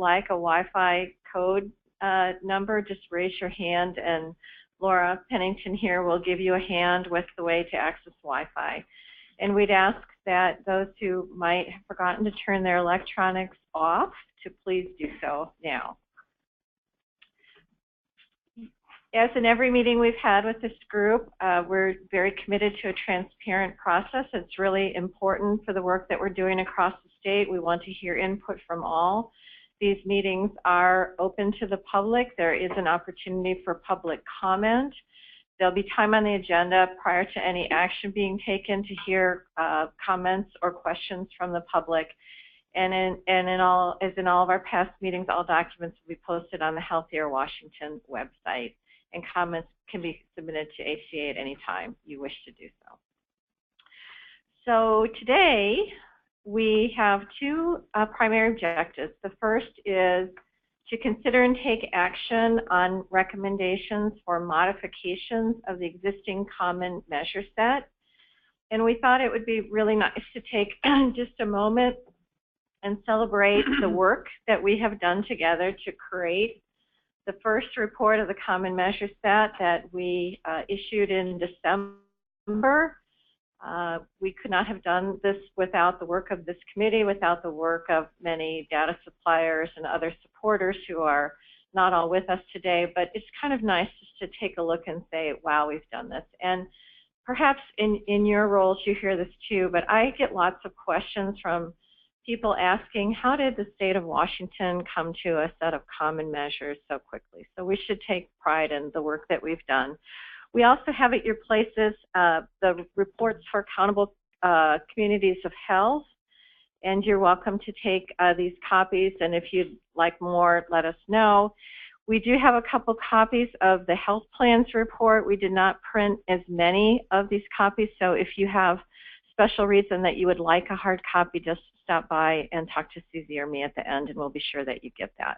like a Wi-Fi code number, just raise your hand, and Laura Pennington here will give you a hand with the way to access Wi-Fi. And we'd ask that those who might have forgotten to turn their electronics off to please do so now. As in every meeting we've had with this group, we're very committed to a transparent process. It's really important for the work that we're doing across the state. We want to hear input from all. These meetings are open to the public. There is an opportunity for public comment. There'll be time on the agenda prior to any action being taken to hear comments or questions from the public. And as in all of our past meetings, all documents will be posted on the Healthier Washington website, and comments can be submitted to HCA at any time you wish to do so. So today we have two primary objectives. The first is to consider and take action on recommendations for modifications of the existing common measure set. And we thought it would be really nice to take just a moment and celebrate the work that we have done together to create the first report of the common measure set that we issued in December. We could not have done this without the work of this committee, without the work of many data suppliers and other supporters who are not all with us today, but it's kind of nice just to take a look and say, wow, we've done this. And perhaps in your roles you hear this too, but I get lots of questions from people asking, how did the state of Washington come to a set of common measures so quickly? So we should take pride in the work that we've done. We also have at your places the reports for accountable communities of health, and you're welcome to take these copies, and if you'd like more, let us know. We do have a couple copies of the health plans report. We did not print as many of these copies, so if you have special reason that you would like a hard copy, just stop by and talk to Susie or me at the end, and we'll be sure that you get that.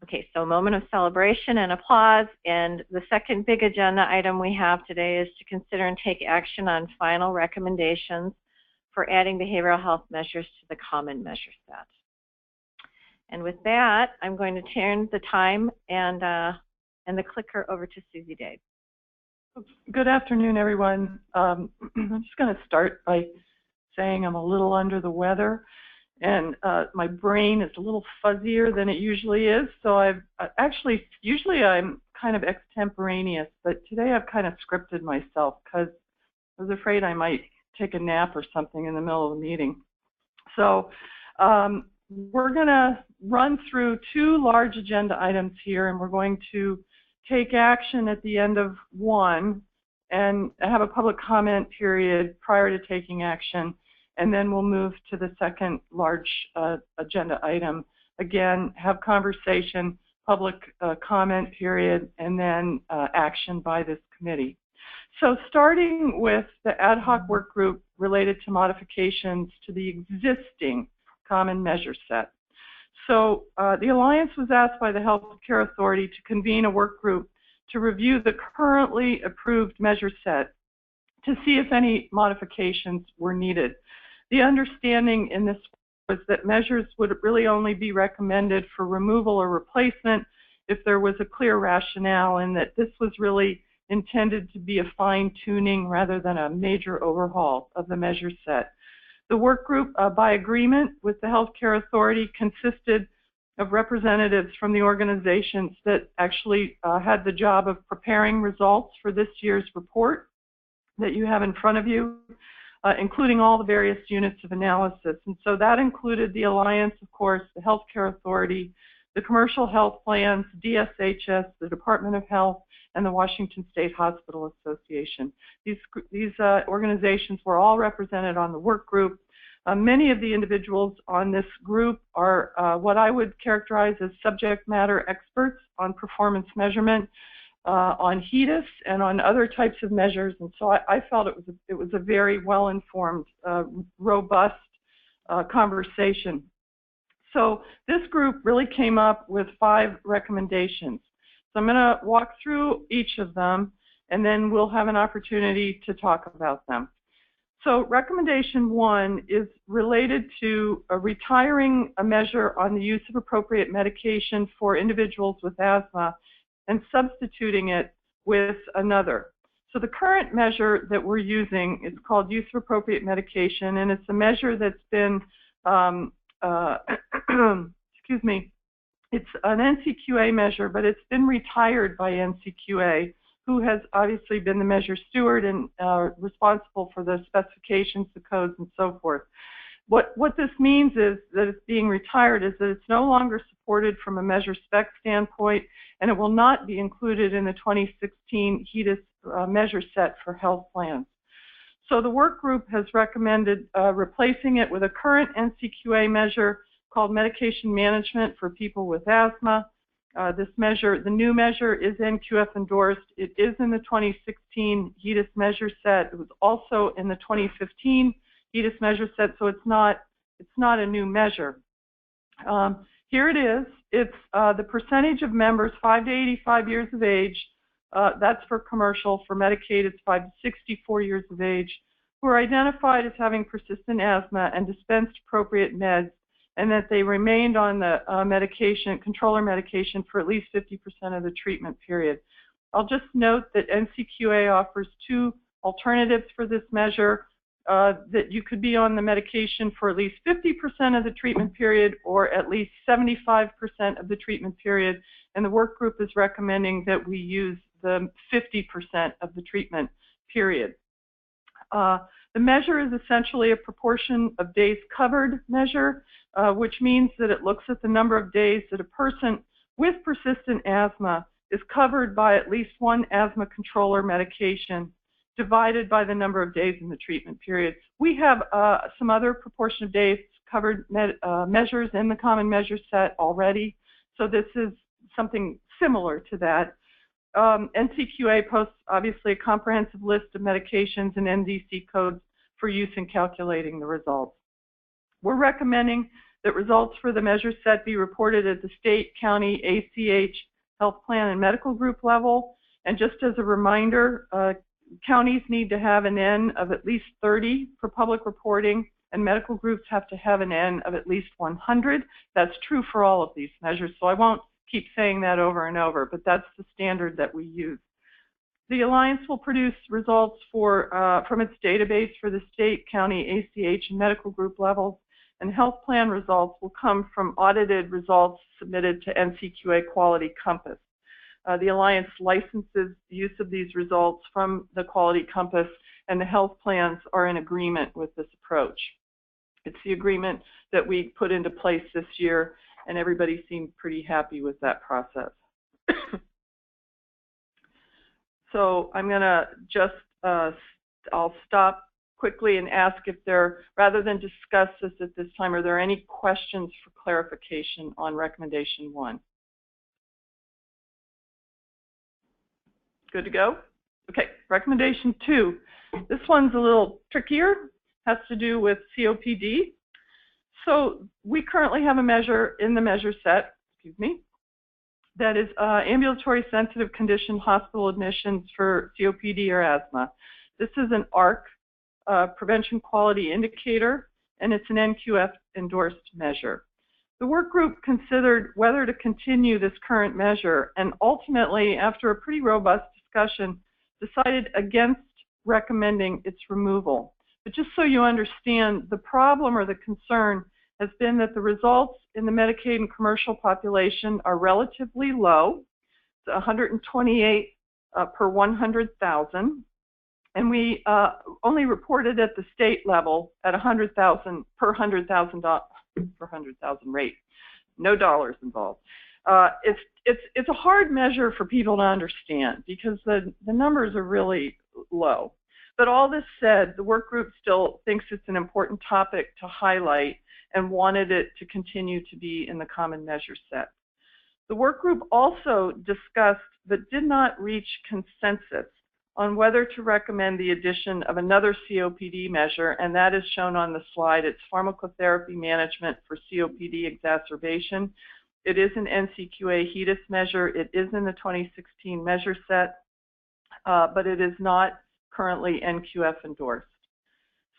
Okay, so a moment of celebration and applause, and the second big agenda item we have today is to consider and take action on final recommendations for adding behavioral health measures to the common measure set. And with that, I'm going to turn the time and the clicker over to Susie Day. Good afternoon, everyone. I'm just going to start by saying I'm a little under the weather, and my brain is a little fuzzier than it usually is. So usually I'm kind of extemporaneous, but today I've kind of scripted myself because I was afraid I might take a nap or something in the middle of the meeting. So we're going to run through two large agenda items here, and we're going to take action at the end of one and have a public comment period prior to taking action, and then we'll move to the second large agenda item. Again, have conversation, public comment period, and then action by this committee. So starting with the ad hoc work group related to modifications to the existing common measure set. So the Alliance was asked by the Health Care Authority to convene a work group to review the currently approved measure set to see if any modifications were needed. The understanding in this was that measures would really only be recommended for removal or replacement if there was a clear rationale, and that this was really intended to be a fine-tuning rather than a major overhaul of the measure set. The work group, by agreement with the Health Care Authority, consisted of representatives from the organizations that actually had the job of preparing results for this year's report that you have in front of you, including all the various units of analysis. And so that included the Alliance, of course, the Health Care Authority, the Commercial Health Plans, DSHS, the Department of Health, and the Washington State Hospital Association. These organizations were all represented on the work group. Many of the individuals on this group are what I would characterize as subject matter experts on performance measurement, on HEDIS, and on other types of measures. And so I felt it was a very well-informed, robust conversation. So this group really came up with 5 recommendations. So I'm going to walk through each of them, and then we'll have an opportunity to talk about them. So recommendation 1 is related to retiring a measure on the use of appropriate medication for individuals with asthma and substituting it with another. So the current measure that we're using is called use of appropriate medication, and it's a measure that's been, excuse me, it's an NCQA measure, but it's been retired by NCQA, who has obviously been the measure steward and responsible for the specifications, the codes, and so forth. What this means is that it's being retired is that it's no longer supported from a measure spec standpoint, and it will not be included in the 2016 HEDIS measure set for health plans. So the work group has recommended replacing it with a current NCQA measure called medication management for people with asthma. This measure, the new measure, is NQF endorsed. It is in the 2016 HEDIS measure set. It was also in the 2015 HEDIS measure set, so it's not a new measure. Here it is. It's the percentage of members 5 to 85 years of age. That's for commercial. For Medicaid, it's 5 to 64 years of age, who are identified as having persistent asthma and dispensed appropriate meds, and that they remained on the controller medication for at least 50% of the treatment period. I'll just note that NCQA offers 2 alternatives for this measure, that you could be on the medication for at least 50% of the treatment period or at least 75% of the treatment period, and the work group is recommending that we use the 50% of the treatment period. The measure is essentially a proportion of days covered measure, which means that it looks at the number of days that a person with persistent asthma is covered by at least 1 asthma controller medication divided by the number of days in the treatment period. We have some other proportion of days covered measures in the common measure set already, so this is something similar to that. NCQA posts obviously a comprehensive list of medications and NDC codes for use in calculating the results. We're recommending that results for the measure set be reported at the state, county, ACH, health plan, and medical group level. And just as a reminder, counties need to have an N of at least 30 for public reporting, and medical groups have to have an N of at least 100. That's true for all of these measures, so I won't keep saying that over and over, but that's the standard that we use. The Alliance will produce results from its database for the state, county, ACH, and medical group levels, and health plan results will come from audited results submitted to NCQA Quality Compass. The Alliance licenses the use of these results from the Quality Compass, and the health plans are in agreement with this approach. It's the agreement that we put into place this year, and everybody seemed pretty happy with that process. So I'm going to just, I'll stop quickly and ask if there, rather than discuss this at this time, are there any questions for clarification on recommendation 1? Good to go? Okay, recommendation 2. This one's a little trickier, has to do with COPD. So we currently have a measure in the measure set, that is ambulatory sensitive condition hospital admissions for COPD or asthma. This is an ARC, prevention quality indicator, and it's an NQF endorsed measure. The work group considered whether to continue this current measure, and ultimately, after a pretty robust discussion, decided against recommending its removal. But just so you understand, the problem or the concern has been that the results in the Medicaid and commercial population are relatively low. It's 128 per 100,000. And we only reported at the state level at 100,000 per 100,000 rate. No dollars involved. It's a hard measure for people to understand because the numbers are really low. But all this said, the work group still thinks it's an important topic to highlight and wanted it to continue to be in the common measure set. The work group also discussed but did not reach consensus on whether to recommend the addition of another COPD measure, and that is shown on the slide. It's pharmacotherapy management for COPD exacerbation. It is an NCQA HEDIS measure. It is in the 2016 measure set, but it is not currently NQF endorsed.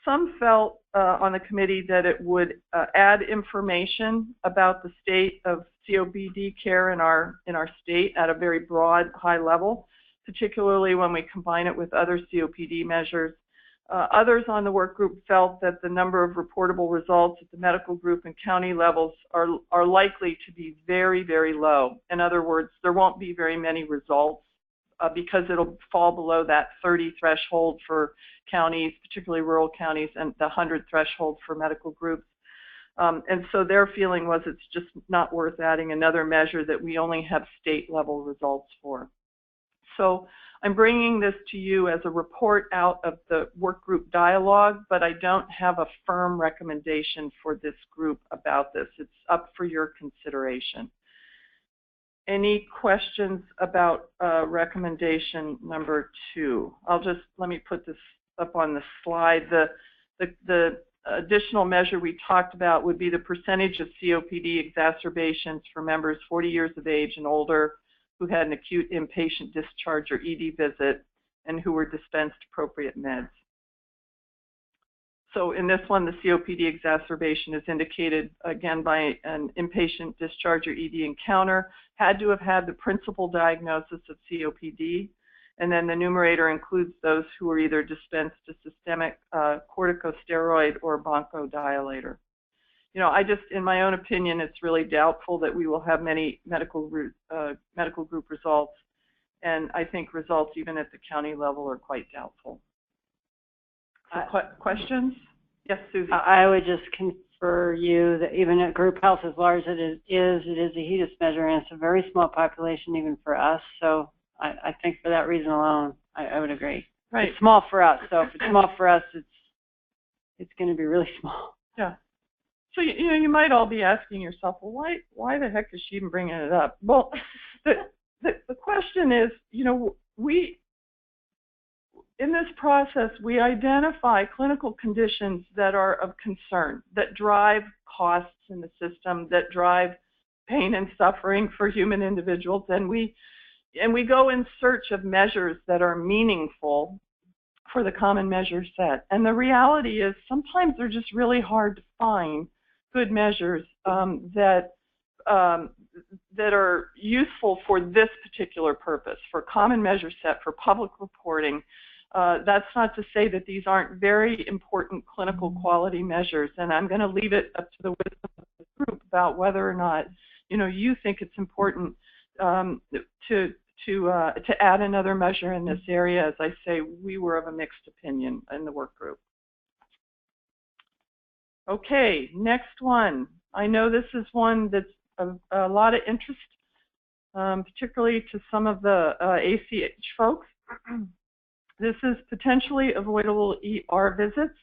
some felt on the committee that it would add information about the state of COPD care in our state at a very broad, high level, particularly when we combine it with other COPD measures. Others on the work group felt that the number of reportable results at the medical group and county levels are likely to be very, very low. In other words, there won't be very many results because it'll fall below that 30 threshold for counties, particularly rural counties, and the 100 threshold for medical groups. And so their feeling was it's just not worth adding another measure that we only have state level results for. So I'm bringing this to you as a report out of the work group dialogue, but I don't have a firm recommendation for this group about this. It's up for your consideration. Any questions about recommendation number 2? Let me put this up on the slide. The additional measure we talked about would be the percentage of COPD exacerbations for members 40 years of age and older who had an acute inpatient discharge or ED visit and who were dispensed appropriate meds. So in this one, the COPD exacerbation is indicated, again, by an inpatient discharge or ED encounter, had to have had the principal diagnosis of COPD, and then the numerator includes those who were either dispensed a systemic corticosteroid or bronchodilator. You know, in my own opinion, it's really doubtful that we will have many medical group results, and I think results even at the county level are quite doubtful. So questions? Yes, Susie. I would just confer you that even at group health, as large as it is a HEDIS measure, and it's a very small population even for us. So I think for that reason alone, I would agree. Right. It's small for us. So if it's small for us, it's going to be really small. Yeah. So you might all be asking yourself, well, why the heck is she even bringing it up? Well, the question is, you know, in this process, we identify clinical conditions that are of concern, that drive costs in the system, that drive pain and suffering for human individuals, and we go in search of measures that are meaningful for the common measure set. And the reality is sometimes they're just really hard to find good measures that are useful for this particular purpose, for common measure set, for public reporting. That's not to say that these aren't very important clinical quality measures, and I'm going to leave it up to the wisdom of the group about whether or not, you know, you think it's important to add another measure in this area. As I say, we were of a mixed opinion in the work group. Okay, next one. I know this is one that's of a lot of interest, particularly to some of the ACH folks. This is potentially avoidable ER visits.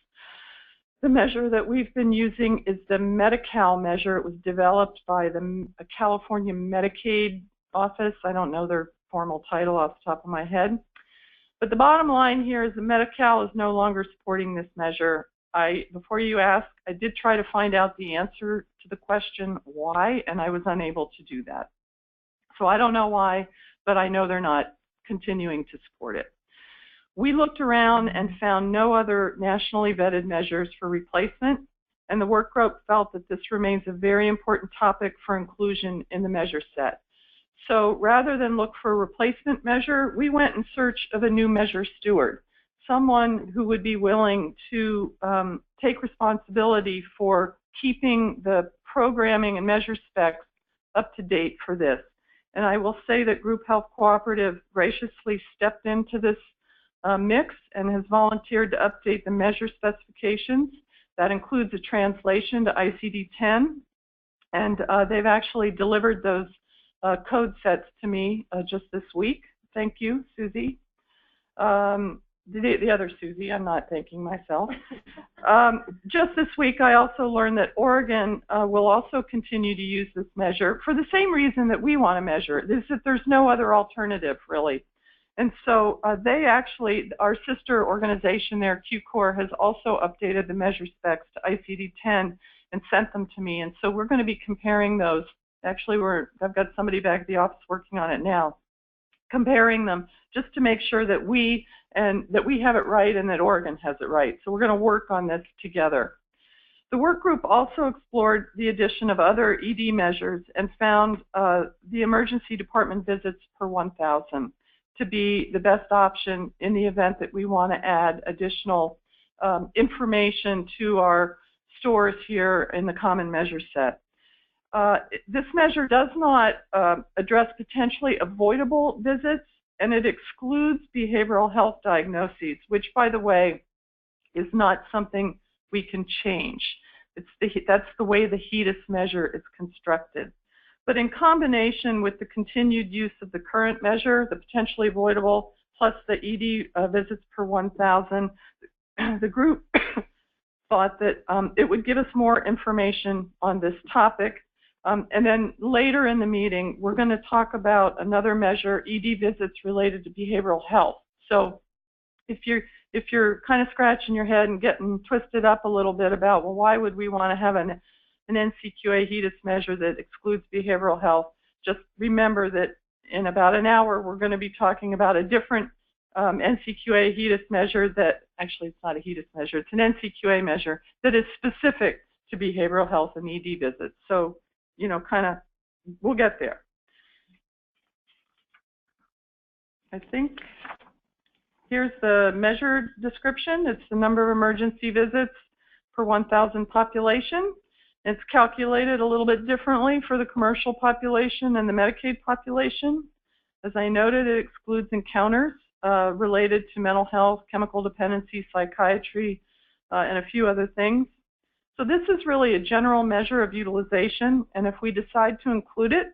The measure that we've been using is the Medi-Cal measure. It was developed by the California Medicaid office. I don't know their formal title off the top of my head. But the bottom line here is the Medi-Cal is no longer supporting this measure. Before you ask, I did try to find out the answer to the question why, and I was unable to do that. So I don't know why, but I know they're not continuing to support it. We looked around and found no other nationally vetted measures for replacement, and the work group felt that this remains a very important topic for inclusion in the measure set. So rather than look for a replacement measure, we went in search of a new measure steward, someone who would be willing to take responsibility for keeping the programming and measure specs up to date for this. And I will say that Group Health Cooperative graciously stepped into this mix and has volunteered to update the measure specifications. That includes a translation to ICD-10, and they've actually delivered those code sets to me just this week. Thank you, Susie. The other Susie, I'm not thanking myself. Just this week, I also learned that Oregon will also continue to use this measure for the same reason that we want to measure it, is that there's no other alternative, really. And so they actually, our sister organization there, QCOR, has also updated the measure specs to ICD-10 and sent them to me. And so we're going to be comparing those. Actually, I've got somebody back at the office working on it now. comparing them just to make sure that we have it right and that Oregon has it right. So we're going to work on this together. The work group also explored the addition of other ED measures and found the emergency department visits per 1,000 to be the best option in the event that we want to add additional information to our stores here in the common measure set. This measure does not address potentially avoidable visits, and it excludes behavioral health diagnoses, which, by the way, is not something we can change. That's the way the HEDIS measure is constructed. But in combination with the continued use of the current measure, the potentially avoidable, plus the ED visits per 1,000, the group thought that it would give us more information on this topic. And then later in the meeting, we're going to talk about another measure, ED visits related to behavioral health. So if you're kind of scratching your head and getting twisted up a little bit about, well, why would we want to have an NCQA HEDIS measure that excludes behavioral health, just remember that in about an hour, we're going to be talking about a different NCQA HEDIS measure that, actually it's not a HEDIS measure, it's an NCQA measure that is specific to behavioral health and ED visits. So, you know, kind of, we'll get there. I think here's the measure description. It's the number of emergency visits per 1,000 population. It's calculated a little bit differently for the commercial population and the Medicaid population. As I noted, it excludes encounters related to mental health, chemical dependency, psychiatry, and a few other things. So this is really a general measure of utilization, and if we decide to include it,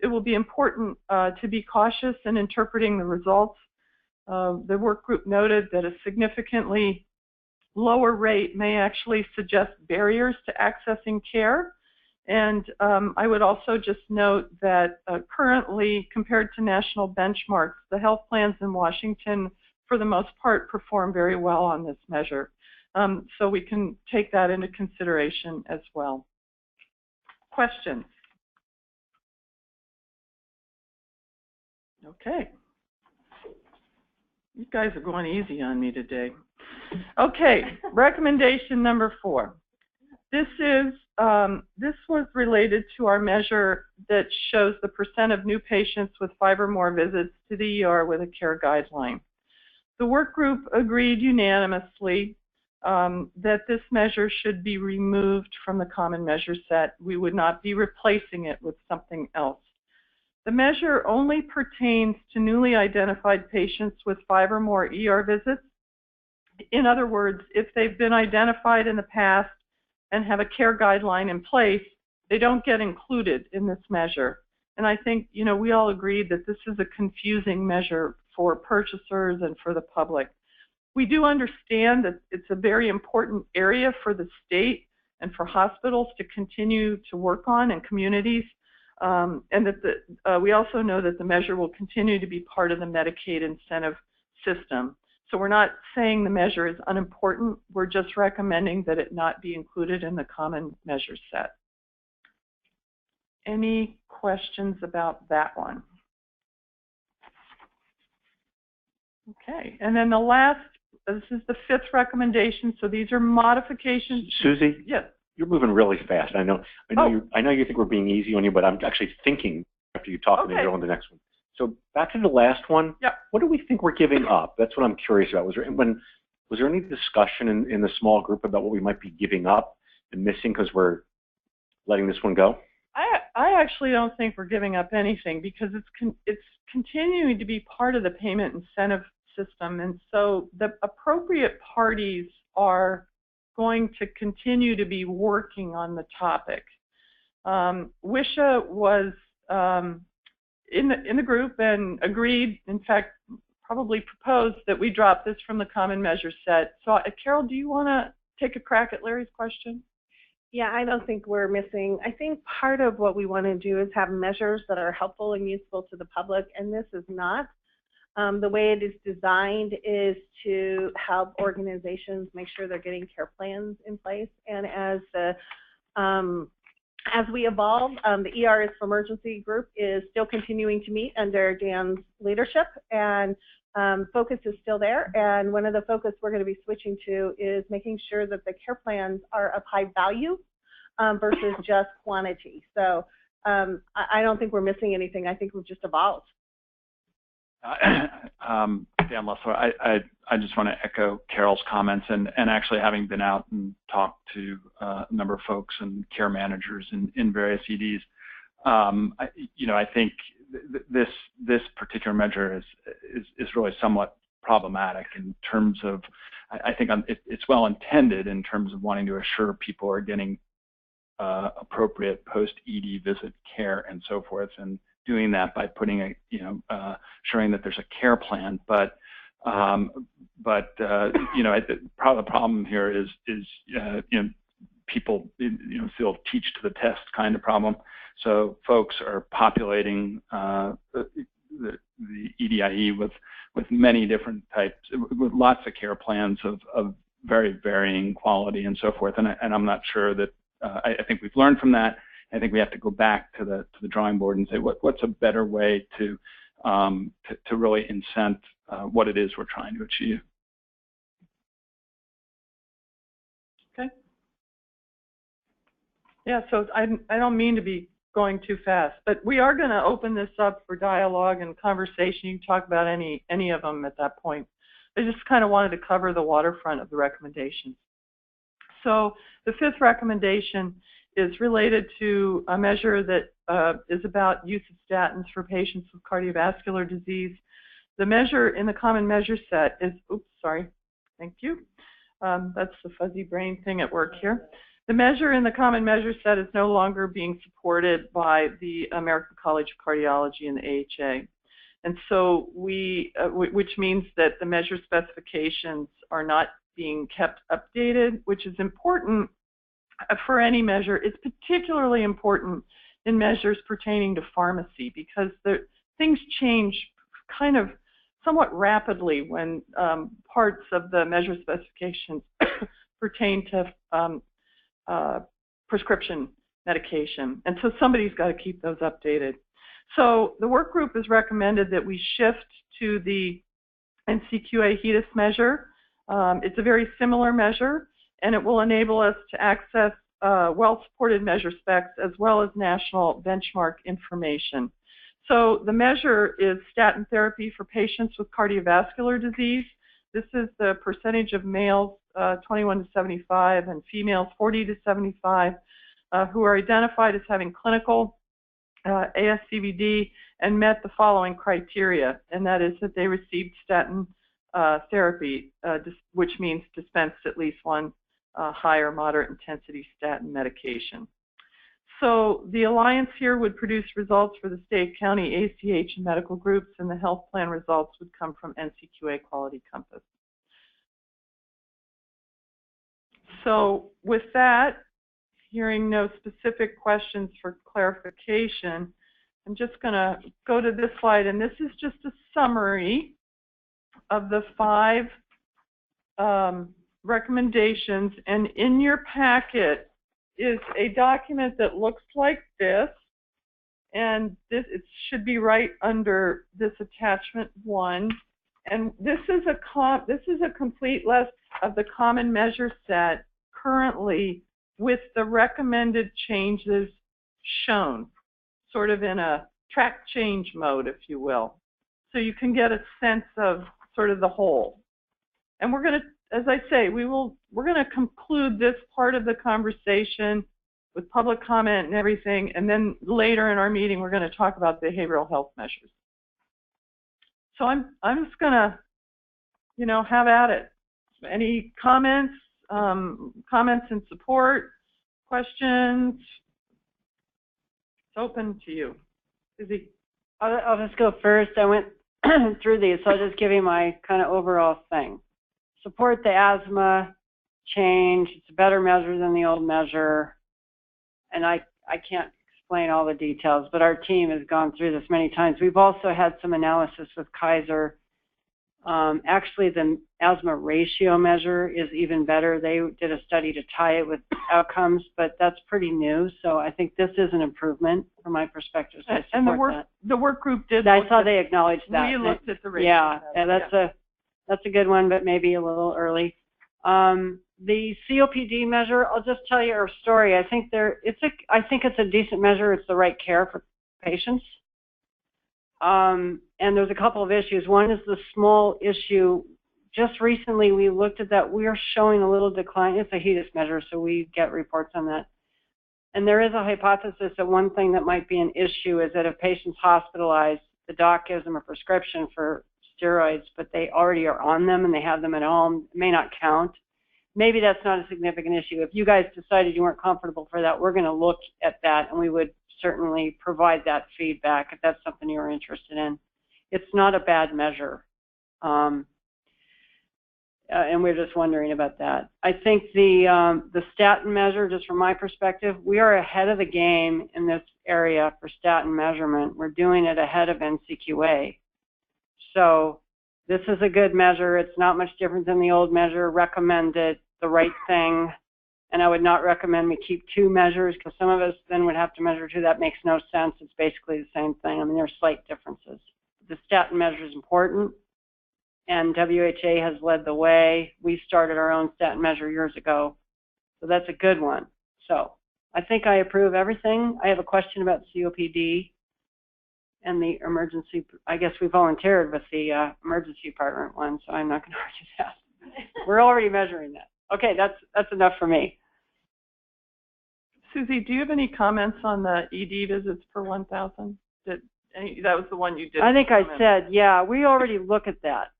it will be important to be cautious in interpreting the results. The work group noted that a significantly lower rate may actually suggest barriers to accessing care. And I would also just note that currently, compared to national benchmarks, the health plans in Washington, for the most part, perform very well on this measure. So we can take that into consideration as well. Questions? Okay. You guys are going easy on me today. Okay, recommendation number 4. This was related to our measure that shows the % of new patients with 5 or more visits to the ER with a care guideline. The work group agreed unanimously that this measure should be removed from the common measure set. We would not be replacing it with something else. The measure only pertains to newly identified patients with 5 or more ER visits. In other words, if they've been identified in the past and have a care guideline in place, they don't get included in this measure. And I think, you know, we all agreed that this is a confusing measure for purchasers and for the public. We do understand that it's a very important area for the state and for hospitals to continue to work on and communities. And that we also know that the measure will continue to be part of the Medicaid incentive system. So we're not saying the measure is unimportant. We're just recommending that it not be included in the common measure set. Any questions about that one? Okay, and then the last, this is the 5th recommendation. So these are modifications. Susie? Yes. You're moving really fast. I know you think we're being easy on you, but I'm actually thinking after you talk and then go on to the next one. So back to the last one. Yep. What do we think we're giving up? That's what I'm curious about. Was there any discussion in the small group about what we might be giving up and missing because we're letting this one go? I actually don't think we're giving up anything because it's continuing to be part of the payment incentive system, and so the appropriate parties are going to continue to be working on the topic. WISHA was in the group and agreed, in fact, probably proposed that we drop this from the common measure set. So, Carol, do you want to take a crack at Larry's question? Yeah, I don't think we're missing. I think part of what we want to do is have measures that are helpful and useful to the public, and this is not. The way it is designed is to help organizations make sure they're getting care plans in place. And as the As we evolve, the ERS for Emergency group is still continuing to meet under Dan's leadership, and focus is still there. And one of the focus we're going to be switching to is making sure that the care plans are of high value versus just quantity. So I don't think we're missing anything. I think we've just evolved. Dan Lessler, I just want to echo Carol's comments, and actually having been out and talked to a number of folks and care managers in various EDs, I think this particular measure is really somewhat problematic in terms of, I think it's well intended in terms of wanting to assure people are getting appropriate post-ED visit care and so forth, and doing that by putting showing that there's a care plan. But the problem here is people feel teach to the test kind of problem. So folks are populating the EDIE with many different types, with lots of care plans of very varying quality and so forth. And I'm not sure that I think we've learned from that. I think we have to go back to the drawing board and say what's a better way to really incent what it is we're trying to achieve. Okay. Yeah. So I don't mean to be going too fast, but we are going to open this up for dialogue and conversation. You can talk about any of them at that point. I just kind of wanted to cover the waterfront of the recommendations. So the fifth recommendation is related to a measure that is about use of statins for patients with cardiovascular disease. The measure in the common measure set is, oops, sorry, thank you. That's the fuzzy brain thing at work here. The measure in the common measure set is no longer being supported by the American College of Cardiology and the AHA. And so which means that the measure specifications are not being kept updated, which is important for any measure. It's particularly important in measures pertaining to pharmacy because things change kind of somewhat rapidly when parts of the measure specifications pertain to prescription medication. And so somebody's got to keep those updated. So the work group has recommended that we shift to the NCQA HEDIS measure. It's a very similar measure, and it will enable us to access well-supported measure specs as well as national benchmark information. So the measure is statin therapy for patients with cardiovascular disease. This is the percentage of males 21 to 75 and females 40 to 75 who are identified as having clinical ASCVD and met the following criteria, and that is that they received statin therapy, which means dispensed at least one high or moderate intensity statin medication. So the alliance here would produce results for the state, county, ACH, and medical groups, and the health plan results would come from NCQA Quality Compass. So with that, hearing no specific questions for clarification, I'm just going to go to this slide, and this is just a summary of the 5 recommendations. And in your packet is a document that looks like this, and it should be right under this attachment 1. And this is a complete list of the common measure set currently with the recommended changes shown, sort of in a track change mode, if you will. So you can get a sense of sort of the whole. And we're going to, as I say, we're going to conclude this part of the conversation with public comment and everything, and then later in our meeting we're going to talk about behavioral health measures. So I'm just going to, have at it. Any comments? Comments in support? Questions? It's open to you. Izzy? I'll just go first. I went through these, so I'll just give you my kind of overall thing. Support the asthma change. It's a better measure than the old measure. And I can't explain all the details, but our team has gone through this many times. We've also had some analysis with Kaiser Actually, the asthma ratio measure is even better. They did a study to tie it with outcomes, but that's pretty new. So I think this is an improvement from my perspective. So I and the work group did. I saw they acknowledged that. We looked at the ratio. Yeah, and that's a good one, but maybe a little early. The COPD measure, I'll just tell you our story. I think it's a decent measure. It's the right care for patients. And there's a couple of issues. One is the small issue. Just recently, we looked at that. We are showing a little decline. It's a HEDIS measure, so we get reports on that. And there is a hypothesis that one thing that might be an issue is that if patients hospitalized, the doc gives them a prescription for steroids, but they already are on them and they have them at home. It may not count. Maybe that's not a significant issue. If you guys decided you weren't comfortable for that, we're going to look at that, and we would certainly provide that feedback if that's something you're interested in. It's not a bad measure. And we're just wondering about that. I think the statin measure, just from my perspective, we are ahead of the game in this area for statin measurement. We're doing it ahead of NCQA. So this is a good measure. It's not much different than the old measure. Recommend it, the right thing. And I would not recommend we keep two measures because some of us then would have to measure two. That makes no sense. It's basically the same thing. I mean, there are slight differences. The statin measure is important, and WHA has led the way. We started our own statin measure years ago, so that's a good one. So I think I approve everything. I have a question about COPD and the emergency. I guess we volunteered with the emergency department one, so I'm not going to argue that. We're already measuring that. Okay, that's enough for me. Susie, do you have any comments on the ED visits per 1,000? That was the one you did. I think I said, yeah, we already look at that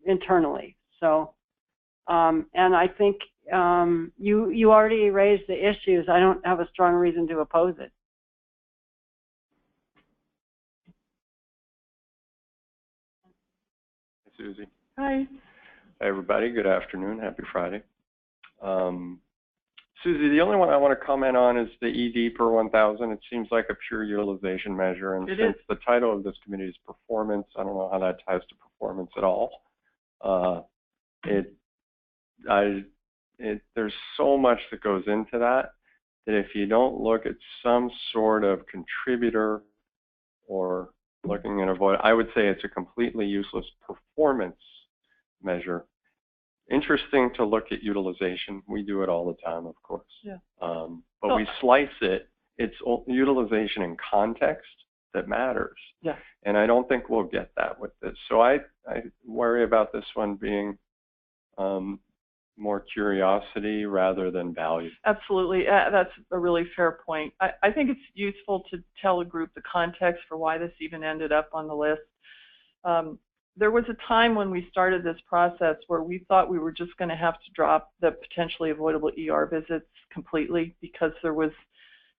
internally. So, and I think you already raised the issues. I don't have a strong reason to oppose it. Hi, Susie. Hi. Hi, everybody. Good afternoon. Happy Friday. Susie, the only one I want to comment on is the ED per 1,000. It seems like a pure utilization measure, and since the title of this committee is performance, I don't know how that ties to performance at all. There's so much that goes into that if you don't look at some sort of contributor or looking at avoid, I would say it's a completely useless performance measure. Interesting to look at utilization. We do it all the time, of course. Yeah. But we slice it. It's utilization in context that matters. Yeah. And I don't think we'll get that with this. So I worry about this one being more curiosity rather than value. Absolutely. That's a really fair point. I think it's useful to tell a group the context for why this even ended up on the list. There was a time when we started this process where we thought we were just going to have to drop the potentially avoidable ER visits completely because there was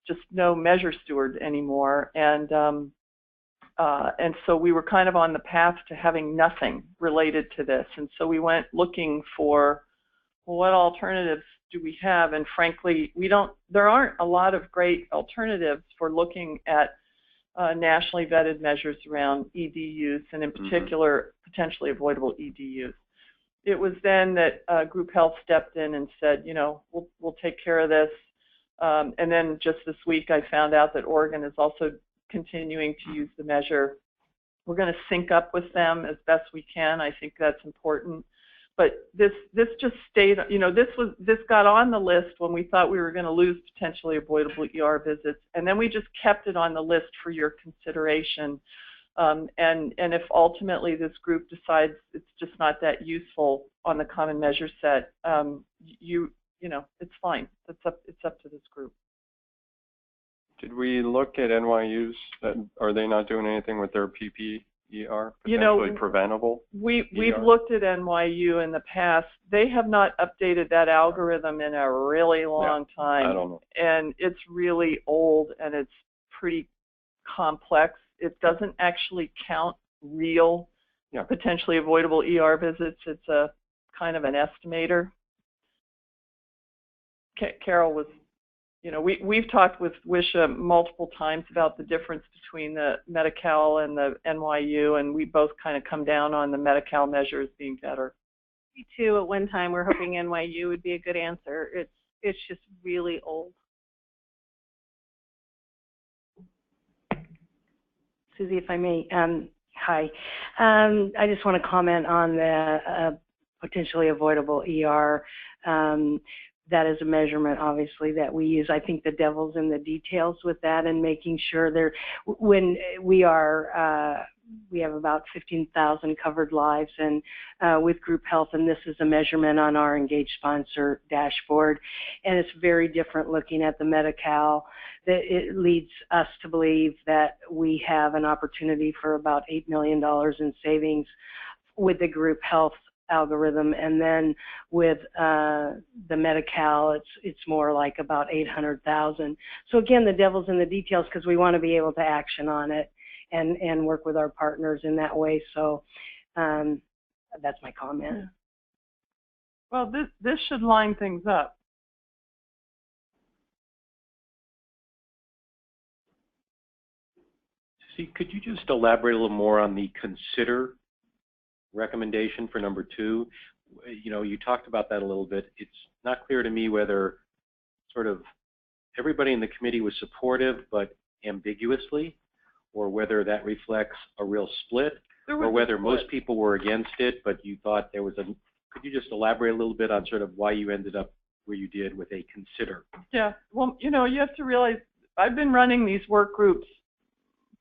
just no measure steward anymore. And so we were kind of on the path to having nothing related to this. And so we went looking for, well, what alternatives do we have? And frankly, there aren't a lot of great alternatives for looking at nationally vetted measures around ED use, and in particular, potentially avoidable ED use. It was then that Group Health stepped in and said, you know, we'll take care of this. And then just this week, I found out that Oregon is also continuing to use the measure. We're going to sync up with them as best we can. I think that's important. But this just stayed, you know, this got on the list when we thought we were going to lose potentially avoidable ER visits, and then we just kept it on the list for your consideration. And if ultimately this group decides it's just not that useful on the common measure set, you know, it's fine. It's up to this group. Did we look at NYU's? Are they not doing anything with their PPER? Potentially preventable? We've looked at NYU in the past. They have not updated that algorithm in a really long time. I don't know. And it's really old and it's pretty complex. It doesn't actually count real potentially avoidable ER visits. It's a kind of an estimator. Carol was, you know, we've talked with Wisha multiple times about the difference between the Medi-Cal and the NYU, and we both kind of come down on the Medi-Cal measures being better. Me too. At one time, we're hoping NYU would be a good answer. It's just really old. Susie, if I may, hi. I just want to comment on the potentially avoidable ER. That is a measurement, obviously, that we use. I think the devil's in the details with that and making sure there, when we have about 15,000 covered lives and with group health, and this is a measurement on our engaged sponsor dashboard, and it's very different looking at the Medi-Cal. That it leads us to believe that we have an opportunity for about $8 million in savings with the group health algorithm, and then with the Medi-Cal, it's more like about 800,000. So again, the devil's in the details because we want to be able to action on it and work with our partners in that way. So that's my comment. Well, this should line things up. See, could you just elaborate a little more on the consider recommendation for number 2? You know, you talked about that a little bit. It's not clear to me whether sort of everybody in the committee was supportive but ambiguously, or whether that reflects a real split, or whether most people were against it but you thought there was a, could you just elaborate a little bit on sort of why you ended up where you did with a consider? Yeah, well, you know, you have to realize I've been running these work groups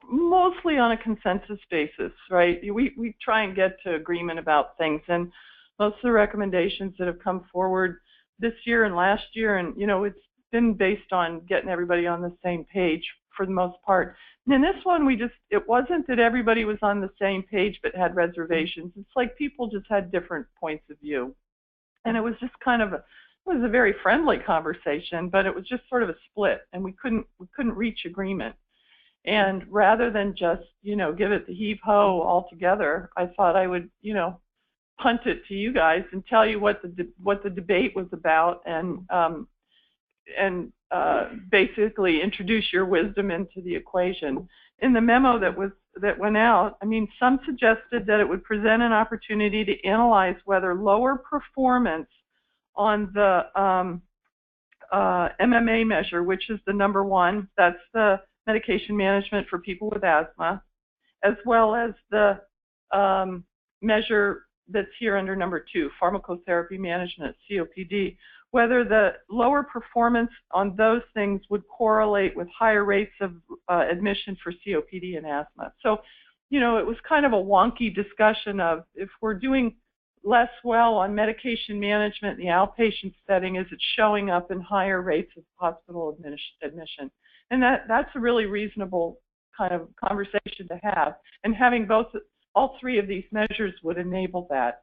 mostly on a consensus basis, right? We try and get to agreement about things, and most of the recommendations that have come forward this year and last year, and you know, it's been based on getting everybody on the same page for the most part. And in this one, it wasn't that everybody was on the same page but had reservations. It's like people just had different points of view, and it was just kind of it was a very friendly conversation, but it was just sort of a split, and we couldn't reach agreement. And rather than just, you know, give it the heave-ho altogether, I thought I would, you know, punt it to you guys and tell you what the debate was about, and basically introduce your wisdom into the equation. In the memo that went out, I mean, some suggested that it would present an opportunity to analyze whether lower performance on the MMA measure, which is the number 1, that's the medication management for people with asthma, as well as the measure that's here under number 2, pharmacotherapy management, COPD, whether the lower performance on those things would correlate with higher rates of admission for COPD and asthma. So, you know, it was kind of a wonky discussion of if we're doing less well on medication management in the outpatient setting, is it showing up in higher rates of hospital admission? And that's a really reasonable kind of conversation to have. And having all 3 of these measures would enable that.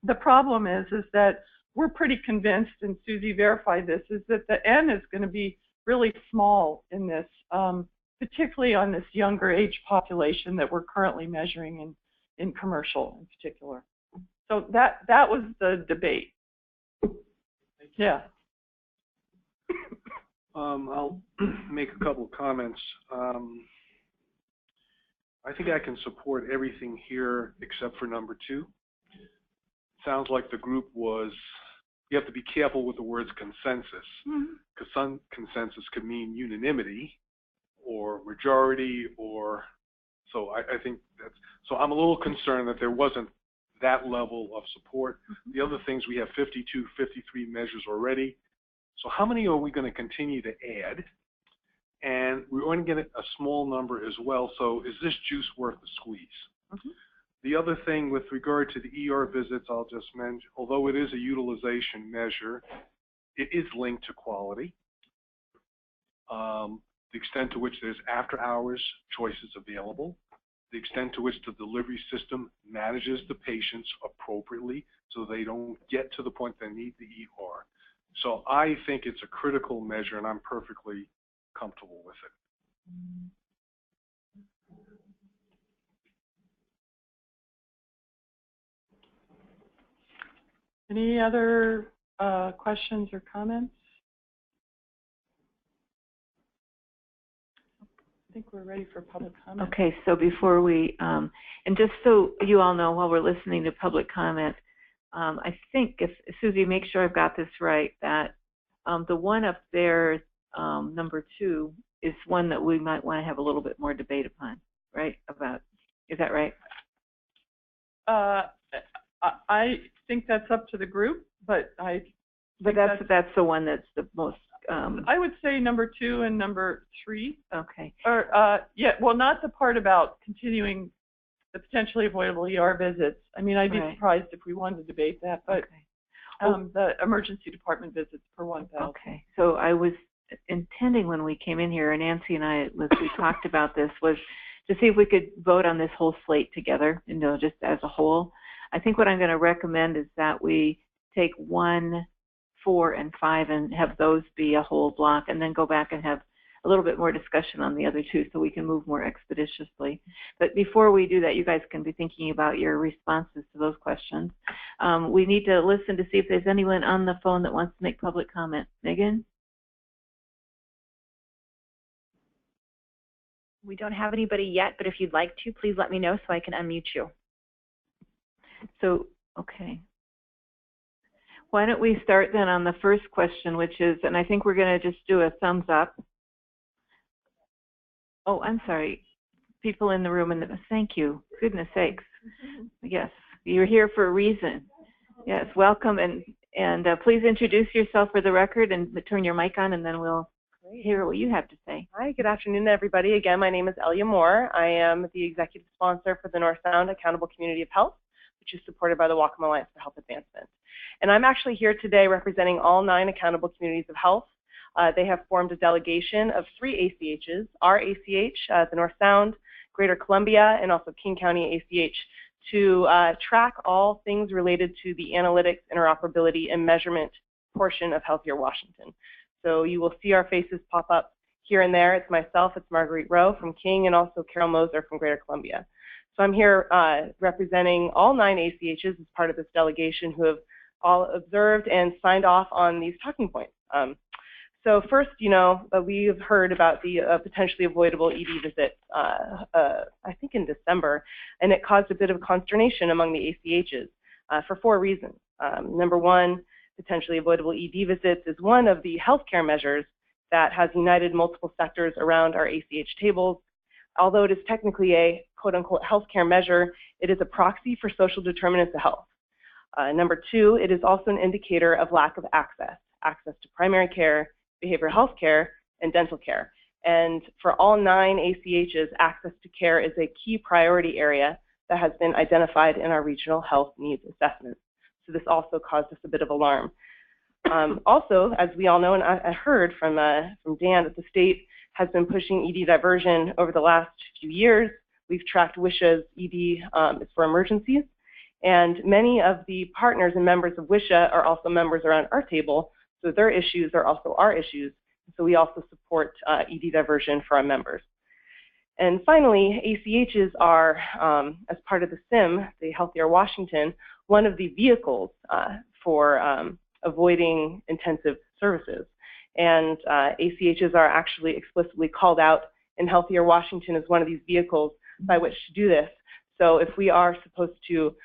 The problem is that we're pretty convinced, and Susie verified this, is that the N is going to be really small in this, particularly on this younger age population that we're currently measuring in commercial in particular. So that was the debate. Yeah. I'll make a couple of comments. I think I can support everything here except for number 2. Sounds like the group was, you have to be careful with the words consensus, because some consensus could mean unanimity or majority, or, so I think that's, so I'm a little concerned that there wasn't that level of support. The other things, we have 52, 53 measures already. So how many are we going to continue to add? And we're going to get a small number as well. So is this juice worth the squeeze? The other thing with regard to the ER visits, I'll just mention, although it is a utilization measure, it is linked to quality. The extent to which there's after-hours choices available, the extent to which the delivery system manages the patients appropriately so they don't get to the point they need the ER. So I think it's a critical measure, and I'm perfectly comfortable with it. Any other questions or comments? I think we're ready for public comment. Okay, so before we, and just so you all know while we're listening to public comment, I think, if Susie, make sure I've got this right, that the one up there, number 2, is one that we might want to have a little bit more debate upon, right? About, is that right? I think that's up to the group, but that's the one that's the most. I would say number 2 and number 3. Okay. Or yeah, well, not the part about continuing the potentially avoidable ER visits. I mean, I'd be surprised if we wanted to debate that, but the emergency department visits per 1,000. Okay. So I was intending when we came in here, and Nancy and I, we talked about this, was to see if we could vote on this whole slate together, you know, just as a whole. I think what I'm going to recommend is that we take 1, 4, and 5 and have those be a whole block, and then go back and have a little bit more discussion on the other 2 so we can move more expeditiously. But before we do that, you guys can be thinking about your responses to those questions. We need to listen to see if there's anyone on the phone that wants to make public comment. Megan? We don't have anybody yet, but if you'd like to, please let me know so I can unmute you. So, okay. Why don't we start then on the first question, which is, and I think we're going to just do a thumbs up. Oh, I'm sorry. People in the room, and thank you. Goodness sakes. Yes, you're here for a reason. Yes, welcome, and please introduce yourself for the record and turn your mic on, and then we'll hear what you have to say. Hi, good afternoon, everybody. Again, my name is Elia Moore. I am the executive sponsor for the North Sound Accountable Community of Health, which is supported by the Whatcom Alliance for Health Advancement. And I'm actually here today representing all 9 accountable communities of health. They have formed a delegation of 3 ACHs, our ACH, the North Sound, Greater Columbia, and also King County ACH, to track all things related to the analytics, interoperability, and measurement portion of Healthier Washington. So you will see our faces pop up here and there. It's myself, it's Marguerite Rowe from King, and also Carol Moser from Greater Columbia. So I'm here representing all 9 ACHs as part of this delegation who have all observed and signed off on these talking points. So first, you know, we've heard about the potentially avoidable ED visit, I think in December, and it caused a bit of consternation among the ACHs for 4 reasons. Number 1, potentially avoidable ED visits is one of the healthcare measures that has united multiple sectors around our ACH tables. Although it is technically a quote-unquote healthcare measure, it is a proxy for social determinants of health. Number 2, it is also an indicator of lack of access to primary care, behavioral health care, and dental care. And for all 9 ACHs, access to care is a key priority area that has been identified in our regional health needs assessment. So this also caused us a bit of alarm. Also, as we all know, and I heard from Dan, that the state has been pushing ED diversion over the last few years. We've tracked WSHA's ED for emergencies, and many of the partners and members of WSHA are also members around our table, so their issues are also our issues. So we also support ED diversion for our members. And finally, ACHs are, as part of the SIM, the Healthier Washington, one of the vehicles for avoiding intensive services. And ACHs are actually explicitly called out in Healthier Washington as one of these vehicles by which to do this. So if we are supposed to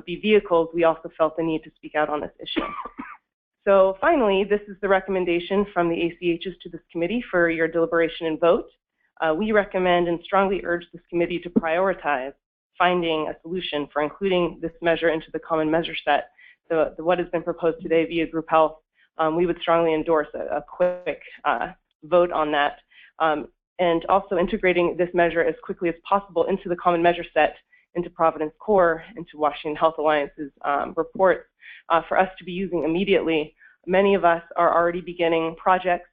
be vehicles, we also felt the need to speak out on this issue. So finally, this is the recommendation from the ACHs to this committee for your deliberation and vote. We recommend and strongly urge this committee to prioritize finding a solution for including this measure into the common measure set. What has been proposed today via group health, we would strongly endorse a quick vote on that. And also integrating this measure as quickly as possible into the common measure set, into Providence Core, into Washington Health Alliance's reports for us to be using immediately. Many of us are already beginning projects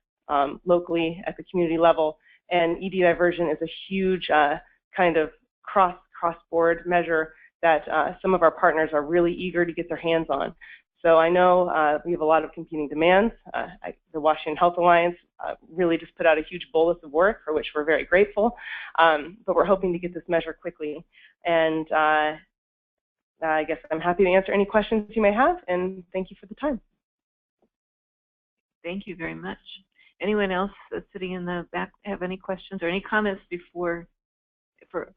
locally at the community level, and ED diversion is a huge kind of cross-board measure that some of our partners are really eager to get their hands on. So I know we have a lot of competing demands. The Washington Health Alliance really just put out a huge bolus of work for which we're very grateful, but we're hoping to get this measure quickly. And I guess I'm happy to answer any questions you may have, and thank you for the time. Thank you very much. Anyone else sitting in the back have any questions or any comments before, for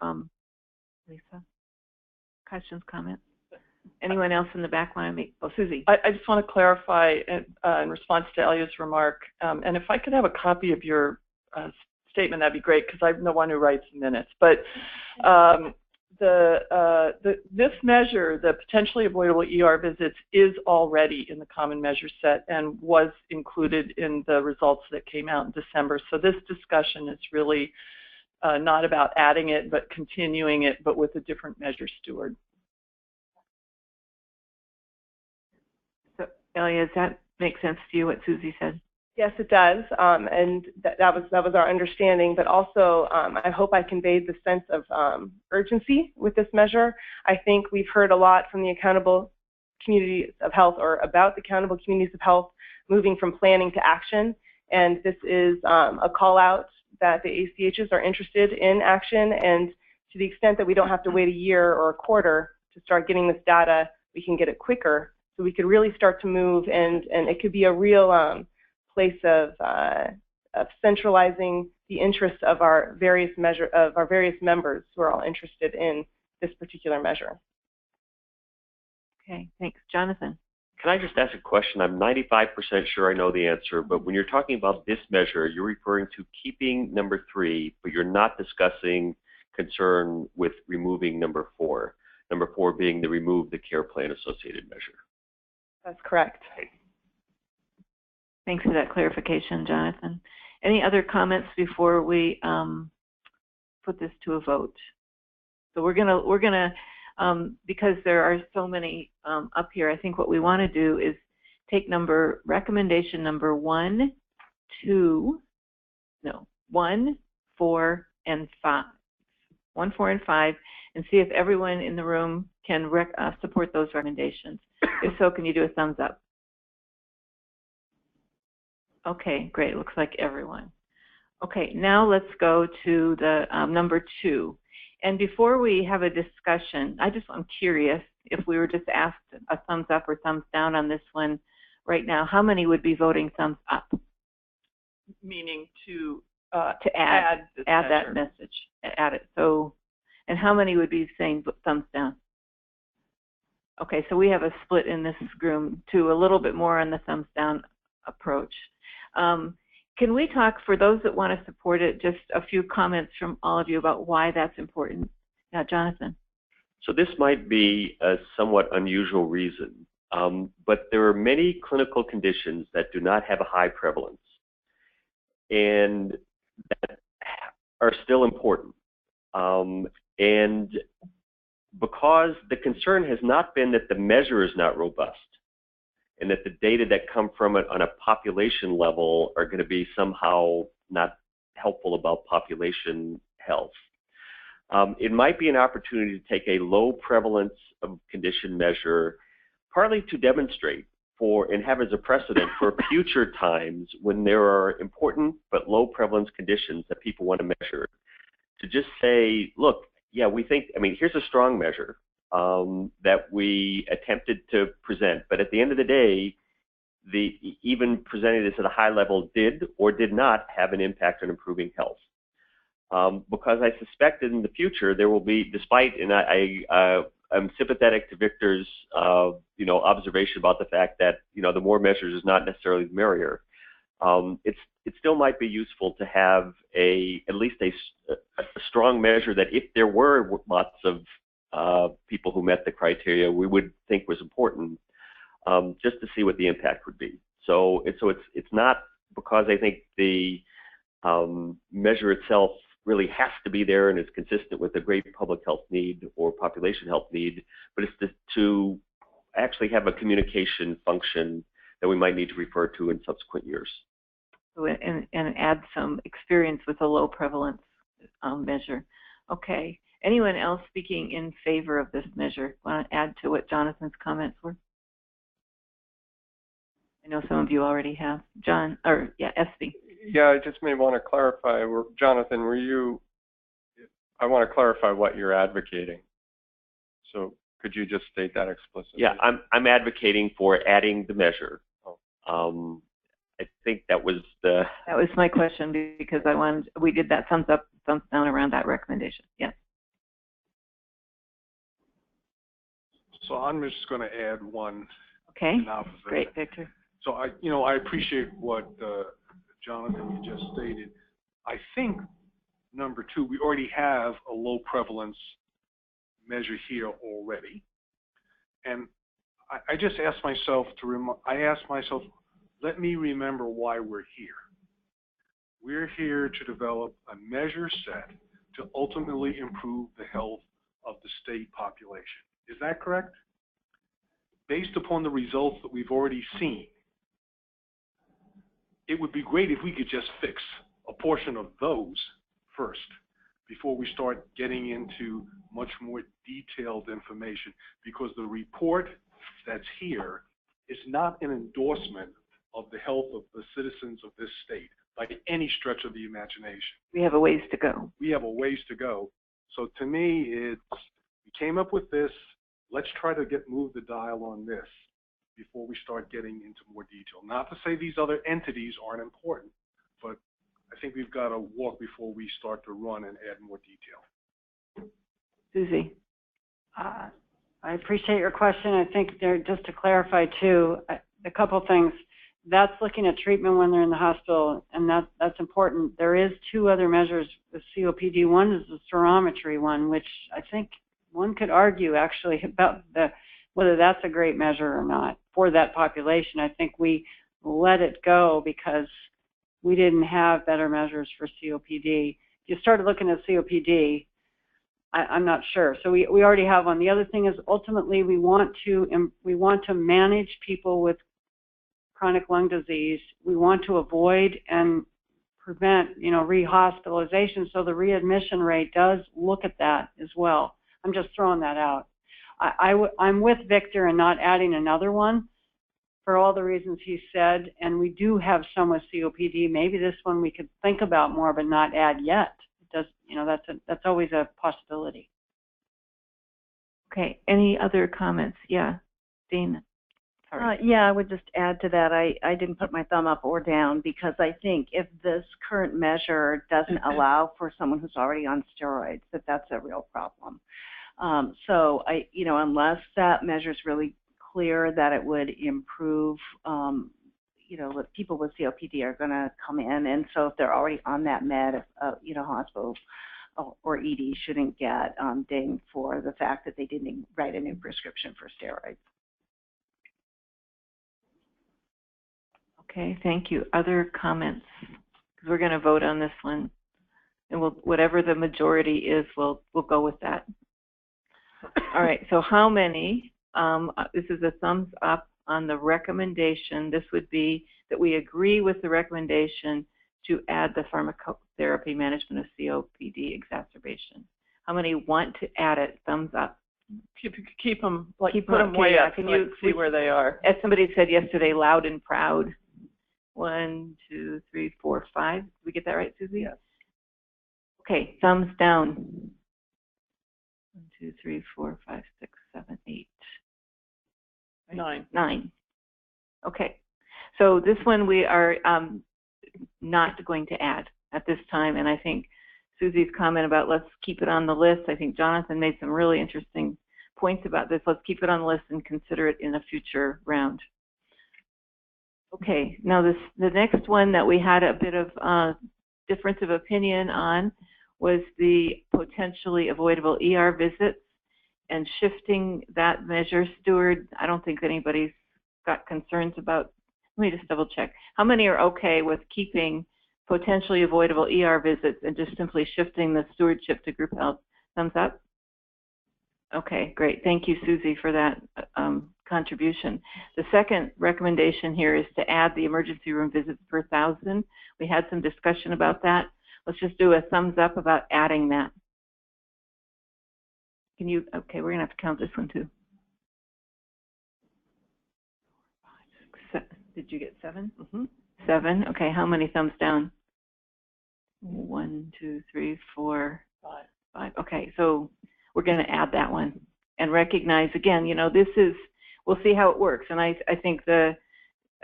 Lisa? Questions, comments? Anyone else in the back want to make? Oh, Susie. I just want to clarify in response to Elia's remark, and if I could have a copy of your statement, that'd be great, because I'm the one who writes the minutes. But this measure, the potentially avoidable ER visits, is already in the common measure set and was included in the results that came out in December. So this discussion is really not about adding it, but continuing it, but with a different measure steward. So, Elia, does that make sense to you, what Susie said? Yes, it does, and that was our understanding. But also, I hope I conveyed the sense of urgency with this measure. I think we've heard a lot from the accountable communities of health, or about the accountable communities of health, moving from planning to action. And this is a call out that the ACHs are interested in action. And to the extent that we don't have to wait a year or a quarter to start getting this data, we can get it quicker. So we could really start to move, and it could be a real place of centralizing the interests of our various members who are all interested in this particular measure. Okay, thanks. Jonathan. Can I just ask a question? I'm 95% sure I know the answer, but when you're talking about this measure, you're referring to keeping number 3, but you're not discussing concern with removing number 4. Number 4 being the remove the care plan associated measure. That's correct. Thanks for that clarification, Jonathan. Any other comments before we put this to a vote? So we're gonna because there are so many up here, I think what we want to do is take recommendation number 1, 4, and 5. 1, 4, and 5, and see if everyone in the room can support those recommendations. If so, can you do a thumbs up? Okay, great. Looks like everyone. Okay, now let's go to the number 2. And before we have a discussion, I'm curious, if we were just asked a thumbs up or thumbs down on this one right now, how many would be voting thumbs up? Meaning to add that message, add it. So, and how many would be saying thumbs down? Okay, so we have a split in this room to a little bit more on the thumbs down approach. Can we talk, for those that want to support it, just a few comments from all of you about why that's important? Now, Jonathan. So this might be a somewhat unusual reason, but there are many clinical conditions that do not have a high prevalence and that are still important. And because the concern has not been that the measure is not robust, and that the data that come from it on a population level are going to be somehow not helpful about population health. It might be an opportunity to take a low prevalence of condition measure, partly to demonstrate and have as a precedent for future times when there are important but low prevalence conditions that people want to measure, to just say, look, yeah, we think, here's a strong measure that we attempted to present, but at the end of the day, even presenting this at a high level did or did not have an impact on improving health. Because I suspect that in the future there will be, despite, and I'm sympathetic to Victor's observation about the fact that the more measures is not necessarily the merrier. It still might be useful to have at least a strong measure that if there were lots of people who met the criteria we would think was important, just to see what the impact would be. So it's not because I think the measure itself really has to be there and is consistent with a great public health need or population health need, but it's to actually have a communication function that we might need to refer to in subsequent years. And add some experience with a low prevalence measure. Okay. Anyone else speaking in favor of this measure? Want to add to what Jonathan's comments were? I know some of you already have. John, or yeah, Espy. Yeah, I just may want to clarify. Jonathan, I want to clarify what you're advocating. So could you just state that explicitly? Yeah, I'm advocating for adding the measure. I think that was the... That was my question, because we did that thumbs up, thumbs down around that recommendation. Yes. So I'm just going to add one. Okay. In opposition. Great, Victor. So I appreciate what Jonathan, you just stated. I think number 2, we already have a low prevalence measure here already, and I just asked myself let me remember why we're here. We're here to develop a measure set to ultimately improve the health of the state population. Is that correct? Based upon the results that we've already seen, it would be great if we could just fix a portion of those first before we start getting into much more detailed information, because the report that's here is not an endorsement of the health of the citizens of this state by any stretch of the imagination. We have a ways to go. We have a ways to go. So to me, we came up with this. Let's try to move the dial on this before we start getting into more detail. Not to say these other entities aren't important, but I think we've got to walk before we start to run and add more detail. Susie. I appreciate your question. I think just to clarify too, a couple things. That's looking at treatment when they're in the hospital, and that's important. There is 2 other measures with COPD. One is the spirometry one, which I think one could argue actually about whether that's a great measure or not for that population. I think we let it go because we didn't have better measures for COPD. If you started looking at COPD, I'm not sure. So we already have one. The other thing is ultimately we want to manage people with chronic lung disease. We want to avoid and prevent, rehospitalization. So the readmission rate does look at that as well. I'm just throwing that out. I'm with Victor and not adding another one for all the reasons he said. And we do have some with COPD. Maybe this one we could think about more, but not add yet. It does, that's always a possibility. Okay. Any other comments? Yeah, Dana. Yeah, I would just add to that. I didn't put my thumb up or down because I think if this current measure doesn't allow for someone who's already on steroids, that's a real problem. So unless that measure is really clear that it would improve, what people with COPD are going to come in, and so if they're already on that med, hospital or ED shouldn't get dinged for the fact that they didn't write a new prescription for steroids. Okay, thank you. Other comments? Because we're going to vote on this one, and whatever the majority is, we'll go with that. All right. So how many? This is a thumbs up on the recommendation. This would be that we agree with the recommendation to add the pharmacotherapy management of COPD exacerbation. How many want to add it? Thumbs up. Keep them put them way up. Can you see where they are? As somebody said yesterday, loud and proud. 1, 2, 3, 4, 5. Did we get that right, Susie? Yes. Okay, thumbs down. 1, 2, 3, 4, 5, 6, 7, 8. 9. Okay. So this one we are not going to add at this time, and I think Susie's comment about let's keep it on the list. I think Jonathan made some really interesting points about this. Let's keep it on the list and consider it in a future round. Okay, now the next one that we had a bit of difference of opinion on was the potentially avoidable ER visits and shifting that measure. Stewart, I don't think anybody's got concerns about. Let me just double check. How many are okay with keeping potentially avoidable ER visits and just simply shifting the stewardship to group health? Thumbs up? Okay, great. Thank you, Susie, for that contribution. The second recommendation here is to add the emergency room visits per 1,000. We had some discussion about that. Let's just do a thumbs up about adding that. Can you, okay, we're going to have to count this one too. 5, 6, 7. Did you get 7? 7. Okay, how many thumbs down? 1, 2, 3, 4, 5. Okay, so we're going to add that one and recognize again, this is, we'll see how it works. And I think the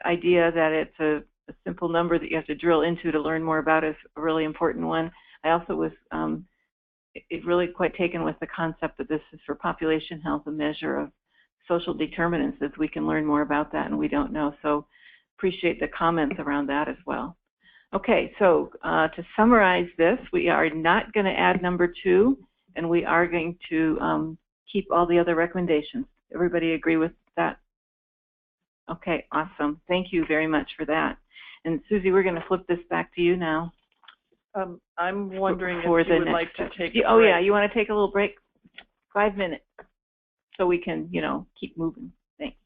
idea that it's a simple number that you have to drill into to learn more about is a really important one. I also was really quite taken with the concept that this is for population health, a measure of social determinants, as we can learn more about that and we don't know. So appreciate the comments around that as well. Okay, so to summarize this, we are not going to add number 2, and we are going to keep all the other recommendations. Everybody agree with that? Okay, awesome. Thank you very much for that. And Susie, we're going to flip this back to you now. I'm wondering if you would like to take a break. Oh yeah, you want to take a little break? 5 minutes, so we can, keep moving. Thanks.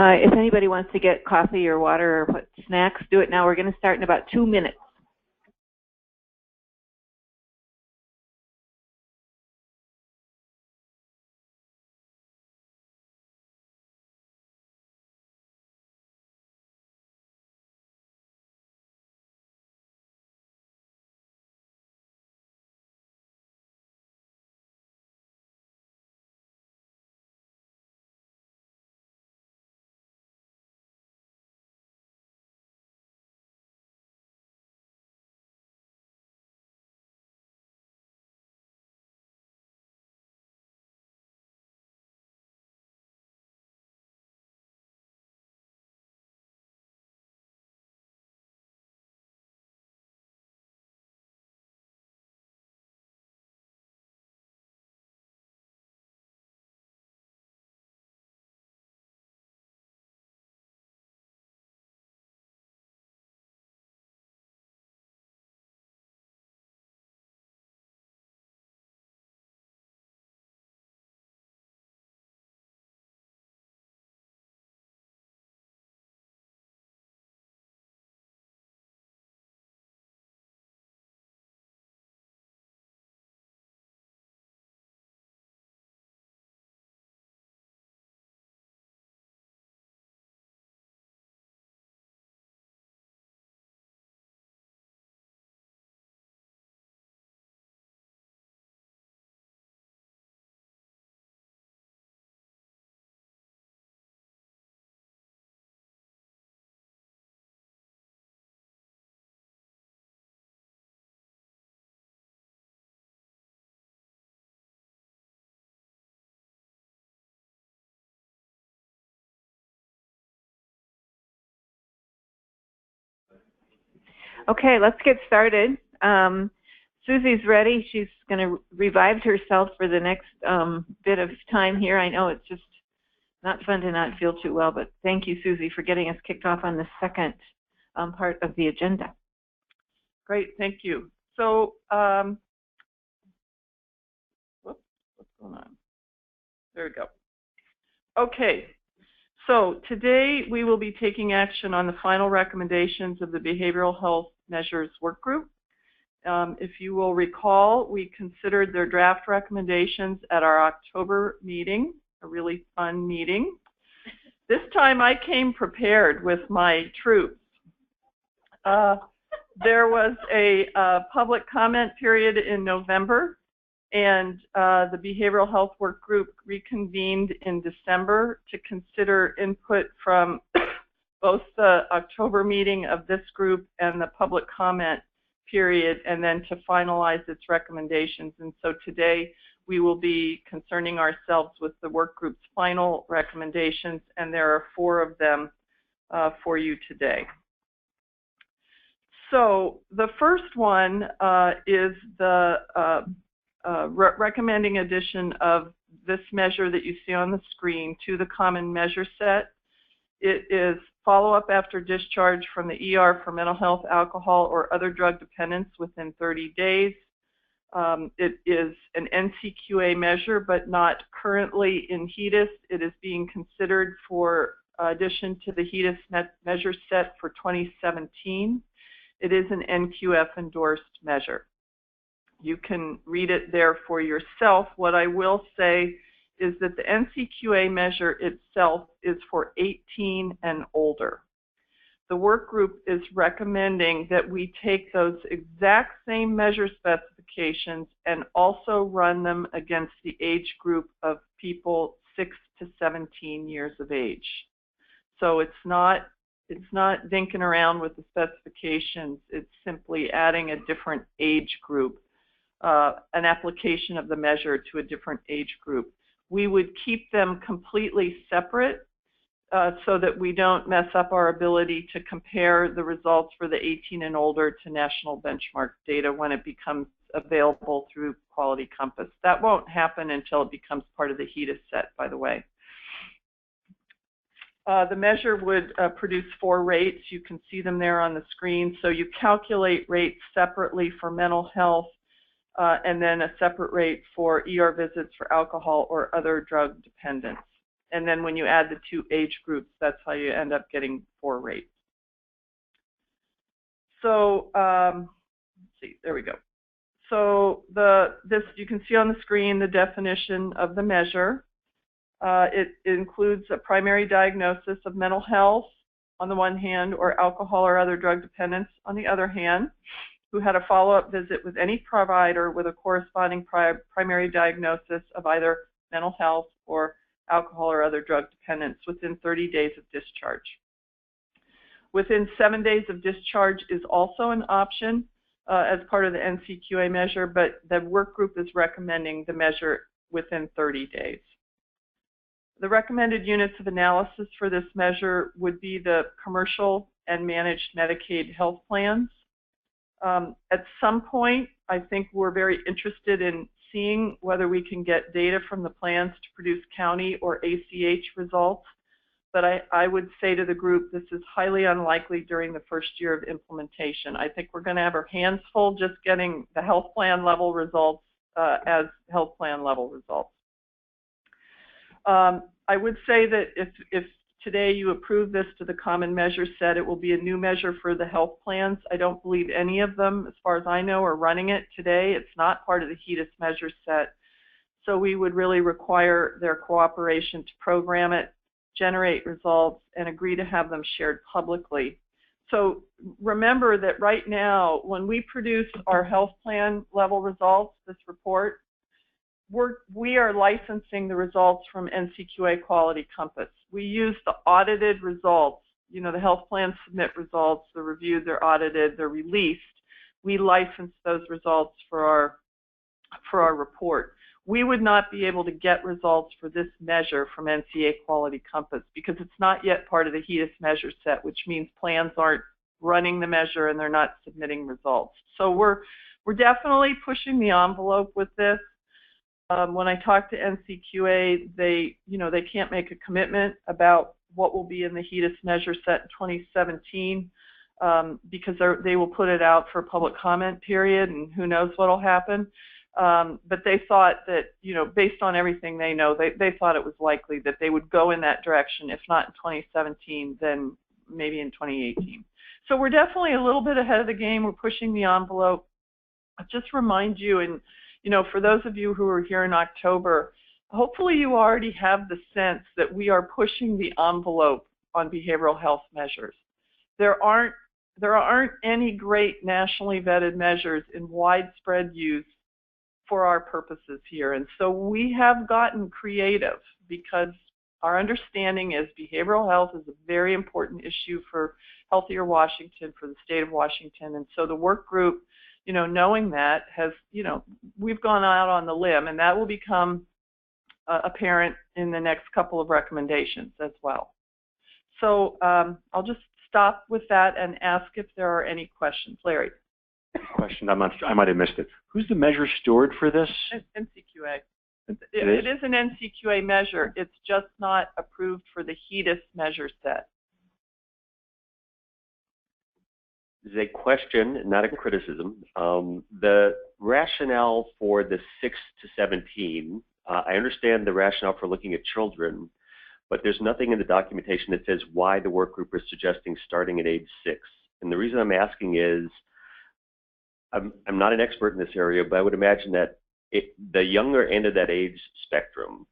If anybody wants to get coffee or water or put snacks, do it now. We're going to start in about 2 minutes. Okay, let's get started. Susie's ready. She's going to revive herself for the next bit of time here. I know it's just not fun to not feel too well, but thank you, Susie, for getting us kicked off on the second part of the agenda. Great, thank you. So, whoops, what's going on? There we go. Okay, so today we will be taking action on the final recommendations of the Behavioral Health Measures Work Group. If you will recall, we considered their draft recommendations at our October meeting, a really fun meeting. This time I came prepared with my troops. There was a public comment period in November, and the Behavioral Health Work Group reconvened in December to consider input from both the October meeting of this group and the public comment period, and then to finalize its recommendations. And so today we will be concerning ourselves with the work group's final recommendations, and there are 4 of them for you today. So the first one is the recommending addition of this measure that you see on the screen to the common measure set. It is follow-up after discharge from the ER for mental health, alcohol, or other drug dependence within 30 days. It is an NCQA measure, but not currently in HEDIS. It is being considered for addition to the HEDIS measure set for 2017. It is an NQF endorsed measure. You can read it there for yourself. What I will say is that the NCQA measure itself is for 18 and older. The work group is recommending that we take those exact same measure specifications and also run them against the age group of people 6 to 17 years of age. So it's not dinking around with the specifications. It's simply adding a different age group, an application of the measure to a different age group. We would keep them completely separate so that we don't mess up our ability to compare the results for the 18 and older to national benchmark data when it becomes available through Quality Compass. That won't happen until it becomes part of the HEDIS set, by the way. The measure would produce 4 rates. You can see them there on the screen. So you calculate rates separately for mental health, and then a separate rate for ER visits for alcohol or other drug dependence. And then when you add the 2 age groups, that's how you end up getting 4 rates. So let's see, there we go. So this you can see on the screen the definition of the measure. It includes a primary diagnosis of mental health on the one hand, or alcohol or other drug dependence on the other hand, who had a follow-up visit with any provider with a corresponding primary diagnosis of either mental health or alcohol or other drug dependence within 30 days of discharge. Within 7 days of discharge is also an option as part of the NCQA measure, but the work group is recommending the measure within 30 days. The recommended units of analysis for this measure would be the commercial and managed Medicaid health plans. At some point, I think we're very interested in seeing whether we can get data from the plans to produce county or ACH results. But I would say to the group, this is highly unlikely during the first year of implementation. I think we're going to have our hands full just getting the health plan level results as health plan level results. I would say that if today you approve this to the common measure set, it will be a new measure for the health plans. I don't believe any of them, as far as I know, are running it today. It's not part of the HEDIS measure set. So we would really require their cooperation to program it, generate results, and agree to have them shared publicly. So remember that right now, when we produce our health plan level results, this report, we are licensing the results from NCQA Quality Compass. We use the audited results. You know, the health plans submit results, they're reviewed, they're audited, they're released. We license those results for our report. We would not be able to get results for this measure from NCQA Quality Compass because it's not yet part of the HEDIS measure set, which means plans aren't running the measure and they're not submitting results. So we're definitely pushing the envelope with this. When I talk to NCQA, they can't make a commitment about what will be in the HEDIS measure set in 2017 because they will put it out for a public comment period, and who knows what will happen. But they thought that, based on everything they know, they thought it was likely that they would go in that direction, if not in 2017, then maybe in 2018. So we're definitely a little bit ahead of the game. We're pushing the envelope. I'll just remind you, and for those of you who are here in October, hopefully you already have the sense that we are pushing the envelope on behavioral health measures. There aren't any great nationally vetted measures in widespread use for our purposes here. And so we have gotten creative because our understanding is behavioral health is a very important issue for Healthier Washington, for the state of Washington. And so the work group, knowing that, has, we've gone out on the limb, and that will become apparent in the next couple of recommendations as well. So I'll just stop with that and ask if there are any questions. Larry. Question, I might have missed it. Who's the measure steward for this? NCQA. It is an NCQA measure. It's just not approved for the HEDIS measure set. This is a question, not a criticism. The rationale for the 6 to 17, I understand the rationale for looking at children, but there's nothing in the documentation that says why the work group is suggesting starting at age 6. And the reason I'm asking is, I'm not an expert in this area, but I would imagine that the younger end of that age spectrum,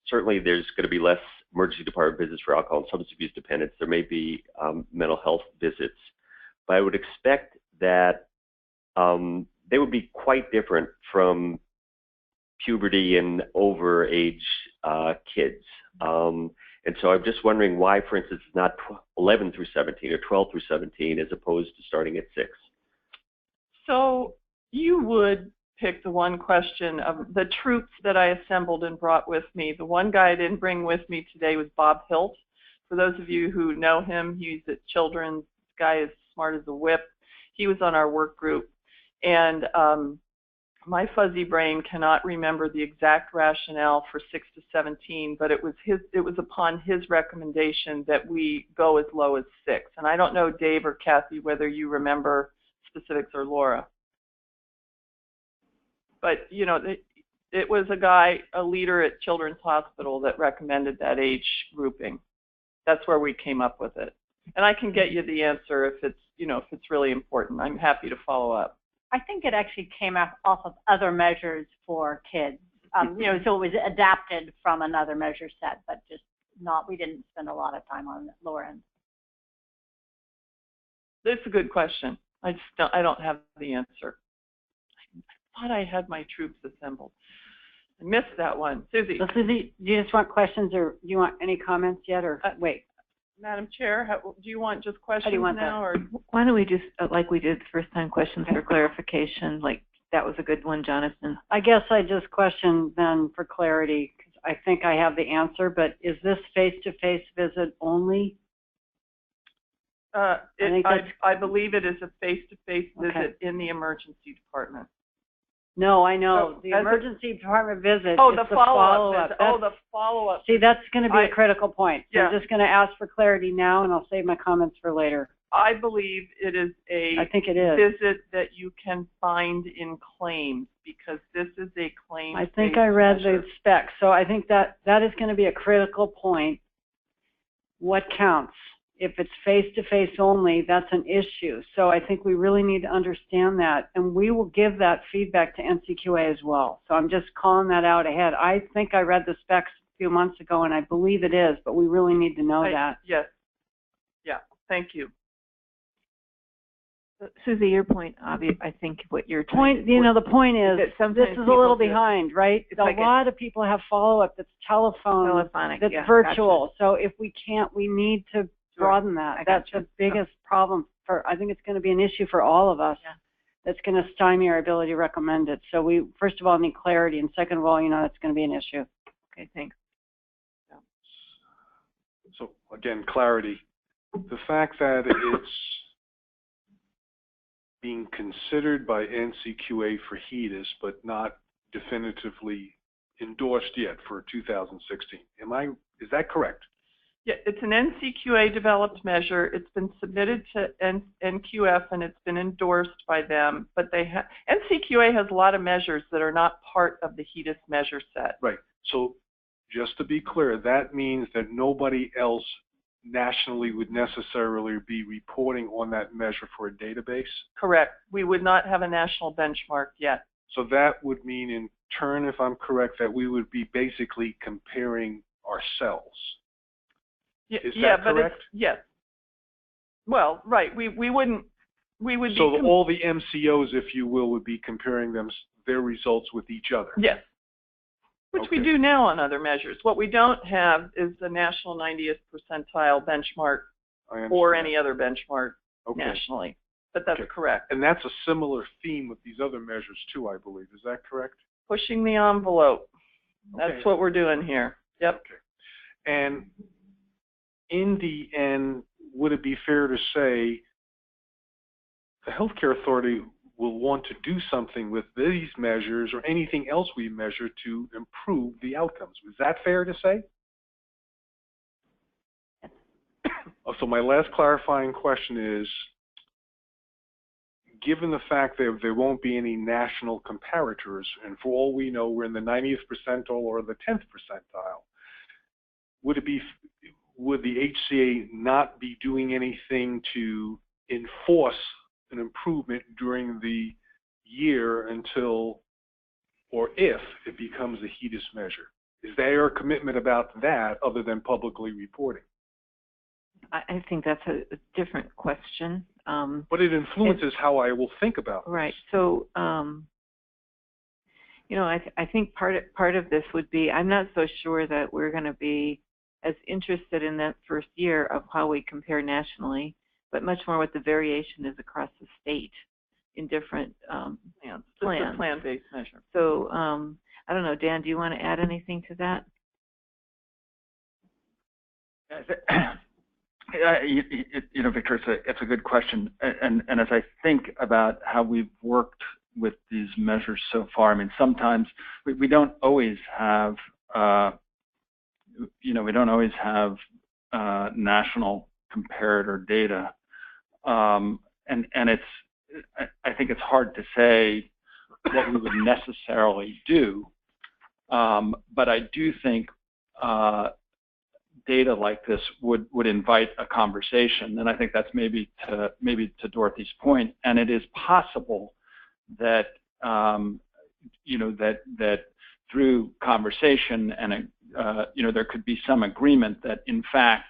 certainly there's going to be less emergency department visits for alcohol and substance abuse dependence. There may be mental health visits, but I would expect that they would be quite different from puberty and over age kids. And so I'm just wondering why, for instance, it's not 11 through 17 or 12 through 17 as opposed to starting at 6. So you would pick the one question of the troops that I assembled and brought with me. The one guy I didn't bring with me today was Bob Hilt. For those of you who know him, he's at Children's. This guy is smart as a whip. He was on our work group. And my fuzzy brain cannot remember the exact rationale for 6 to 17, but it was upon his recommendation that we go as low as 6. And I don't know, Dave or Kathy, whether you remember specifics, or Laura. But, It was a guy, a leader at Children's Hospital, that recommended that age grouping. That's where we came up with it. And I can get you the answer if it's, if it's really important. I'm happy to follow up. I think it actually came off of other measures for kids. So it was adapted from another measure set, but just we didn't spend a lot of time on the lower end. That's a good question. I don't have the answer. I thought I had my troops assembled. I missed that one. Susie. So Susie, do you just want questions, or do you want any comments yet, or wait? Madam Chair, do you want just questions now, or why don't we just, like we did the first time, questions for clarification? Like that was a good one, Jonathan. I guess I just question then for clarity, because I think I have the answer, but is this face-to-face visit only? I believe it is a face-to-face visit in the emergency department. No, I know. The emergency department visit. Oh, the follow-up visit. Oh, the follow-up. See, that's going to be a critical point. So yeah. I'm just going to ask for clarity now, and I'll save my comments for later. I believe it is a visit that you can find in claims, because this is a claim. I think I read the specs, so I think that is going to be a critical point. What counts? If it's face-to-face only, that's an issue. So I think we really need to understand that, and we will give that feedback to NCQA as well. So I'm just calling that out ahead. I think I read the specs a few months ago, and I believe it is, but we really need to know that. Yes. Yeah. Thank you. Susie, your point, I think what you're the point is this is a little behind, right? A lot of people have follow-up that's telephonic, that's virtual. Gotcha. So if we can't, we need to broaden that. That's the biggest problem I think it's going to be an issue for all of us. Yeah. That's going to stymie our ability to recommend it. So we, first of all, need clarity, and second of all, that's going to be an issue. Okay, thanks. Yeah. So again, clarity. The fact that it's being considered by NCQA for HEDIS, but not definitively endorsed yet for 2016. Is that correct? Yeah, it's an NCQA developed measure. It's been submitted to NQF and it's been endorsed by them, but NCQA has a lot of measures that are not part of the HEDIS measure set. Right. So just to be clear, that means that nobody else nationally would necessarily be reporting on that measure for a database? Correct. We would not have a national benchmark yet. So that would mean, in turn, if I'm correct, that we would be basically comparing ourselves. Is that correct? Yes. Well, right. We would So all the MCOs, if you will, would be comparing their results with each other. Yes. Which we do now on other measures. What we don't have is the national 90th percentile benchmark or any other benchmark nationally. But that's correct. And that's a similar theme with these other measures too, I believe. Is that correct? Pushing the envelope. That's what we're doing here. Yep. Okay. And in the end, would it be fair to say the healthcare authority will want to do something with these measures or anything else we measure to improve the outcomes? Is that fair to say? So my last clarifying question is, given the fact that there won't be any national comparators, and for all we know, we're in the 90th percentile or the 10th percentile, would the HCA not be doing anything to enforce an improvement during the year until, or if it becomes a HEDIS measure? Is there a commitment about that other than publicly reporting? I think that's a different question. But it influences how I will think about it. Right. So, I think part of this would be, I'm not so sure that we're going to be as interested in that first year of how we compare nationally, but much more what the variation is across the state in different plans. It's a plan-based measure. So I don't know, Dan, do you want to add anything to that? Victor, it's a good question. And as I think about how we've worked with these measures so far, I mean, sometimes we don't always have, national comparator data. And I think it's hard to say what we would necessarily do But I do think data like this would invite a conversation, and I think that's maybe to Dorothy's point. And it is possible that that through conversation and there could be some agreement that in fact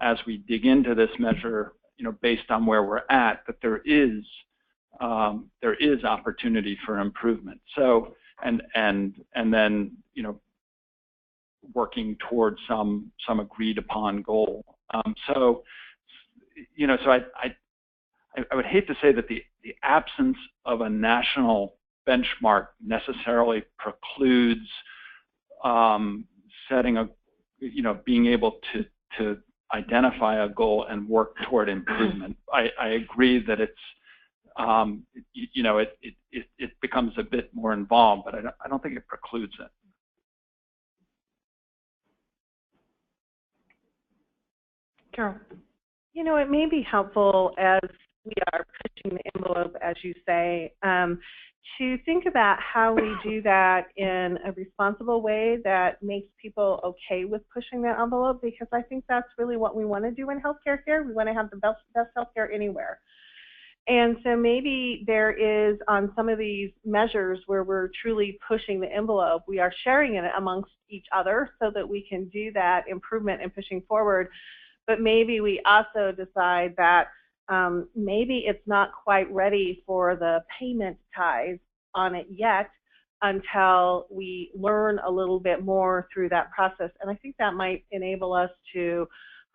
as we dig into this measure, based on where we're at, that there is opportunity for improvement. So and then working towards some agreed upon goal. So I would hate to say that the absence of a national benchmark necessarily precludes setting a being able to identify a goal and work toward improvement. I agree that it's it becomes a bit more involved, but I don't think it precludes it. Carol. It may be helpful as we are pushing the envelope, as you say, to think about how we do that in a responsible way that makes people okay with pushing that envelope, because I think that's really what we want to do in healthcare here. We want to have the best healthcare anywhere. And so maybe there is on some of these measures where we're truly pushing the envelope, we are sharing it amongst each other so that we can do that improvement and pushing forward. But maybe we also decide that maybe it's not quite ready for the payment ties on it yet until we learn a little bit more through that process. And I think that might enable us to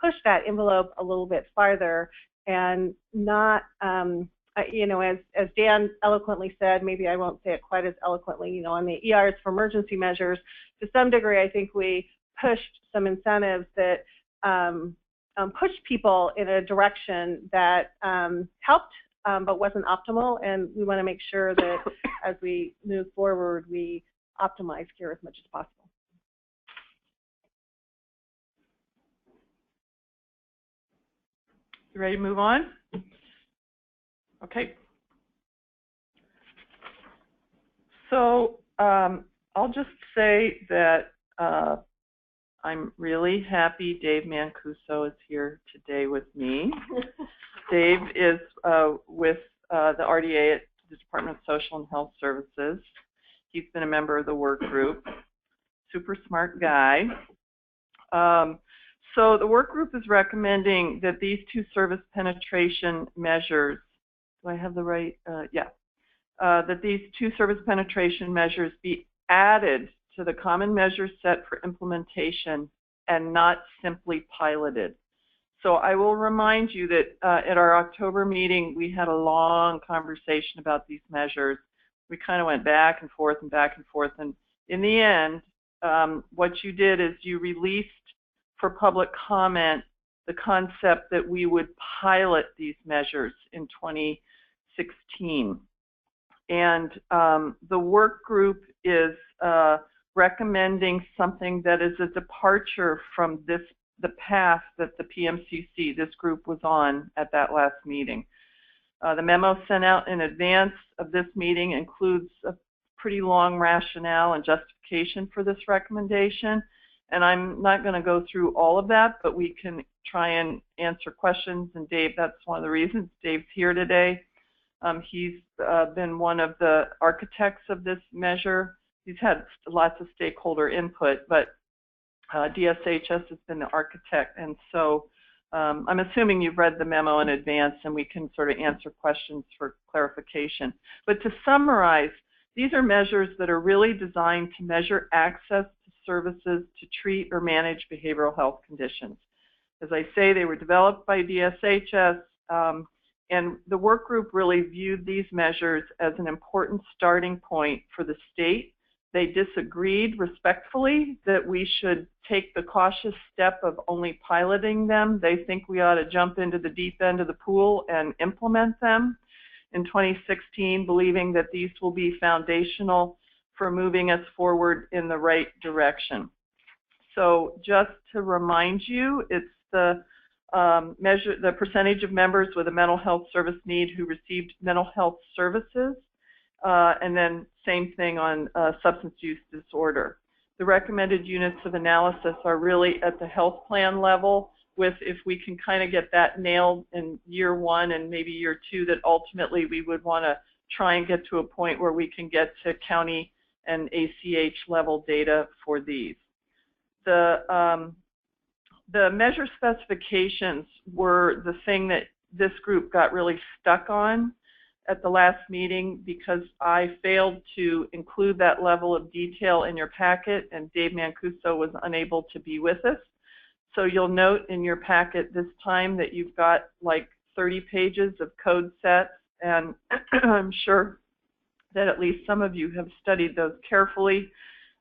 push that envelope a little bit farther and not, as Dan eloquently said, maybe I won't say it quite as eloquently, on the ERs for emergency measures, to some degree, I think we pushed some incentives that pushed people in a direction that helped but wasn't optimal, and we want to make sure that as we move forward, we optimize care as much as possible. You ready to move on? Okay. So I'll just say that I'm really happy Dave Mancuso is here today with me. Dave is with the RDA at the Department of Social and Health Services. He's been a member of the work group. Super smart guy. So the work group is recommending that these two service penetration measures, do I have the right, that these two service penetration measures be added to the common measure set for implementation and not simply piloted. So I will remind you that at our October meeting, we had a long conversation about these measures. We kind of went back and forth, and in the end, what you did is you released for public comment the concept that we would pilot these measures in 2016. And the work group is recommending something that is a departure from the path that the PMCC, this group, was on at that last meeting. The memo sent out in advance of this meeting includes a pretty long rationale and justification for this recommendation. And I'm not going to go through all of that, but we can try and answer questions. And Dave, that's one of the reasons Dave's here today. He's been one of the architects of this measure. He's had lots of stakeholder input, but DSHS has been the architect. And so I'm assuming you've read the memo in advance, and we can sort of answer questions for clarification. But to summarize, these are measures that are really designed to measure access to services to treat or manage behavioral health conditions. As I say, they were developed by DSHS, and the work group really viewed these measures as an important starting point for the state. They disagreed respectfully that we should take the cautious step of only piloting them. They think we ought to jump into the deep end of the pool and implement them in 2016, believing that these will be foundational for moving us forward in the right direction. So just to remind you, it's the the percentage of members with a mental health service need who received mental health services, and then same thing on substance use disorder. The recommended units of analysis are really at the health plan level, with if we can kind of get that nailed in year 1 and maybe year 2, that ultimately we would want to try and get to a point where we can get to county and ACH level data for these. The measure specifications were the thing that this group got really stuck on at the last meeting, because I failed to include that level of detail in your packet, and Dave Mancuso was unable to be with us. So you'll note in your packet this time that you've got like 30 pages of code sets, and I'm sure that at least some of you have studied those carefully,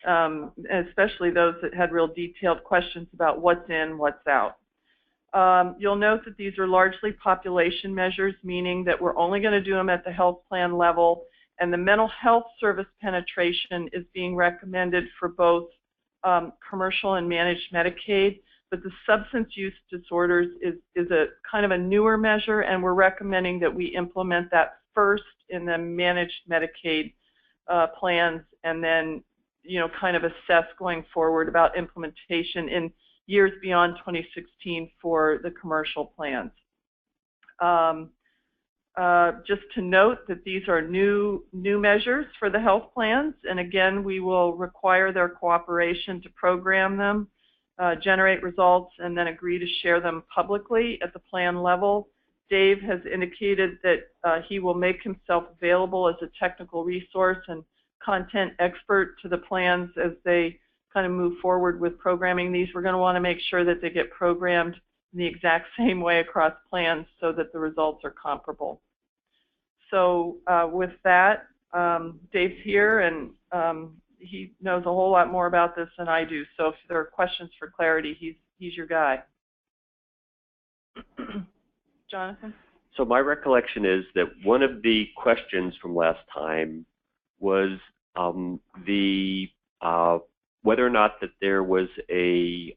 especially those that had real detailed questions about what's in, what's out. You'll note that these are largely population measures, meaning that we're only going to do them at the health plan level, and the mental health service penetration is being recommended for both commercial and managed Medicaid, but the substance use disorders is a kind of a newer measure, and we're recommending that we implement that first in the managed Medicaid plans, and then, you know, kind of assess going forward about implementation in years beyond 2016 for the commercial plans. Just to note that these are new measures for the health plans, and again, we will require their cooperation to program them, generate results, and then agree to share them publicly at the plan level. Dave has indicated that he will make himself available as a technical resource and content expert to the plans as they kind of move forward with programming these. We're going to want to make sure that they get programmed in the exact same way across plans so that the results are comparable. So with that, Dave's here, and he knows a whole lot more about this than I do. So if there are questions for clarity, he's your guy. Jonathan? So my recollection is that one of the questions from last time was whether or not that there was a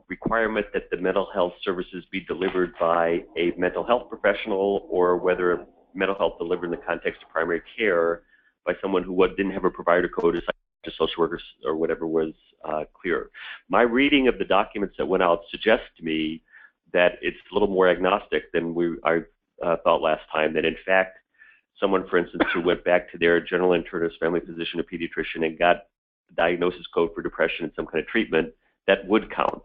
requirement that the mental health services be delivered by a mental health professional, or whether mental health delivered in the context of primary care by someone who didn't have a provider code, a social worker or whatever was clear. My reading of the documents that went out suggests to me that it's a little more agnostic than I thought last time, that in fact someone, for instance, who went back to their general internist, family physician, or pediatrician and got the diagnosis code for depression and some kind of treatment, that would count.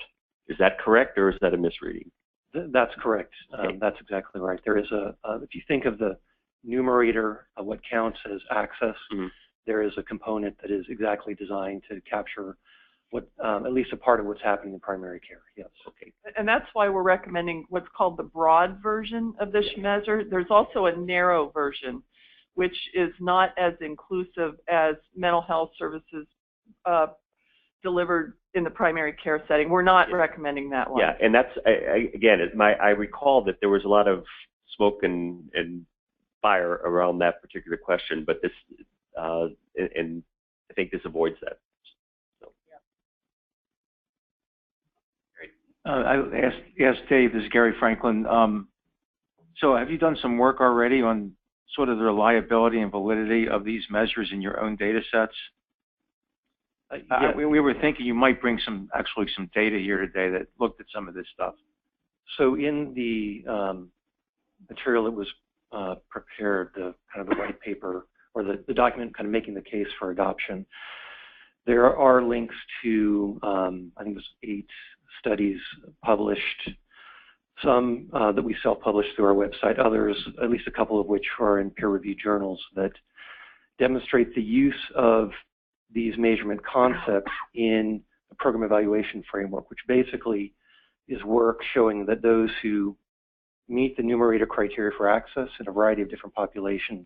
Is that correct, or is that a misreading? That's correct. Okay. That's exactly right. There is if you think of the numerator of what counts as access, there is a component that is exactly designed to capture what, at least a part of what's happening in primary care. Yes. Okay. And that's why we're recommending what's called the broad version of this measure. There's also a narrow version, which is not as inclusive as mental health services delivered in the primary care setting. We're not recommending that one. Yeah, and that's, again, I recall that there was a lot of smoke and fire around that particular question, but this, and I think this avoids that. So. Yeah. I asked Dave, this is Gary Franklin. So have you done some work already on sort of the reliability and validity of these measures in your own data sets? Yeah. We were thinking you might bring actually some data here today that looked at some of this stuff. So in the material that was prepared, the kind of the white paper, or the document kind of making the case for adoption, there are links to, I think it was 8 studies published, some that we self-published through our website, others, at least a couple of which are in peer-reviewed journals, that demonstrate the use of these measurement concepts in the program evaluation framework, which basically is work showing that those who meet the numerator criteria for access in a variety of different populations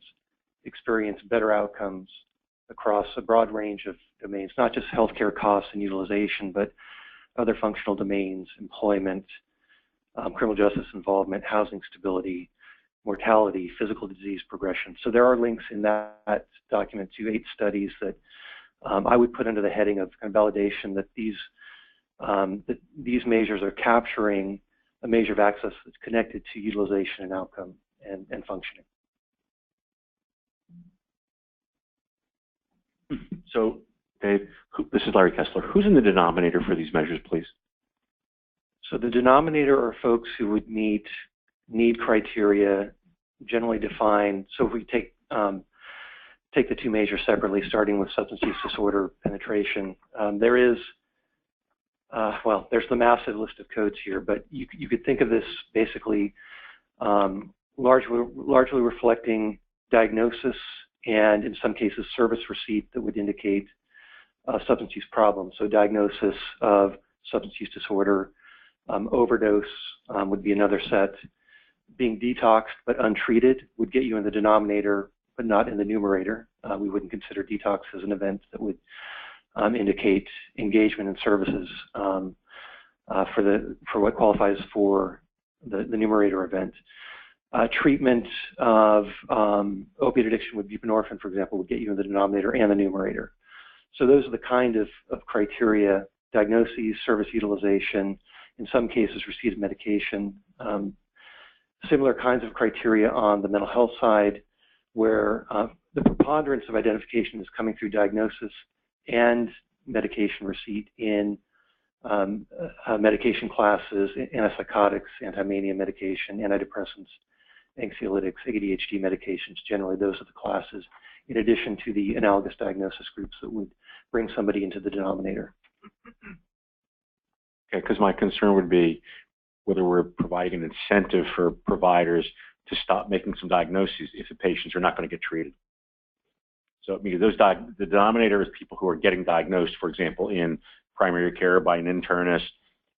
experience better outcomes across a broad range of domains, not just healthcare costs and utilization, but other functional domains, employment, criminal justice involvement, housing stability, mortality, physical disease progression. So there are links in that document to 8 studies that I would put under the heading of kind of validation that these measures are capturing a measure of access that's connected to utilization and outcome and functioning. So, Dave, this is Larry Kessler. Who's in the denominator for these measures, please? So the denominator are folks who would meet need criteria generally defined. So if we take the two measures separately, starting with substance use disorder penetration, there's the massive list of codes here, but you could think of this basically largely reflecting diagnosis and in some cases service receipt that would indicate substance use problem. So diagnosis of substance use disorder, overdose would be another set. Being detoxed but untreated would get you in the denominator but not in the numerator. We wouldn't consider detox as an event that would indicate engagement in services for what qualifies for the numerator event. Treatment of opiate addiction with buprenorphine, for example, would get you in the denominator and the numerator. So those are the kind of criteria: diagnoses, service utilization, in some cases receipt of medication. Similar kinds of criteria on the mental health side, where the preponderance of identification is coming through diagnosis and medication receipt in medication classes, antipsychotics, anti-mania medication, antidepressants, anxiolytics, ADHD medications. Generally, those are the classes, in addition to the analogous diagnosis groups that would bring somebody into the denominator. Okay, because my concern would be whether we're providing an incentive for providers to stop making some diagnoses if the patients are not going to get treated. So because the denominator is people who are getting diagnosed, for example, in primary care by an internist,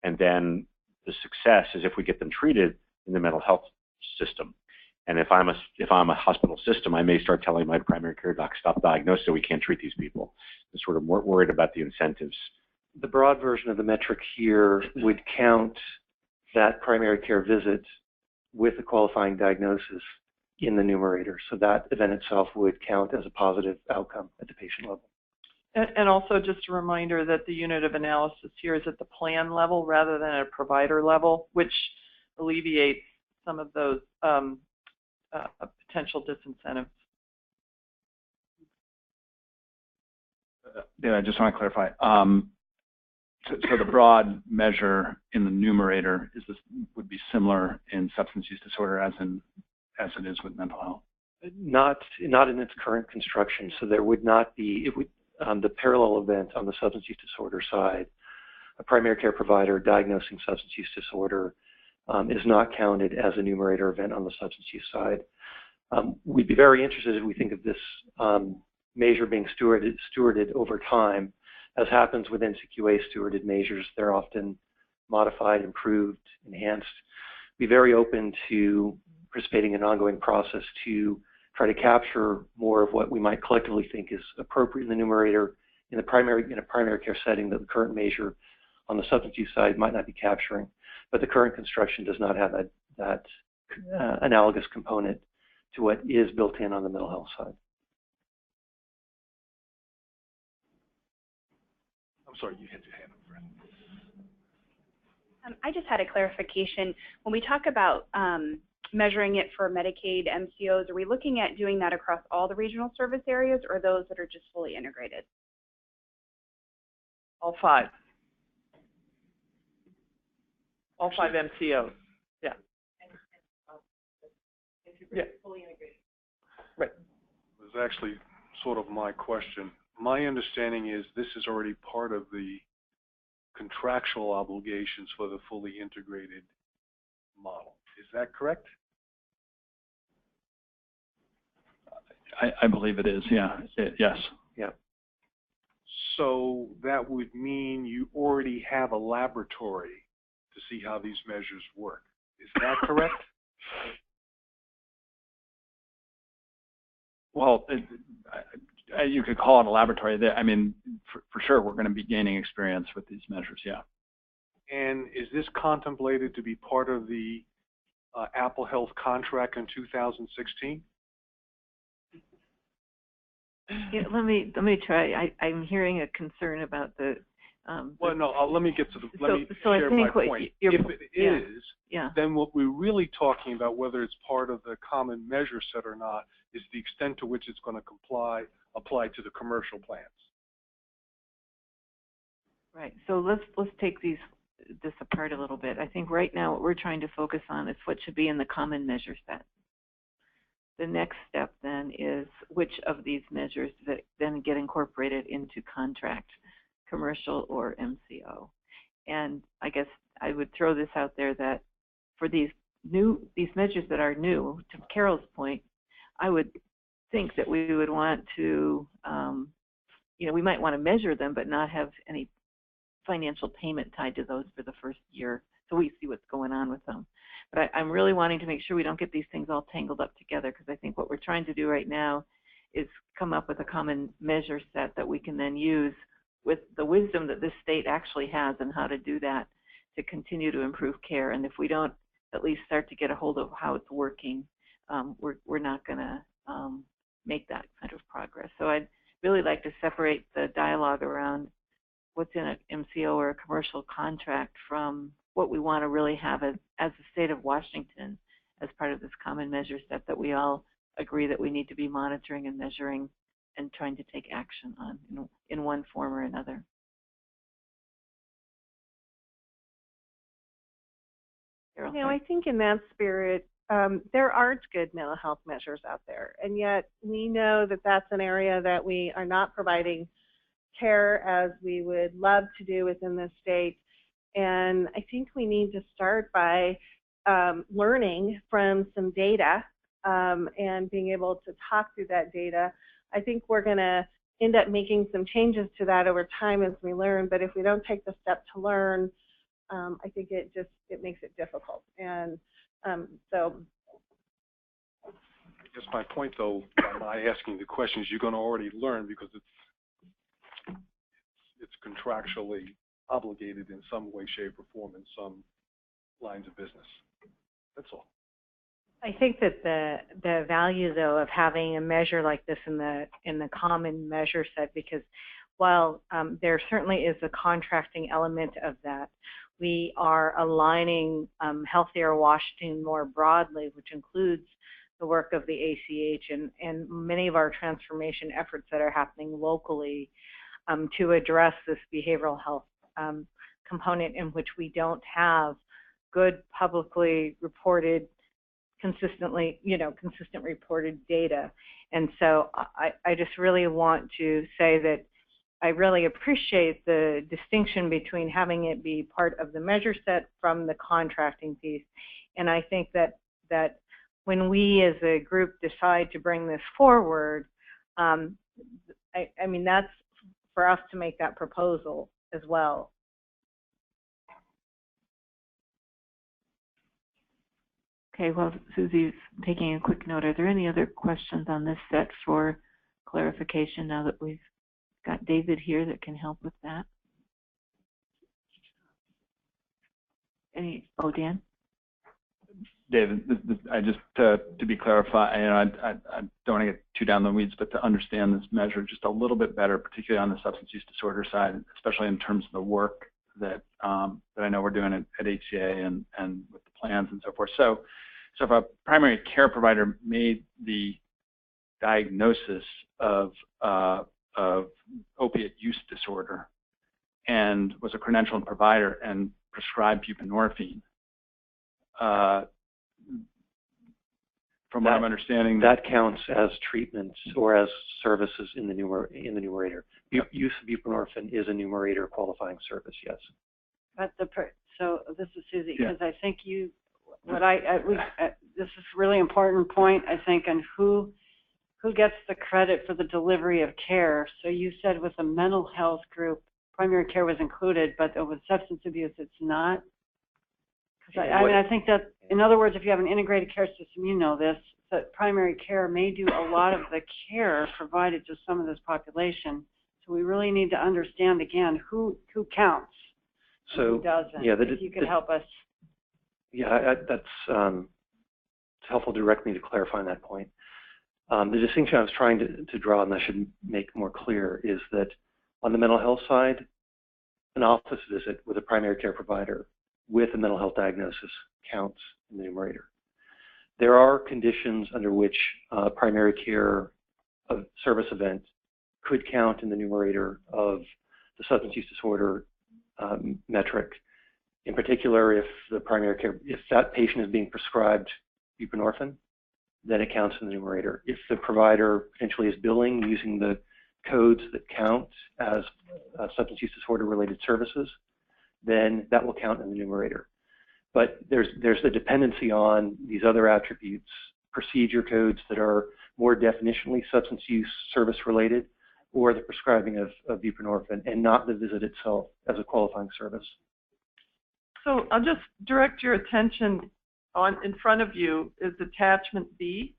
and then the success is if we get them treated in the mental health system. And if I'm a hospital system, I may start telling my primary care doc, stop diagnosing, so we can't treat these people. I'm sort of more worried about the incentives. The broad version of the metric here would count that primary care visit with a qualifying diagnosis in the numerator. So that event itself would count as a positive outcome at the patient level. And also just a reminder that the unit of analysis here is at the plan level rather than at a provider level, which alleviates some of those potential disincentives. Yeah, I just want to clarify. So the broad measure in the numerator would be similar in substance use disorder as it is with mental health. Not in its current construction. So there would not be the parallel event on the substance use disorder side. A primary care provider diagnosing substance use disorder is not counted as a numerator event on the substance use side. We'd be very interested if we think of this measure being stewarded over time. As happens with NCQA stewarded measures, they're often modified, improved, enhanced. Be very open to participating in an ongoing process to try to capture more of what we might collectively think is appropriate in the numerator in a primary care setting that the current measure on the substance use side might not be capturing. But the current construction does not have that analogous component to what is built in on the mental health side. Sorry, you had your hand up. I just had a clarification. When we talk about measuring it for Medicaid MCOs, are we looking at doing that across all the regional service areas or those that are just fully integrated? All five. All five MCOs. Yeah. Yeah. Fully integrated. Right. It was actually sort of my question. My understanding is this is already part of the contractual obligations for the fully integrated model. Is that correct? I believe it is, yeah. Yes. Yeah. So that would mean you already have a laboratory to see how these measures work. Is that correct? Well, you could call it a laboratory. I mean, for sure, we're going to be gaining experience with these measures, yeah. And is this contemplated to be part of the Apple Health contract in 2016? Yeah, let me try. I'm hearing a concern about the. Well, no. Let me get to the. Let me share my point. If it is, then what we're really talking about, whether it's part of the common measure set or not, is the extent to which it's going to apply to the commercial plans. Right. So let's take this apart a little bit. I think right now what we're trying to focus on is what should be in the common measure set. The next step then is which of these measures that then get incorporated into contract, commercial or MCO. And I guess I would throw this out there that for these measures that are new, to Carol's point, I would think that we would want to, we might want to measure them, but not have any financial payment tied to those for the first year, so we see what's going on with them. But I'm really wanting to make sure we don't get these things all tangled up together, because I think what we're trying to do right now is come up with a common measure set that we can then use with the wisdom that this state actually has and how to do that to continue to improve care. And if we don't at least start to get a hold of how it's working, we're not going to make that kind of progress. So I'd really like to separate the dialogue around what's in an MCO or a commercial contract from what we want to really have as the state of Washington as part of this common measure set that we all agree that we need to be monitoring and measuring and trying to take action on in one form or another. Carol, I think in that spirit, there aren't good mental health measures out there, and yet we know that that's an area that we are not providing care as we would love to do within the state. And I think we need to start by learning from some data and being able to talk through that data. I think we're going to end up making some changes to that over time as we learn, but if we don't take the step to learn, I think it makes it difficult. And so I guess my point, though, by asking the questions, you're going to already learn because it's contractually obligated in some way, shape, or form in some lines of business. That's all. I think that the value, though, of having a measure like this in the common measure set, because while there certainly is a contracting element of that, we are aligning Healthier Washington more broadly, which includes the work of the ACH and many of our transformation efforts that are happening locally to address this behavioral health component in which we don't have good publicly reported, consistent reported data. And so I just really want to say that I really appreciate the distinction between having it be part of the measure set from the contracting piece. And I think that when we as a group decide to bring this forward, I mean, that's for us to make that proposal as well. Okay, well, Susie's taking a quick note. Are there any other questions on this set for clarification now that we've got David here that can help with that? Dan? David, I just to be clarified, I don't want to get too down the weeds, but to understand this measure just a little bit better, particularly on the substance use disorder side, especially in terms of the work that I know we're doing at HCA and with the plans and so forth. So if a primary care provider made the diagnosis of opiate use disorder and was a credentialed provider and prescribed buprenorphine, from what I'm understanding, that counts as treatments or as services in the numerator. Use of buprenorphine is a numerator qualifying service, yes. But so this is Susie, because I think this is a really important point, I think, on who gets the credit for the delivery of care. So you said with a mental health group, primary care was included, but with substance abuse, it's not. I think that, in other words, if you have an integrated care system, you know this, that primary care may do a lot of the care provided to some of this population. So we really need to understand, again, who counts and who doesn't. Yeah, if you could help us. Yeah, that's it's helpful to direct me to clarify that point. The distinction I was trying to draw, and I should make more clear, is that on the mental health side, an office visit with a primary care provider with a mental health diagnosis counts in the numerator. There are conditions under which primary care service event could count in the numerator of the substance use disorder metric. In particular, if the primary care, if that patient is being prescribed buprenorphine, then it counts in the numerator. If the provider potentially is billing using the codes that count as substance use disorder related services, then that will count in the numerator. But there's the dependency on these other attributes, procedure codes that are more definitionally substance use service related, or the prescribing of buprenorphine, and not the visit itself as a qualifying service. So I'll just direct your attention on, in front of you is attachment B.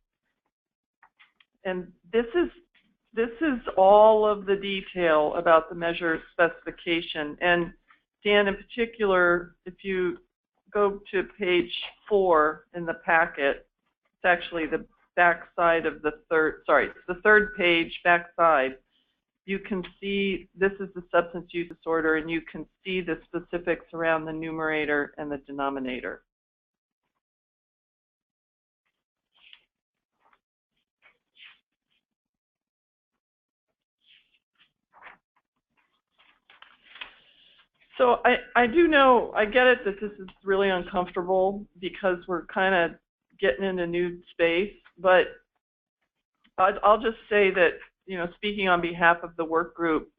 And this is all of the detail about the measure specification. And Dan, in particular, if you go to page 4 in the packet, it's actually the back side of the third page, back side. You can see this is the substance use disorder, and you can see the specifics around the numerator and the denominator. So I do know, I get it that this is really uncomfortable because we're kind of getting into new space, but I'll just say that, you know, speaking on behalf of the work group,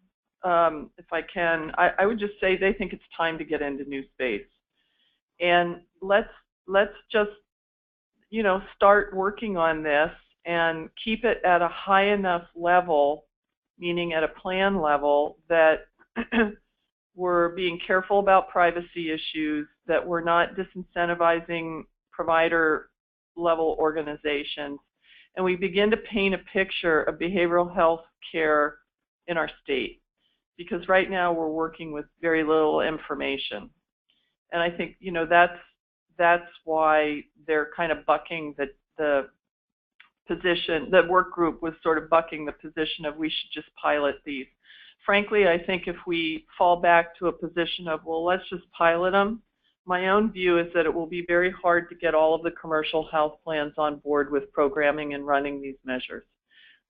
if I can, I would just say they think it's time to get into new space. And let's just, you know, start working on this and keep it at a high enough level, meaning at a plan level, that we're being careful about privacy issues, that we're not disincentivizing provider level organizations, and we begin to paint a picture of behavioral health care in our state. Because right now we're working with very little information. And I think, you know, that's why they're kind of bucking the position, the work group was sort of bucking the position of we should just pilot these. Frankly, I think if we fall back to a position of, well, let's just pilot them, my own view is that it will be very hard to get all of the commercial health plans on board with programming and running these measures.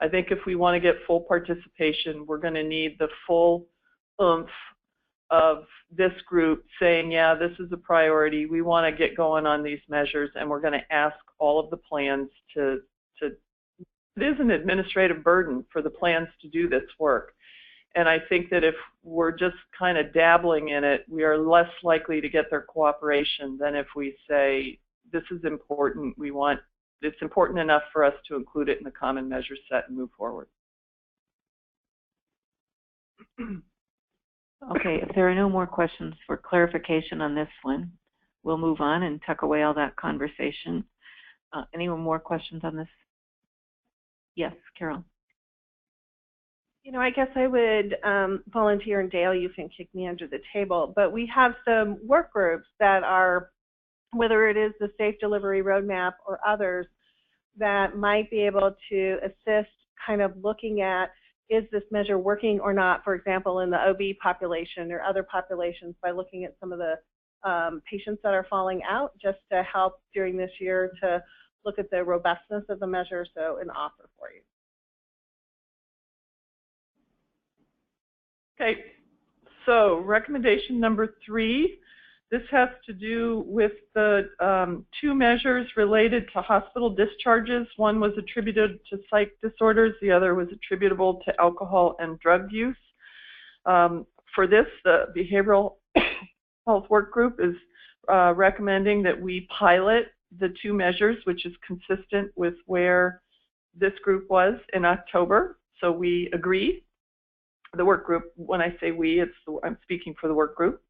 I think if we want to get full participation, we're going to need the full oomph of this group saying, yeah, this is a priority, we want to get going on these measures, and we're going to ask all of the plans to it is an administrative burden for the plans to do this work. And I think that if we're just kind of dabbling in it, we are less likely to get their cooperation than if we say, this is important, it's important enough for us to include it in the common measure set and move forward. Okay, if there are no more questions for clarification on this one, we'll move on and tuck away all that conversation. Anyone more questions on this? Yes, Carol. You know, I guess I would volunteer, and Dale, you can kick me under the table, but we have some work groups that are, whether it is the Safe Delivery Roadmap or others, that might be able to assist kind of looking at, is this measure working or not, for example, in the OB population or other populations, by looking at some of the patients that are falling out, just to help during this year to look at the robustness of the measure, so an offer for you. Okay, so recommendation number 3, this has to do with the 2 measures related to hospital discharges. One was attributed to psych disorders, the other was attributable to alcohol and drug use. For this, the Behavioral Health Work Group is recommending that we pilot the 2 measures, which is consistent with where this group was in October. So we agree. The work group, when I say we, I'm speaking for the work group.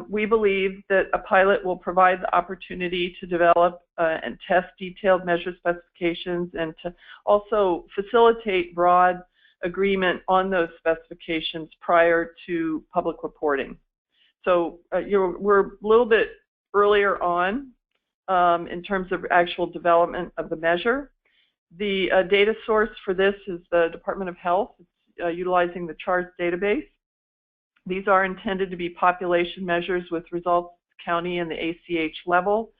We believe that a pilot will provide the opportunity to develop and test detailed measure specifications, and to also facilitate broad agreement on those specifications prior to public reporting. So we're a little bit earlier on in terms of actual development of the measure. The data source for this is the Department of Health. It's utilizing the CHARS database. These are intended to be population measures with results county and the ACH level.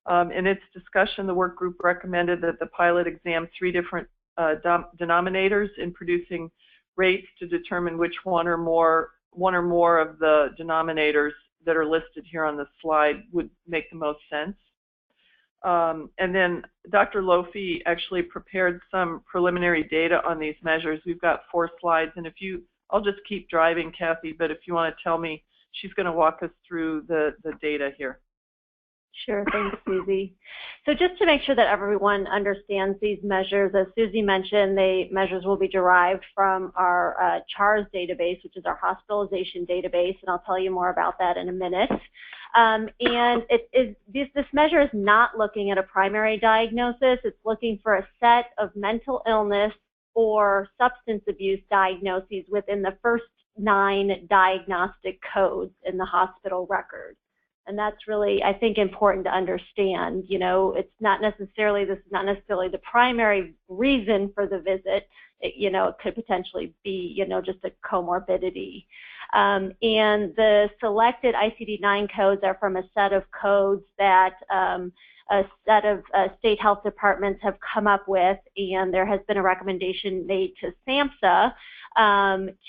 In its discussion, the work group recommended that the pilot examine 3 different denominators in producing rates to determine which one or more one or more of the denominators that are listed here on the slide would make the most sense. And then Dr. Lofi actually prepared some preliminary data on these measures. We've got 4 slides, and I'll just keep driving, Kathy, but if you want to tell me, she's going to walk us through the data here. Sure, thanks, Susie. So just to make sure that everyone understands these measures, as Susie mentioned, the measures will be derived from our CHARS database, which is our hospitalization database, and I'll tell you more about that in a minute. And this measure is not looking at a primary diagnosis. It's looking for a set of mental illness or substance abuse diagnoses within the first 9 diagnostic codes in the hospital record. And that's really, I think, important to understand. You know, this is not necessarily the primary reason for the visit. It could potentially be, just a comorbidity. And the selected ICD-9 codes are from a set of codes that a set of state health departments have come up with, and there has been a recommendation made to SAMHSA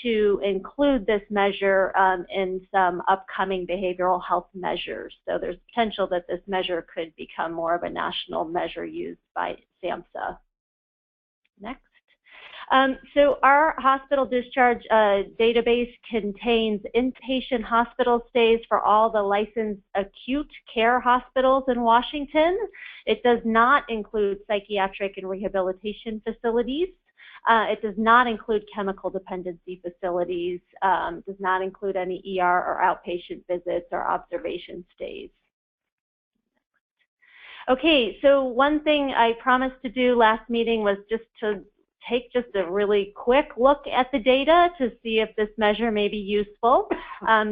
to include this measure in some upcoming behavioral health measures. So there's potential that this measure could become more of a national measure used by SAMHSA. Next. So our hospital discharge database contains inpatient hospital stays for all the licensed acute care hospitals in Washington. It does not include psychiatric and rehabilitation facilities. It does not include chemical dependency facilities, does not include any ER or outpatient visits or observation stays. Okay, so one thing I promised to do last meeting was just to take just a really quick look at the data to see if this measure may be useful.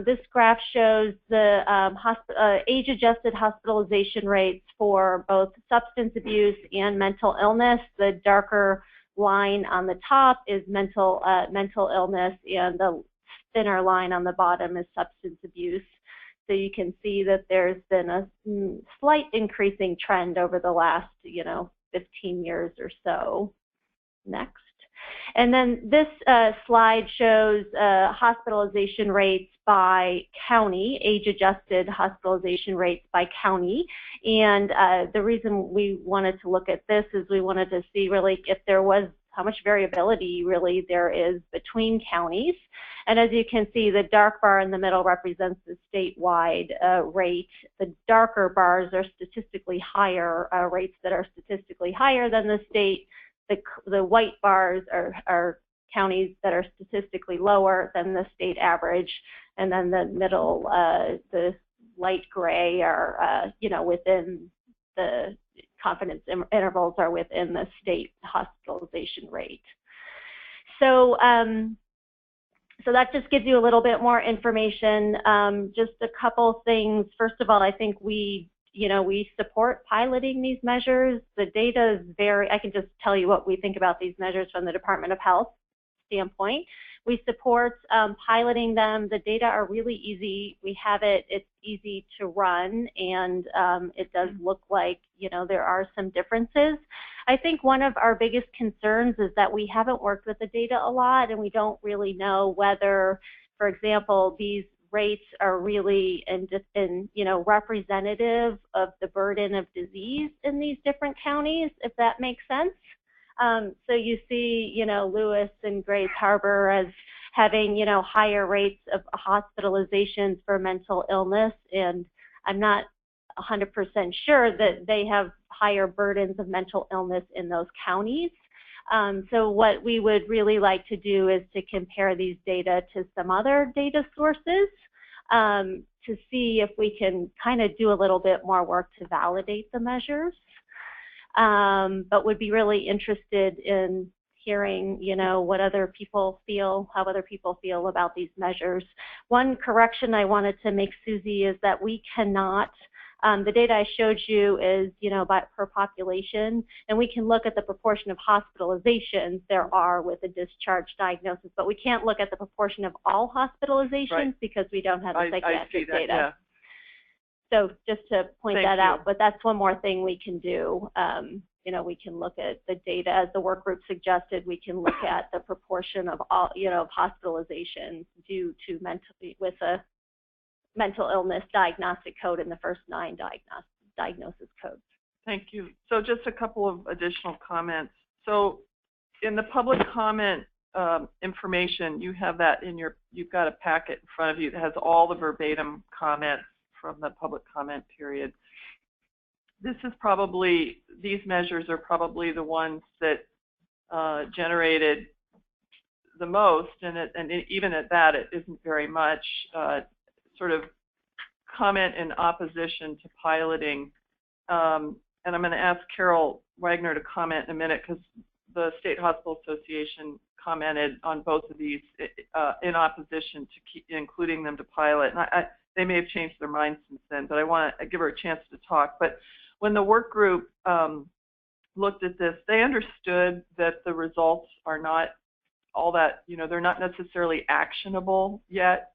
This graph shows the age-adjusted hospitalization rates for both substance abuse and mental illness. The darker line on the top is mental illness, and the thinner line on the bottom is substance abuse. So you can see that there's been a slight increasing trend over the last, 15 years or so. Next. And then this slide shows hospitalization rates by county, age-adjusted hospitalization rates by county. And the reason we wanted to look at this is we wanted to see really if there was, how much variability really there is between counties. And as you can see, the dark bar in the middle represents the statewide rate. The darker bars are statistically higher, rates that are statistically higher than the state. The white bars are counties that are statistically lower than the state average, and then the middle, the light gray are, within the confidence intervals are within the state hospitalization rate. So, so that just gives you a little bit more information. Just a couple things. First of all, I think we support piloting these measures. The data is I can just tell you what we think about these measures from the Department of Health standpoint. We support piloting them. The data are really easy. We have it. It's easy to run, and it does look like, there are some differences. I think one of our biggest concerns is that we haven't worked with the data a lot, and we don't really know whether, for example, these rates are really representative of the burden of disease in these different counties, if that makes sense. So you see, Lewis and Grays Harbor as having, higher rates of hospitalizations for mental illness, and I'm not 100% sure that they have higher burdens of mental illness in those counties. So what we would really like to do is to compare these data to some other data sources to see if we can kind of do a little bit more work to validate the measures. But would be really interested in hearing, what other people feel, how other people feel about these measures. One correction I wanted to make, Susie, is that we cannot, the data I showed you is, per population, and we can look at the proportion of hospitalizations there are with a discharge diagnosis, but we can't look at the proportion of all hospitalizations because we don't have the psychiatric data. So just to point Thank that you. out, but that's one more thing we can do. You know, we can look at the data as the work group suggested. We can look at the proportion of all, you know, of hospitalizations due to with a mental illness diagnostic code in the first 9 diagnosis codes. Thank you. So just a couple of additional comments. So in the public comment information, you have that in you've got a packet in front of you that has all the verbatim comments from the public comment period. These measures are probably the ones that generated the most, and even at that, it isn't very much. Sort of comment in opposition to piloting, and I'm going to ask Carol Wagner to comment in a minute because the State Hospital Association commented on both of these in opposition to including them to pilot, and they may have changed their minds since then, but I want to give her a chance to talk. But when the work group looked at this, they understood that the results are not all that, you know, they're not necessarily actionable yet,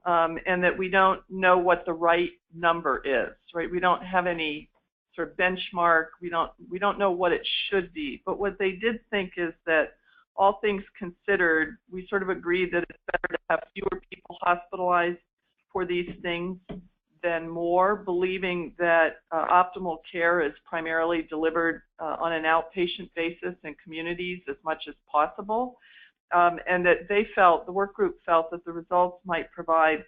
and that we don't know what the right number is, right? We don't have any sort of benchmark. We don't know what it should be. But what they did think is that all things considered, we sort of agreed that it's better to have fewer people hospitalized for these things than more, believing that optimal care is primarily delivered on an outpatient basis in communities as much as possible, and that the work group felt that the results might provide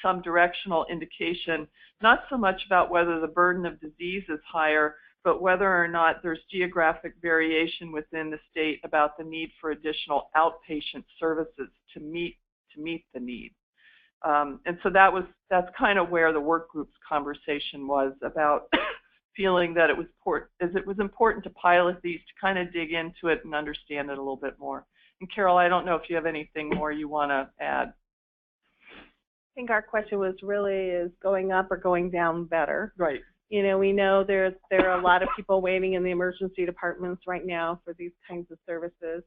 some directional indication, not so much about whether the burden of disease is higher, but whether or not there's geographic variation within the state about the need for additional outpatient services to meet the need. And so that's kind of where the work group's conversation was about feeling that it was important to pilot these to kind of dig into it and understand it a little bit more. And Carol, I don't know if you have anything more you want to add. I think our question was really, is going up or going down better? Right. You know, we know there are a lot of people waiting in the emergency departments right now for these kinds of services.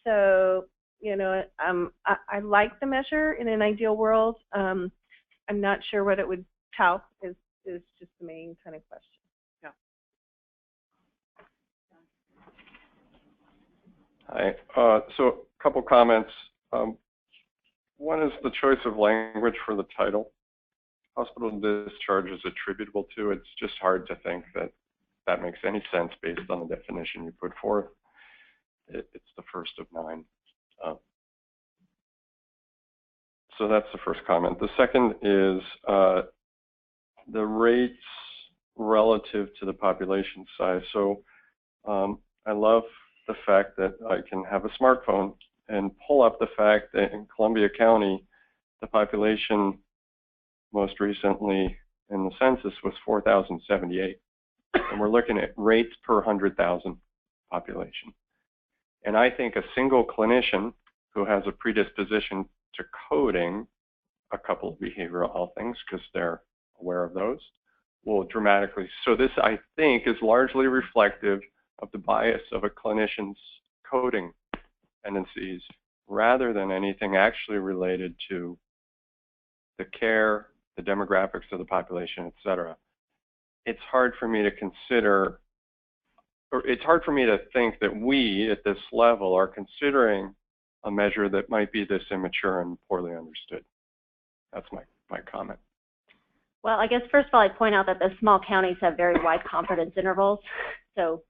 So, you know, I like the measure in an ideal world. I'm not sure what it would tout is just the main kind of question. Yeah. Hi. So a couple comments. One is the choice of language for the title. Hospital discharge is attributable to. It's just hard to think that that makes any sense based on the definition you put forth. It's the first of 9. So that's the first comment. The second is the rates relative to the population size. So I love the fact that I can have a smartphone and pull up the fact that in Columbia County, the population most recently in the census was 4,078. And we're looking at rates per 100,000 population. And I think a single clinician who has a predisposition to coding a couple of behavioral health things, because they're aware of those, will dramatically. So this, I think, is largely reflective of the bias of a clinician's coding tendencies rather than anything actually related to the care, the demographics of the population, et cetera. It's hard for me to consider, or it's hard for me to think that we at this level are considering a measure that might be this immature and poorly understood. That's my comment. Well, I guess first of all, I'd point out that the small counties have very wide confidence intervals. So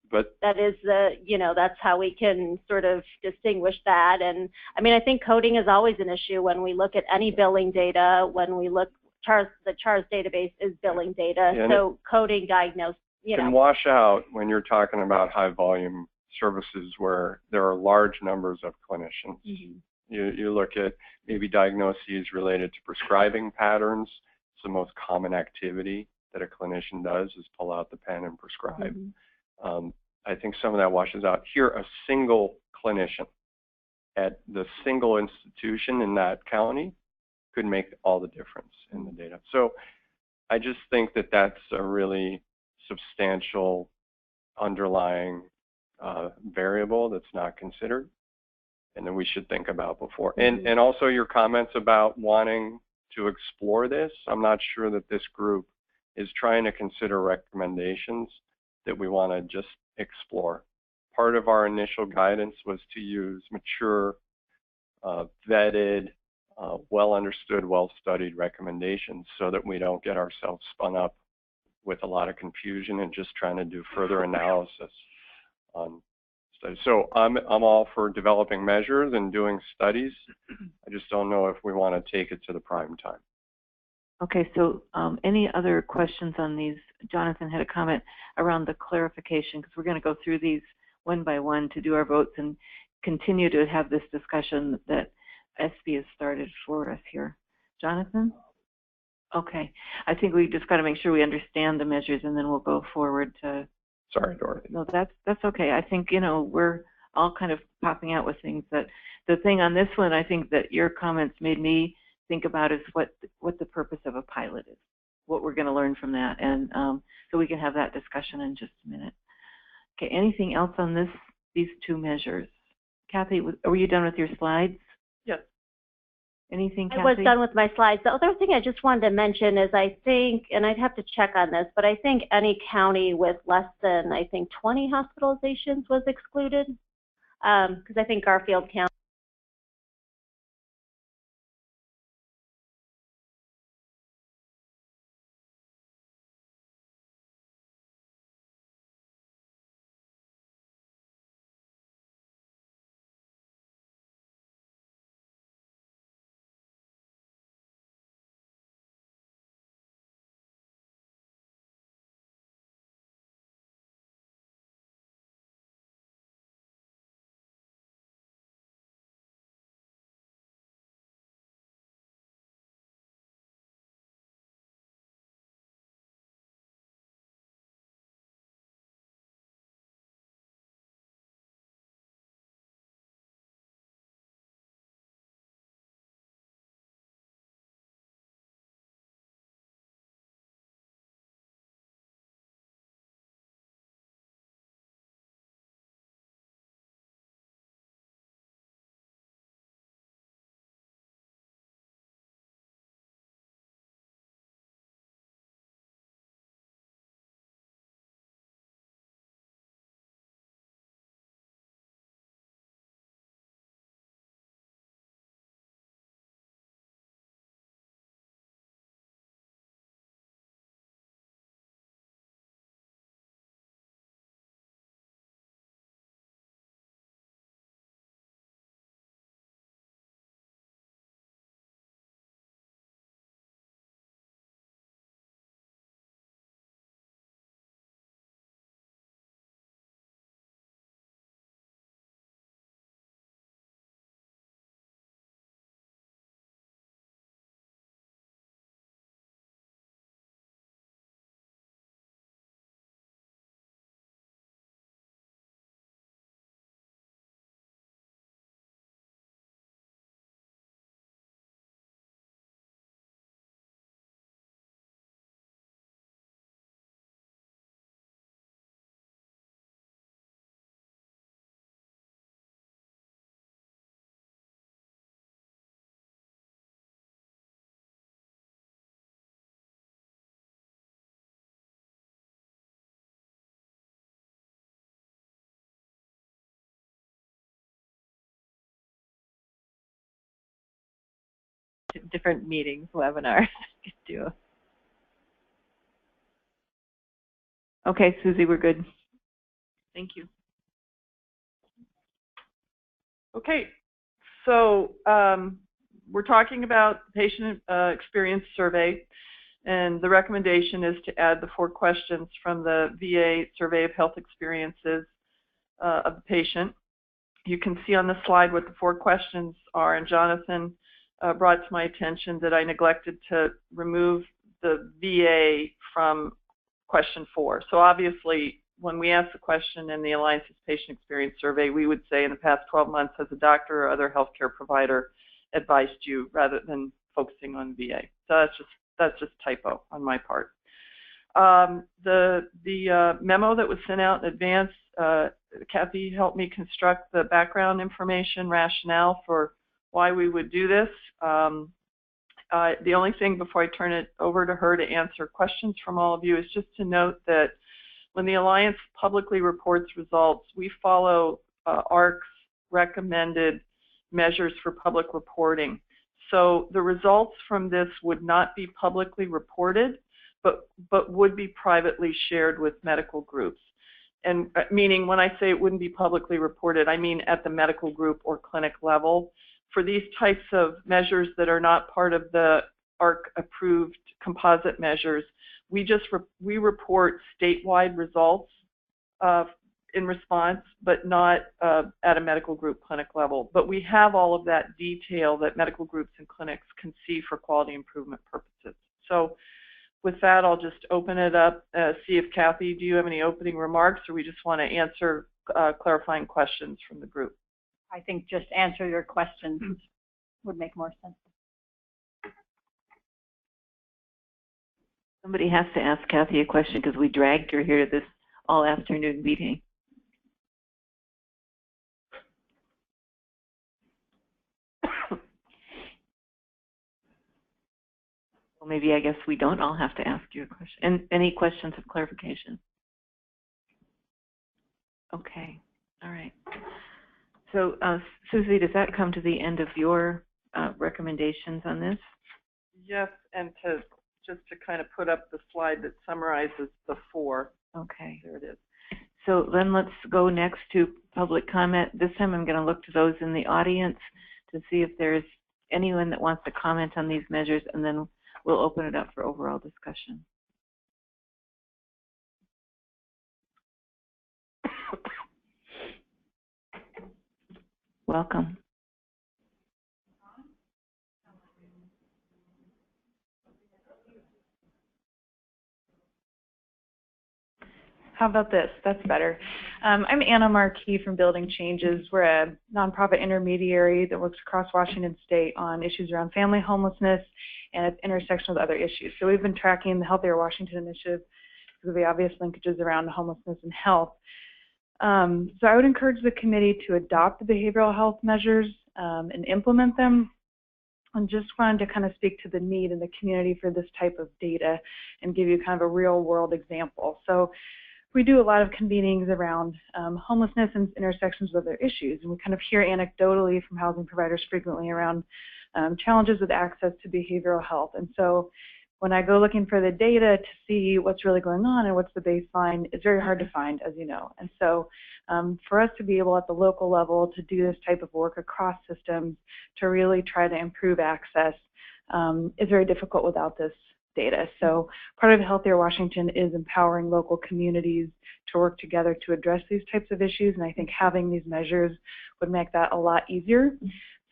but that is that's how we can sort of distinguish that. And I mean, I think coding is always an issue when we look at any billing data, when we look, the CHARS database is billing data. Yeah, so coding diagnose, can wash out when you're talking about high volume services where there are large numbers of clinicians. Mm-hmm. You look at maybe diagnoses related to prescribing patterns. It's the most common activity that a clinician does is pull out the pen and prescribe. Mm-hmm. I think some of that washes out. Here, a single clinician at the single institution in that county could make all the difference in the data. So I just think that that's a really substantial underlying variable that's not considered and that we should think about before. Mm-hmm. And also your comments about wanting to explore this. I'm not sure that this group is trying to consider recommendations that we want to just explore. Part of our initial guidance was to use mature, vetted, well understood, well studied recommendations so that we don't get ourselves spun up with a lot of confusion and just trying to do further analysis on studies. So I'm all for developing measures and doing studies. I just don't know if we want to take it to the prime time. Okay, so any other questions on these? Jonathan had a comment around the clarification, because we're going to go through these one by one to do our votes and continue to have this discussion that SB has started for us here. Jonathan? Okay, I think we just got to make sure we understand the measures, and then we'll go forward to... Sorry, Dorothy. No, that's okay. I think, you know, we're all kind of popping out with things. That the thing on this one, I think that your comments made me think about is what the purpose of a pilot is, what we're going to learn from that, and so we can have that discussion in just a minute. Okay, anything else on these two measures? Kathy, were you done with your slides? Yes. Anything, Kathy? I was done with my slides. The other thing I just wanted to mention is I think, and I'd have to check on this, but I think any county with less than, 20 hospitalizations was excluded, because I think Garfield County different meetings, webinars. Do. Okay, Susie, we're good. Thank you. Okay, so we're talking about patient experience survey, and the recommendation is to add the 4 questions from the VA Survey of Health Experiences of the patient. You can see on the slide what the 4 questions are, and Jonathan brought to my attention that I neglected to remove the VA from question 4. So obviously, when we ask the question in the Alliance's Patient Experience Survey, we would say in the past 12 months has a doctor or other healthcare provider advised you, rather than focusing on VA. So that's just typo on my part. The memo that was sent out in advance, Kathy helped me construct the background information rationale for why we would do this. The only thing before I turn it over to her to answer questions from all of you is just to note that when the Alliance publicly reports results, we follow ARC's recommended measures for public reporting. So the results from this would not be publicly reported, but would be privately shared with medical groups. And meaning when I say it wouldn't be publicly reported, I mean at the medical group or clinic level. For these types of measures that are not part of the ARC approved composite measures, we report statewide results in response, but not at a medical group clinic level. But we have all of that detail that medical groups and clinics can see for quality improvement purposes. So with that, I'll just open it up, see if Kathy, do you have any opening remarks, or we just want to answer clarifying questions from the group? I think just answer your questions would make more sense. Somebody has to ask Kathy a question because we dragged her here to this all-afternoon meeting. Well, maybe I guess we don't all have to ask you a question. And any questions of clarification? Okay, all right. So, Susie, does that come to the end of your recommendations on this? Yes, and just to kind of put up the slide that summarizes the 4. Okay. There it is. So then let's go next to public comment. This time I'm going to look to those in the audience to see if there's anyone that wants to comment on these measures, and then we'll open it up for overall discussion. Welcome. How about this? That's better. I'm Anna Markey from Building Changes. We're a nonprofit intermediary that works across Washington State on issues around family homelessness and its intersection with other issues. So we've been tracking the Healthier Washington Initiative because of the obvious linkages around homelessness and health. So I would encourage the committee to adopt the behavioral health measures and implement them. And just wanted to kind of speak to the need in the community for this type of data and give you kind of a real world example. So we do a lot of convenings around homelessness and intersections with other issues, and we kind of hear anecdotally from housing providers frequently around challenges with access to behavioral health. And so when I go looking for the data to see what's really going on and what's the baseline, it's very hard to find, as you know. And so for us to be able at the local level to do this type of work across systems to really try to improve access is very difficult without this data. So part of Healthier Washington is empowering local communities to work together to address these types of issues, and I think having these measures would make that a lot easier.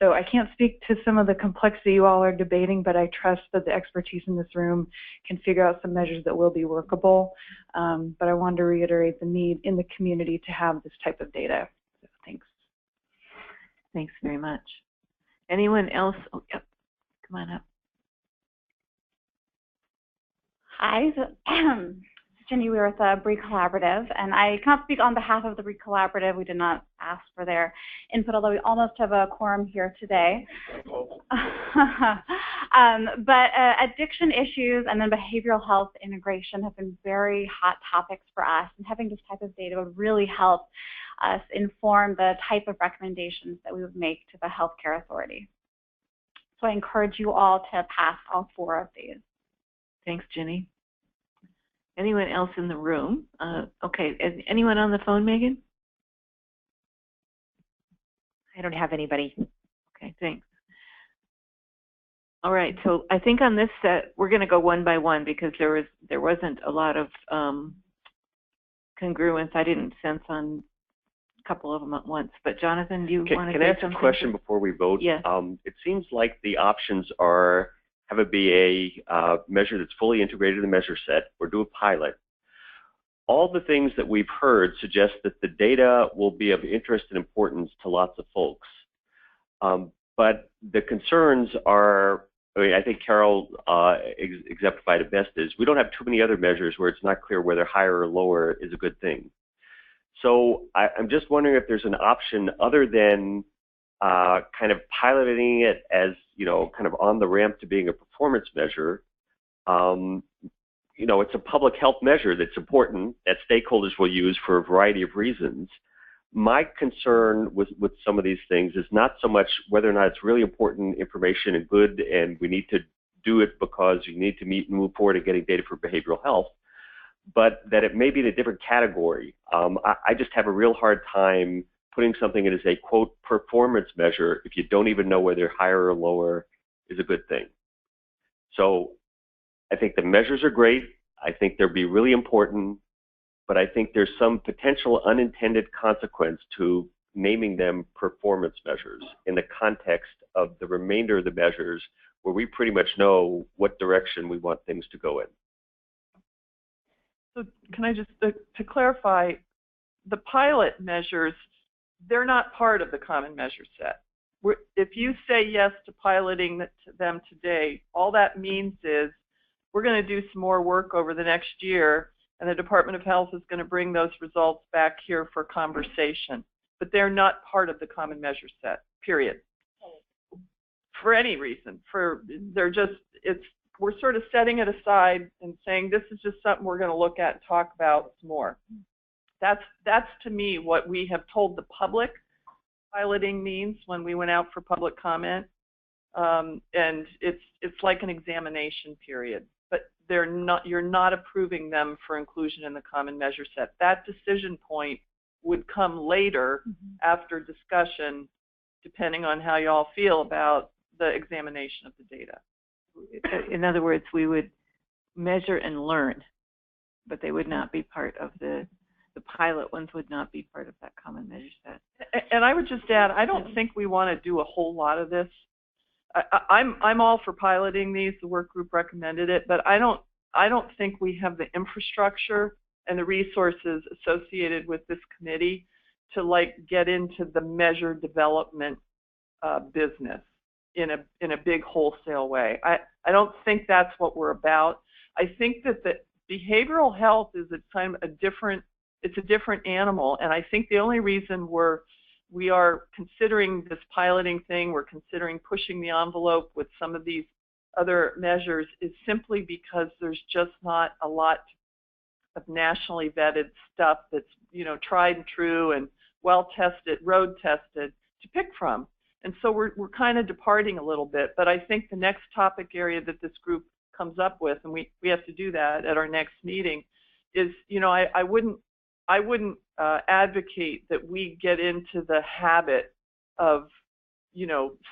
So I can't speak to some of the complexity you all are debating, but I trust that the expertise in this room can figure out some measures that will be workable. But I wanted to reiterate the need in the community to have this type of data. So thanks. Thanks very much. Anyone else? Oh, yep. Come on up. Hi, Jenny, we're with the BRE Collaborative, and I cannot speak on behalf of the BRE Collaborative. We did not ask for their input, although we almost have a quorum here today. But addiction issues and then behavioral health integration have been very hot topics for us, and having this type of data would really help us inform the type of recommendations that we would make to the healthcare authority. So I encourage you all to pass all 4 of these. Thanks, Jenny. Anyone else in the room? Okay, is anyone on the phone, Megan? I don't have anybody. Okay, thanks. All right, so I think on this set, we're going to go one by one because there wasn't a lot of congruence. I didn't sense on a couple of them at once. But Jonathan, do you want to say something? Can I ask a question before we vote? Yeah. It seems like the options are have it be a measure that's fully integrated in the measure set, or do a pilot. All the things that we've heard suggest that the data will be of interest and importance to lots of folks. But the concerns are, I mean, I think Carol exemplified it best, is we don't have too many other measures where it's not clear whether higher or lower is a good thing. So I'm just wondering if there's an option other than kind of piloting it as, kind of on the ramp to being a performance measure. It's a public health measure that's important that stakeholders will use for a variety of reasons. My concern with some of these things is not so much whether or not it's really important information and good, and we need to do it because you need to meet and move forward in getting data for behavioral health, but that it may be in a different category. I just have a real hard time putting something in as a, quote, performance measure if you don't even know whether higher or lower is a good thing. So I think the measures are great. I think they'll be really important, but I think there's some potential unintended consequence to naming them performance measures in the context of the remainder of the measures where we pretty much know what direction we want things to go in. So can I just, to clarify, the pilot measures, they're not part of the common measure set. If you say yes to piloting them today, all that means is we're going to do some more work over the next year, and the Department of Health is going to bring those results back here for conversation. But they're not part of the common measure set, period. For any reason. We're sort of setting it aside and saying this is just something we're going to look at and talk about some more. That's to me what we have told the public piloting means when we went out for public comment. And it's like an examination period. But you're not approving them for inclusion in the common measure set. That decision point would come later after discussion, depending on how you all feel about the examination of the data. In other words, we would measure and learn, but they would not be part of the pilot ones would not be part of that common measure set. And I would just add, I don't think we want to do a whole lot of this. I'm all for piloting these. The work group recommended it, but I don't think we have the infrastructure and the resources associated with this committee to get into the measure development business in a big wholesale way. I don't think that's what we're about. I think that the behavioral health is a different animal, and I think the only reason we are considering this piloting thing, we're considering pushing the envelope with some of these other measures is simply because there's just not a lot of nationally vetted stuff that's, tried and true and well tested, road tested to pick from. And so we're kind of departing a little bit, but I think the next topic area that this group comes up with, and we have to do that at our next meeting, is, I wouldn't advocate that we get into the habit of,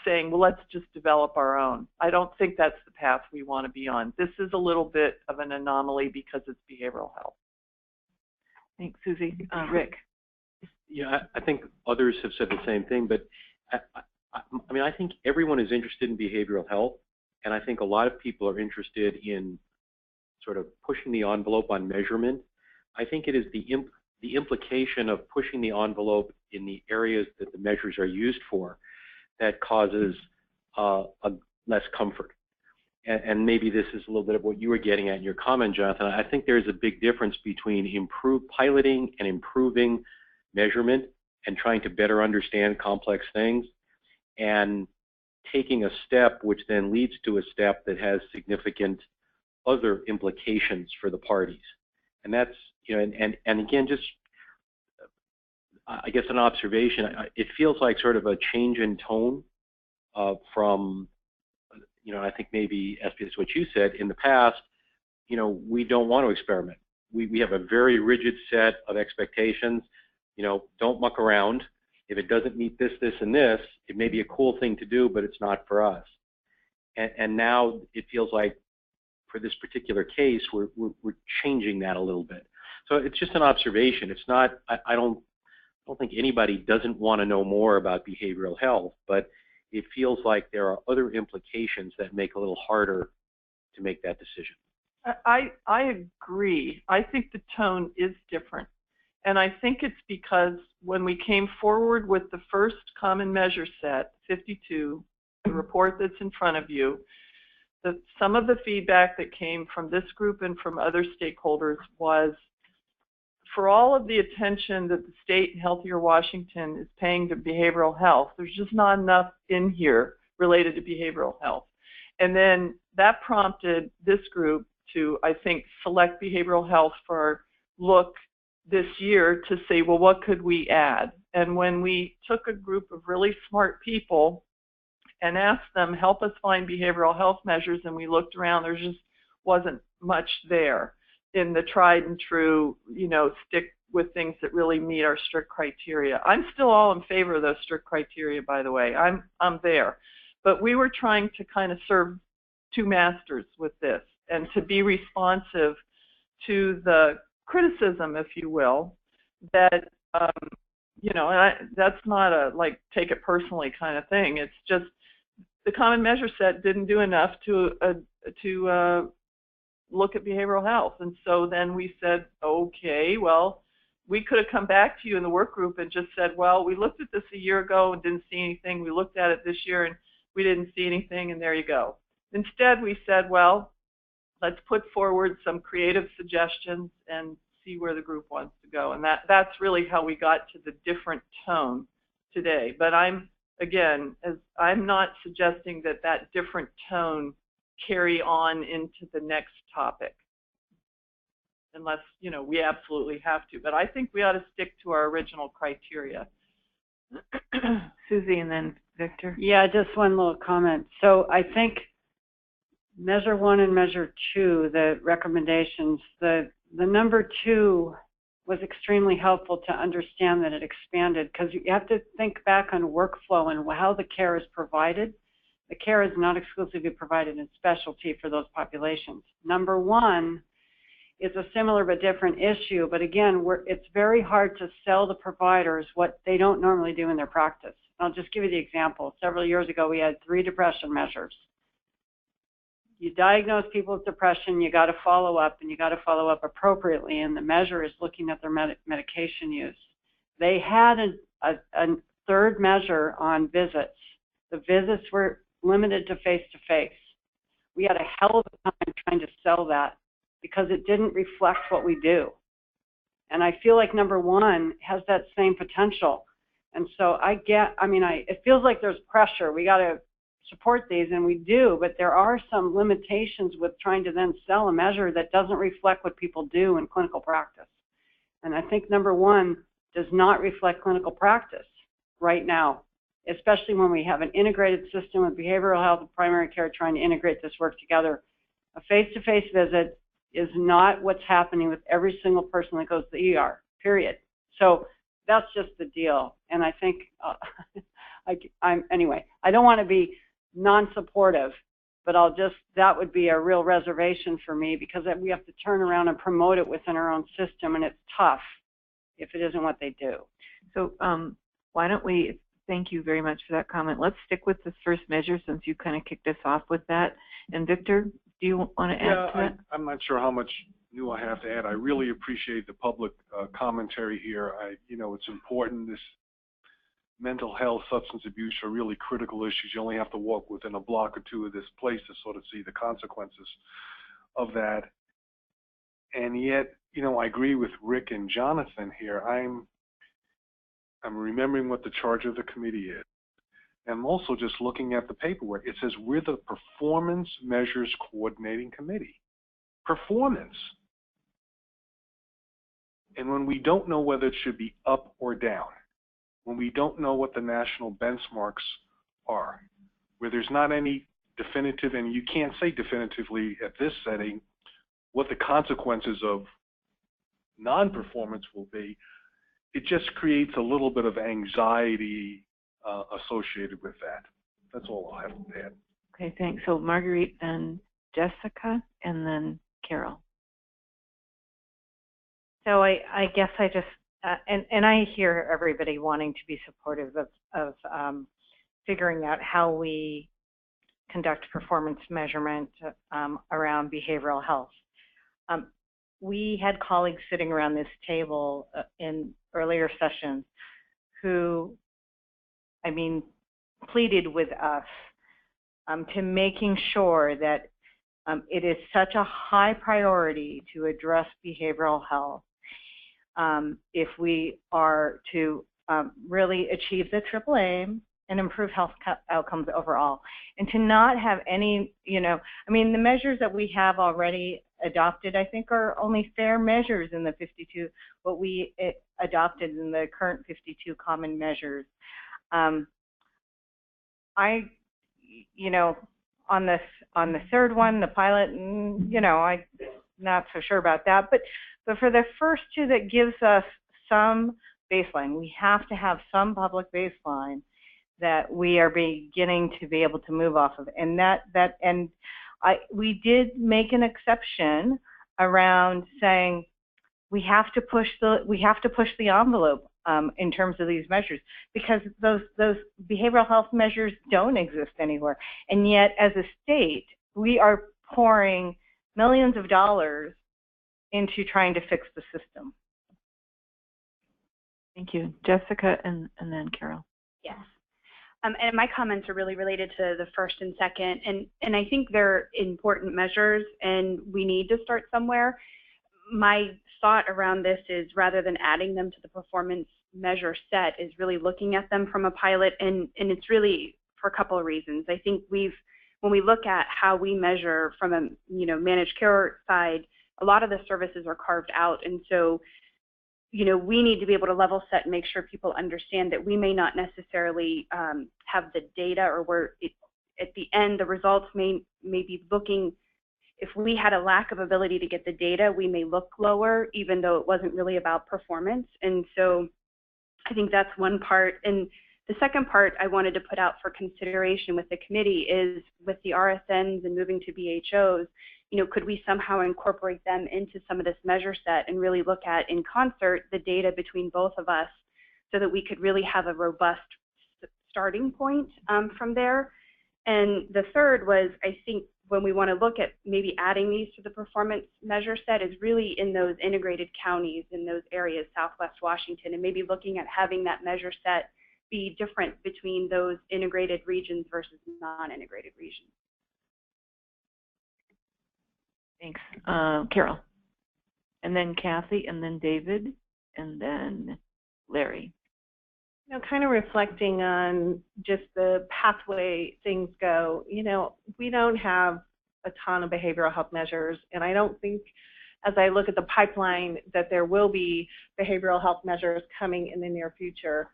saying, well, let's just develop our own. I don't think that's the path we want to be on. This is a little bit of an anomaly because it's behavioral health. Thanks, Susie. Rick. Yeah, I think others have said the same thing, but I think everyone is interested in behavioral health, and I think a lot of people are interested in sort of pushing the envelope on measurement. I think it is the implication of pushing the envelope in the areas that the measures are used for that causes less comfort. And maybe this is a little bit of what you were getting at in your comment, Jonathan. I think there's a big difference between improved piloting and improving measurement and trying to better understand complex things, and taking a step which then leads to a step that has significant other implications for the parties. And that's, and again, just, I guess an observation, it feels like sort of a change in tone from, I think maybe, SPS, what you said, in the past, we don't want to experiment. We have a very rigid set of expectations. Don't muck around. If it doesn't meet this, this, and this, it may be a cool thing to do, but it's not for us. And now it feels like, for this particular case, we're changing that a little bit. So it's just an observation. It's not, I don't think anybody doesn't want to know more about behavioral health, but it feels like there are other implications that make it a little harder to make that decision. I agree. I think the tone is different. And I think it's because when we came forward with the first common measure set, 52, the report that's in front of you, some of the feedback that came from this group and from other stakeholders was for all of the attention that the state and Healthier Washington is paying to behavioral health, there's just not enough in here related to behavioral health. And then that prompted this group to, I think, select behavioral health for our look this year to say, well, what could we add? And when we took a group of really smart people and asked them, help us find behavioral health measures, and we looked around, there just wasn't much there in the tried and true, you know, stick with things that really meet our strict criteria. I'm still all in favor of those strict criteria, by the way. I'm there. But we were trying to kind of serve two masters with this and to be responsive to the criticism, if you will, that, you know, and that's not a, like, take it personally kind of thing. It's just the common measure set didn't do enough to look at behavioral health. And so then we said, okay, well, we could have come back to you in the work group and just said, well, we looked at this a year ago and didn't see anything. We looked at it this year and we didn't see anything, and there you go. Instead, we said, well, let's put forward some creative suggestions and see where the group wants to go. And that's really how we got to the different tone today. But I'm not suggesting that that different tone carry on into the next topic, unless, you know, we absolutely have to. But I think we ought to stick to our original criteria. Susie and then Victor. Yeah, just one little comment. So I think measure 1 and measure 2, the recommendations, the number 2 was extremely helpful to understand that it expanded, because you have to think back on workflow and how the care is provided. The care is not exclusively provided in specialty for those populations. Number 1 is a similar but different issue, but again, it's very hard to sell the providers what they don't normally do in their practice. I'll just give you the example. Several years ago, we had 3 depression measures. You diagnose people with depression, you got to follow up, and you got to follow up appropriately, and the measure is looking at their medication use. They had a third measure on visits. The visits were limited to face-to-face. We had a hell of a time trying to sell that because it didn't reflect what we do. And I feel like number 1 has that same potential. And so it feels like there's pressure. We got to support these, and we do, but there are some limitations with trying to then sell a measure that doesn't reflect what people do in clinical practice. And I think number 1 does not reflect clinical practice right now, especially when we have an integrated system with behavioral health and primary care trying to integrate this work together. A face-to-face visit is not what's happening with every single person that goes to the ER, period. So that's just the deal. And I think, anyway, I don't want to be non-supportive, but that would be a real reservation for me, because we have to turn around and promote it within our own system, and it's tough if it isn't what they do. So why don't we, thank you very much for that comment. Let's stick with this first measure since you kind of kicked us off with that. And Victor, do you want to add to that? I'm not sure how much new I have to add. I really appreciate the public commentary here. It's important. This mental health, substance abuse are really critical issues. You only have to walk within a block or 2 of this place to sort of see the consequences of that. And yet, I agree with Rick and Jonathan here. I'm remembering what the charge of the committee is. And I'm also just looking at the paperwork. It says we're the Performance Measures Coordinating Committee. Performance. And when we don't know whether it should be up or down, when we don't know what the national benchmarks are, where there's not any definitive, and you can't say definitively at this setting what the consequences of non-performance will be, it just creates a little bit of anxiety associated with that. That's all I'll have to add. Okay, thanks. So Marguerite and Jessica, and then Carol. So I guess I just, and I hear everybody wanting to be supportive of figuring out how we conduct performance measurement around behavioral health. We had colleagues sitting around this table in earlier sessions who, pleaded with us to making sure that it is such a high priority to address behavioral health if we are to really achieve the triple aim and improve health outcomes overall. And to not have any, I mean, the measures that we have already adopted, I think, are only fair measures in the 52, what we adopted in the current 52 common measures. On the third one, the pilot, I'm not so sure about that. But for the first two, that gives us some baseline. We have to have some public baseline that we are beginning to be able to move off of, and we did make an exception around saying we have to push the envelope in terms of these measures, because those behavioral health measures don't exist anywhere, and yet as a state we are pouring millions of dollars into trying to fix the system. Thank you, Jessica, and then Carol. Yes. And my comments are really related to the first and second, and I think they're important measures, and we need to start somewhere. My thought around this is, rather than adding them to the performance measure set, is really looking at them from a pilot, and it's really for a couple of reasons. I think when we look at how we measure from a managed care side, a lot of the services are carved out, and so we need to be able to level set and make sure people understand that we may not necessarily have the data, or at the end, the results may be looking, if we had a lack of ability to get the data, we may look lower, even though it wasn't really about performance. And so I think that's one part. And the second part I wanted to put out for consideration with the committee is, with the RSNs and moving to BHOs, could we somehow incorporate them into some of this measure set and really look at, in concert, the data between both of us, so that we could really have a robust starting point from there. And the third was, I think, when we want to look at maybe adding these to the performance measure set, is really in those integrated counties, in those areas, Southwest Washington, and maybe looking at having that measure set be different between those integrated regions versus non-integrated regions. Thanks. Carol. And then Kathy, and then David, and then Larry. Kind of reflecting on just the pathway things go, we don't have a ton of behavioral health measures, and I don't think, as I look at the pipeline, that there will be behavioral health measures coming in the near future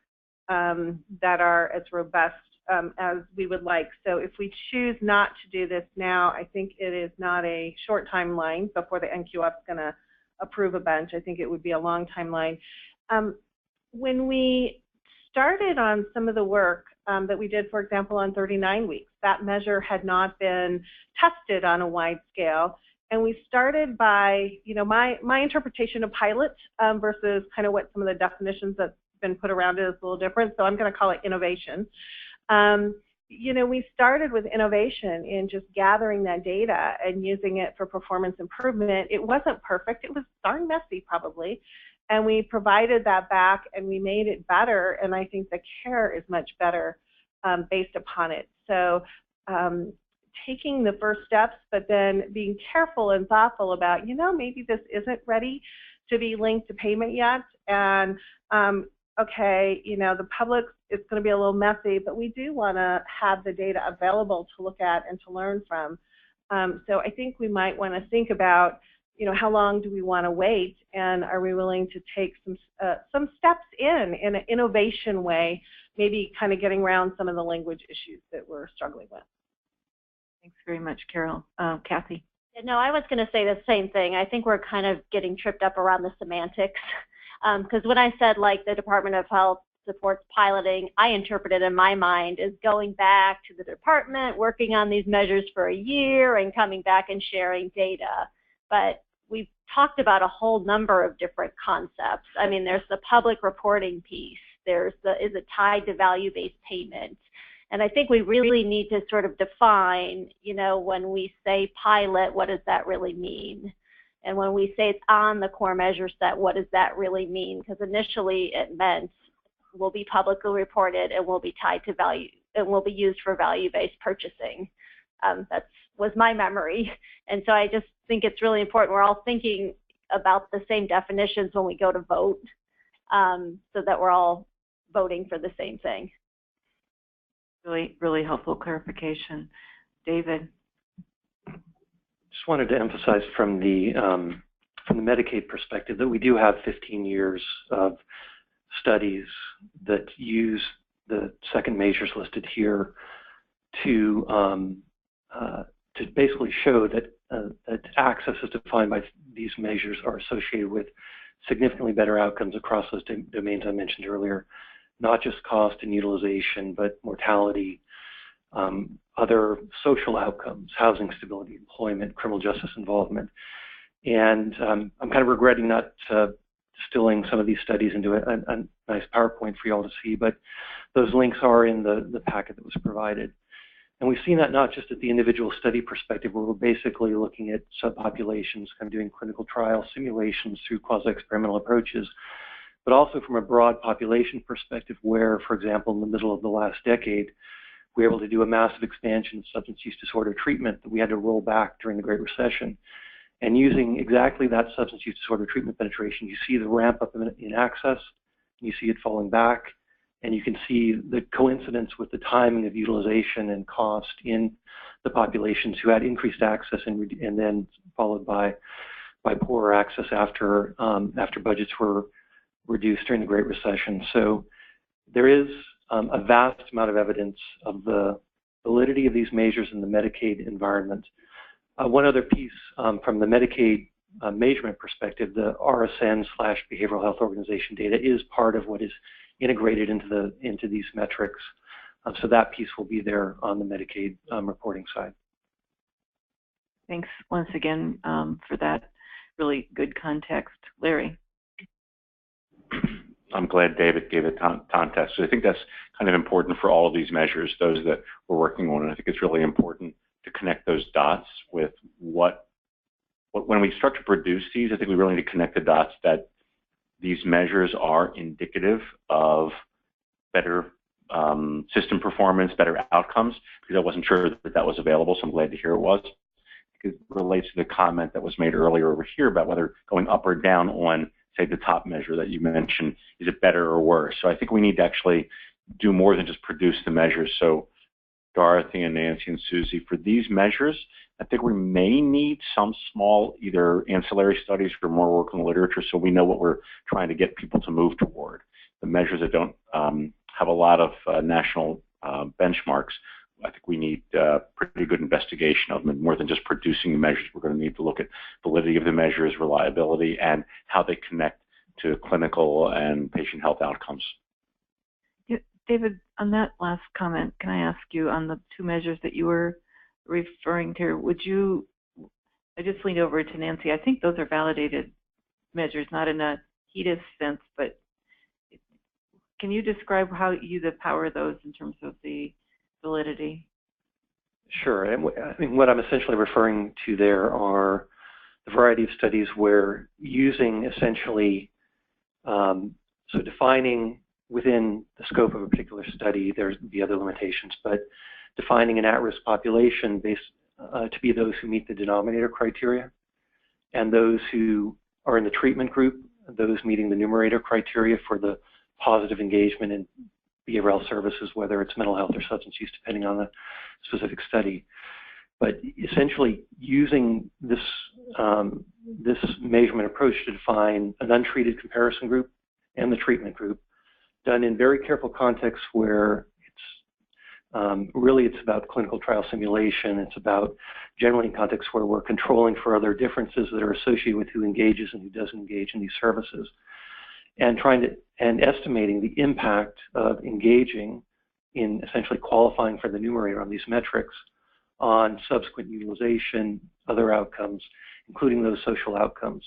that are as robust as we would like. So if we choose not to do this now, I think it is not a short timeline before the NQF is going to approve a bunch. I think it would be a long timeline. When we started on some of the work that we did, for example, on 39 weeks, that measure had not been tested on a wide scale. And we started by, my interpretation of pilot versus kind of what some of the definitions that's been put around it is a little different. So I'm going to call it innovation. We started with innovation in just gathering that data and using it for performance improvement. It wasn't perfect. It was darn messy, probably. And we provided that back, and we made it better. And I think the care is much better based upon it. So taking the first steps, but then being careful and thoughtful about, maybe this isn't ready to be linked to payment yet. And okay, the public, it's going to be a little messy, but we do want to have the data available to look at and to learn from. So I think we might want to think about, how long do we want to wait, and are we willing to take some steps in an innovation way, maybe kind of getting around some of the language issues that we're struggling with. Thanks very much, Carol. Kathy. No, I was going to say the same thing. I think we're kind of getting tripped up around the semantics. Because when I said, like, the Department of Health supports piloting, I interpreted in my mind as going back to the department, working on these measures for a year, and coming back and sharing data. But we've talked about a whole number of different concepts. I mean, there's the public reporting piece. There's is it tied to value-based payment? And I think we really need to sort of define, when we say pilot, what does that really mean? And when we say it's on the core measure set, what does that really mean? Because initially it meant will be publicly reported and will be tied to value and will be used for value-based purchasing. That was my memory. And so I just think it's really important. We're all thinking about the same definitions when we go to vote, so that we're all voting for the same thing. Really, really helpful clarification. David? Just wanted to emphasize from the Medicaid perspective that we do have 15 years of studies that use the second measures listed here to basically show that access as defined by these measures are associated with significantly better outcomes across those domains I mentioned earlier, not just cost and utilization, but mortality, other social outcomes, housing stability, employment, criminal justice involvement. And I'm kind of regretting not distilling some of these studies into a nice PowerPoint for you all to see, but those links are in the packet that was provided. And we've seen that not just at the individual study perspective, where we're basically looking at subpopulations, kind of doing clinical trial simulations through quasi-experimental approaches, but also from a broad population perspective where, for example, in the middle of the last decade, we were able to do a massive expansion of substance use disorder treatment that we had to roll back during the Great Recession. And using exactly that substance use disorder treatment penetration, you see the ramp up in access, you see it falling back, and you can see the coincidence with the timing of utilization and cost in the populations who had increased access and then followed by poorer access after budgets were reduced during the Great Recession. So there is a vast amount of evidence of the validity of these measures in the Medicaid environment. One other piece from the Medicaid measurement perspective, the RSN/Behavioral Health Organization data is part of what is integrated into these metrics. So that piece will be there on the Medicaid reporting side. Thanks once again for that really good context. Larry? I'm glad David gave it context. So I think that's kind of important for all of these measures, those that we're working on. And I think it's really important to connect those dots with when we start to produce these, I think we really need to connect the dots that these measures are indicative of better system performance, better outcomes, because I wasn't sure that was available, so I'm glad to hear it was. It relates to the comment that was made earlier over here about whether going up or down on, say, the top measure that you mentioned, is it better or worse? So I think we need to actually do more than just produce the measures. So Dorothy and Nancy and Susie, for these measures, I think we may need some small either ancillary studies or more work in the literature so we know what we're trying to get people to move toward. The measures that don't have a lot of national benchmarks, I think we need pretty good investigation of them, and more than just producing the measures. We're going to need to look at validity of the measures, reliability, and how they connect to clinical and patient health outcomes. David, on that last comment, can I ask you on the two measures that you were referring to, I just leaned over to Nancy, I think those are validated measures, not in a HEDIS sense, but can you describe how you power those in terms of the validity? Sure. And I think what I'm essentially referring to there are the variety of studies where using essentially, so defining within the scope of a particular study, there's the other limitations, but defining an at-risk population based to be those who meet the denominator criteria, and those who are in the treatment group, those meeting the numerator criteria for the positive engagement in behavioral health services, whether it's mental health or substance use, depending on the specific study. But essentially using this measurement approach to define an untreated comparison group and the treatment group, done in very careful contexts where it's about clinical trial simulation. It's about generally in contexts where we're controlling for other differences that are associated with who engages and who doesn't engage in these services, and estimating the impact of engaging in essentially qualifying for the numerator on these metrics on subsequent utilization, other outcomes, including those social outcomes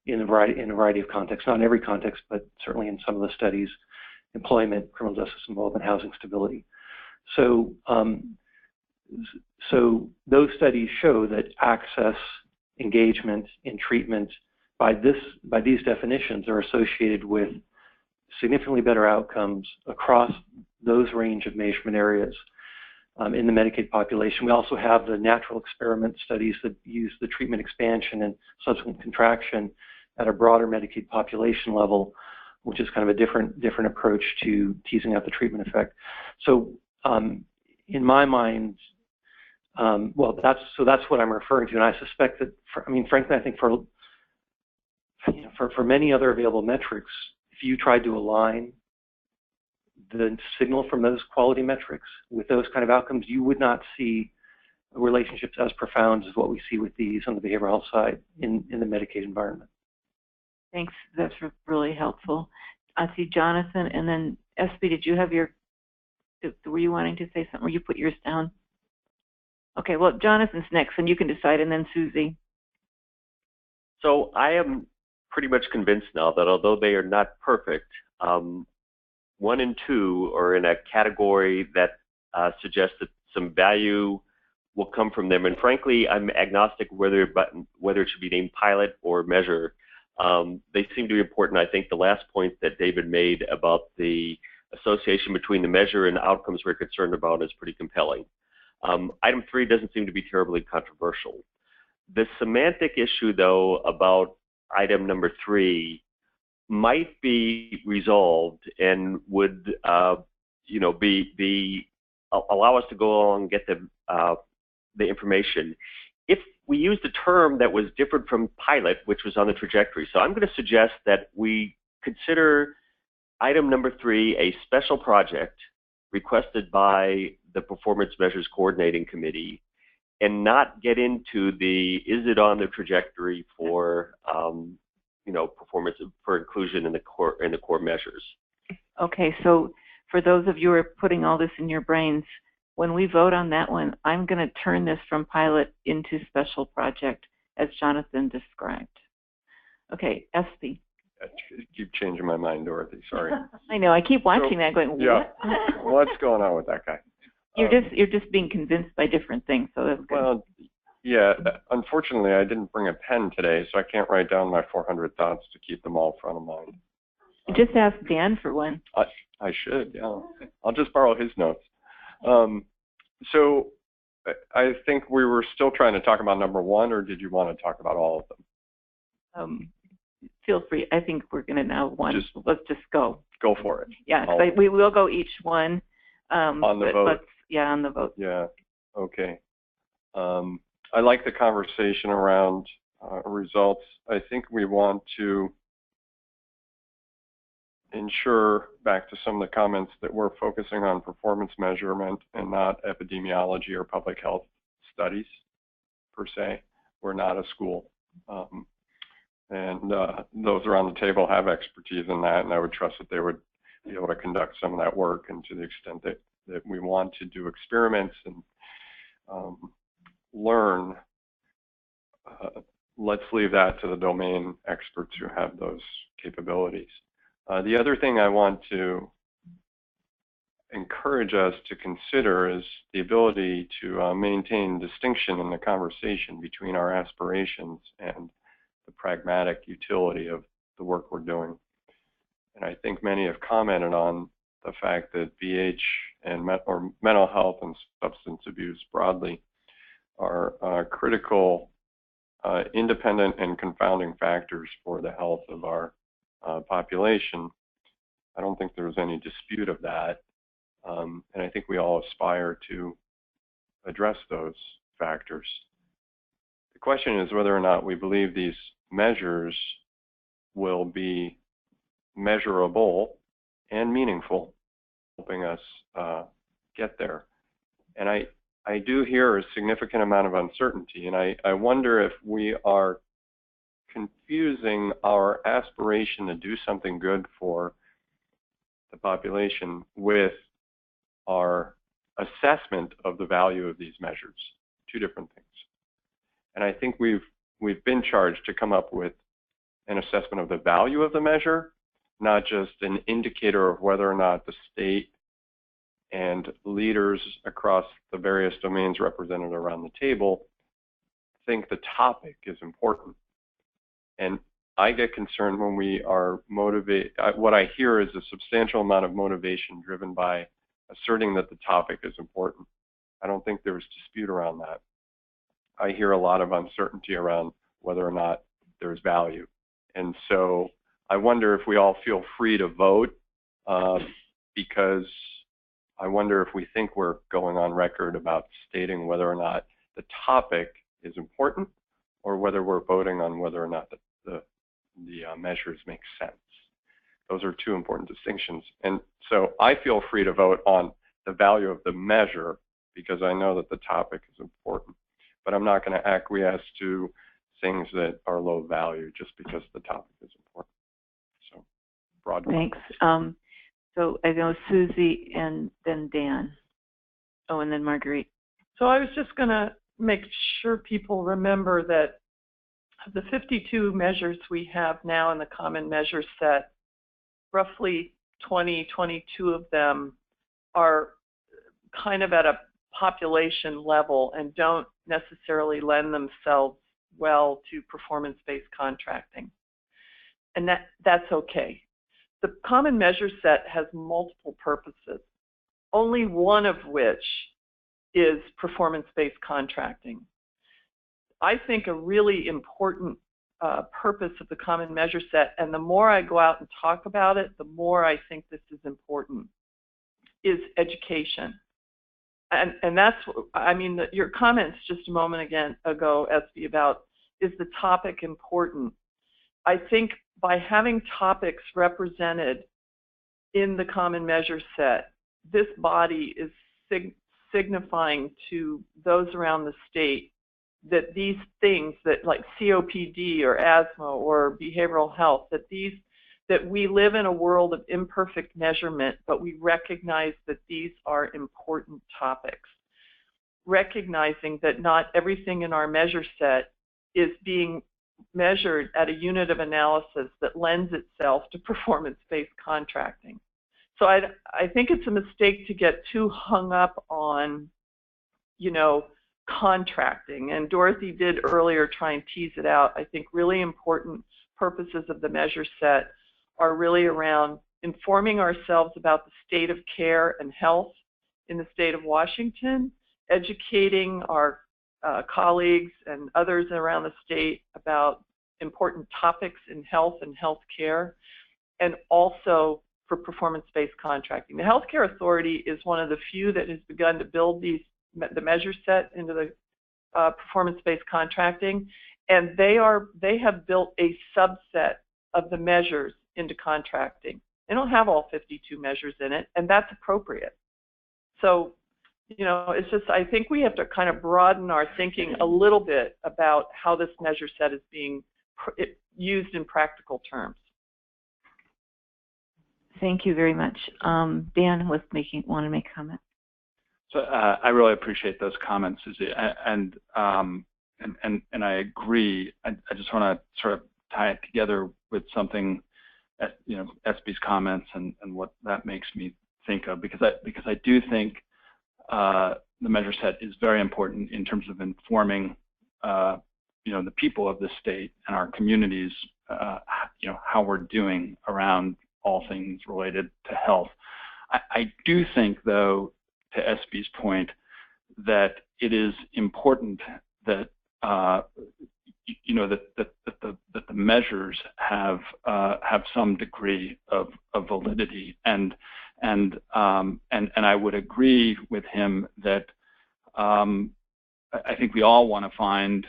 in a variety of contexts, not in every context, but certainly in some of the studies, employment, criminal justice involvement, housing stability. So those studies show that access, engagement in treatment by these definitions are associated with significantly better outcomes across those range of measurement areas in the Medicaid population. We also have the natural experiment studies that use the treatment expansion and subsequent contraction at a broader Medicaid population level, which is kind of a different approach to teasing out the treatment effect. So in my mind, well, that's what I'm referring to, and I suspect that, frankly, I think for many other available metrics, if you tried to align the signal from those quality metrics with those kind of outcomes, you would not see relationships as profound as what we see with these on the behavioral health side in the Medicaid environment. Thanks. That's really helpful. I see Jonathan, and then SB, did you have were you wanting to say something, or you put yours down? Okay, well, Jonathan's next, and you can decide, and then Susie. So I am pretty much convinced now that although they are not perfect, 1 and 2 are in a category that suggests that some value will come from them. And frankly, I'm agnostic whether it should be named pilot or measure. They seem to be important. I think the last point that David made about the association between the measure and outcomes we're concerned about is pretty compelling. Item 3 doesn't seem to be terribly controversial. The semantic issue, though, about item number 3 might be resolved and would, allow us to go along and get the information if we used a term that was different from pilot, which was on the trajectory. So I'm going to suggest that we consider item number 3 a special project requested by the Performance Measures Coordinating Committee, and not get into is it on the trajectory for performance for inclusion in the core measures. Okay, so for those of you who are putting all this in your brains, when we vote on that one, I'm going to turn this from pilot into special project, as Jonathan described. Okay, SB. I keep changing my mind, Dorothy. Sorry. I know. I keep watching that, going, what? Yeah. What's going on with that guy? You're just being convinced by different things, so that's good. Well, yeah. Unfortunately, I didn't bring a pen today, so I can't write down my 400 thoughts to keep them all front of mind. Just ask Dan for one. I should. Yeah. I'll just borrow his notes. So I think we were still trying to talk about number 1, or did you want to talk about all of them? Feel free. I think we're going to now let's just go. Go for it. Yeah, we will go each one. On the vote. On the vote. Yeah. Okay. I like the conversation around results. I think we want to ensure, back to some of the comments, that we're focusing on performance measurement and not epidemiology or public health studies per se. We're not a school. And those around the table have expertise in that, and I would trust that they would be able to conduct some of that work. And to the extent that we want to do experiments and learn, let's leave that to the domain experts who have those capabilities. The other thing I want to encourage us to consider is the ability to maintain distinction in the conversation between our aspirations and the pragmatic utility of the work we're doing. And I think many have commented on the fact that BH and mental health and substance abuse broadly are critical, independent and confounding factors for the health of our population. I don't think there's any dispute of that. And I think we all aspire to address those factors. The question is whether or not we believe these measures will be measurable and meaningful, helping us get there. And I do hear a significant amount of uncertainty, and I wonder if we are confusing our aspiration to do something good for the population with our assessment of the value of these measures. Two different things. And I think we've been charged to come up with an assessment of the value of the measure, not just an indicator of whether or not the state and leaders across the various domains represented around the table think the topic is important. And I get concerned when we are motivated. What I hear is a substantial amount of motivation driven by asserting that the topic is important. I don't think there's dispute around that. I hear a lot of uncertainty around whether or not there's value. And so I wonder if we all feel free to vote, because I wonder if we think we're going on record about stating whether or not the topic is important, or whether we're voting on whether or not the measures make sense. Those are two important distinctions. And so I feel free to vote on the value of the measure because I know that the topic is important. But I'm not going to acquiesce to things that are low value just because the topic is important. So, broad Thanks. So I know Susie and then Dan. Oh, and then Marguerite. So I was just going to make sure people remember that of the 52 measures we have now in the common measure set, roughly 22 of them are kind of at a population level and don't necessarily lend themselves well to performance-based contracting. And that's okay. The common measure set has multiple purposes, only one of which is performance-based contracting. I think a really important purpose of the common measure set, and the more I go out and talk about it, the more I think this is important, is education. And that's, I mean, your comments just a moment ago, SB, about is the topic important? I think by having topics represented in the common measure set, this body is signifying to those around the state that these things that like COPD or asthma or behavioral health, that we live in a world of imperfect measurement, but we recognize that these are important topics. Recognizing that not everything in our measure set is being measured at a unit of analysis that lends itself to performance-based contracting. So I think it's a mistake to get too hung up on, you know, contracting. And Dorothy did earlier try and tease it out. I think really important purposes of the measure set are really around informing ourselves about the state of care and health in the state of Washington, educating our colleagues and others around the state about important topics in health and health care, and also for performance-based contracting. The Healthcare Authority is one of the few that has begun to build the measure set into the performance-based contracting, and they have built a subset of the measures into contracting. They don't have all 52 measures in it, and that's appropriate. So, you know, it's just, I think we have to kind of broaden our thinking a little bit about how this measure set is being used in practical terms. Thank you very much. Dan was want to make a comment. So I really appreciate those comments, Susie, and I agree. I just want to sort of tie it together with something, you know, SB's comments and what that makes me think of, because I do think the measure set is very important in terms of informing, you know, the people of the state and our communities, you know, how we're doing around all things related to health. I do think, though, to SB's point, that it is important that you know that the measures have some degree of validity, and I would agree with him that I think we all want to find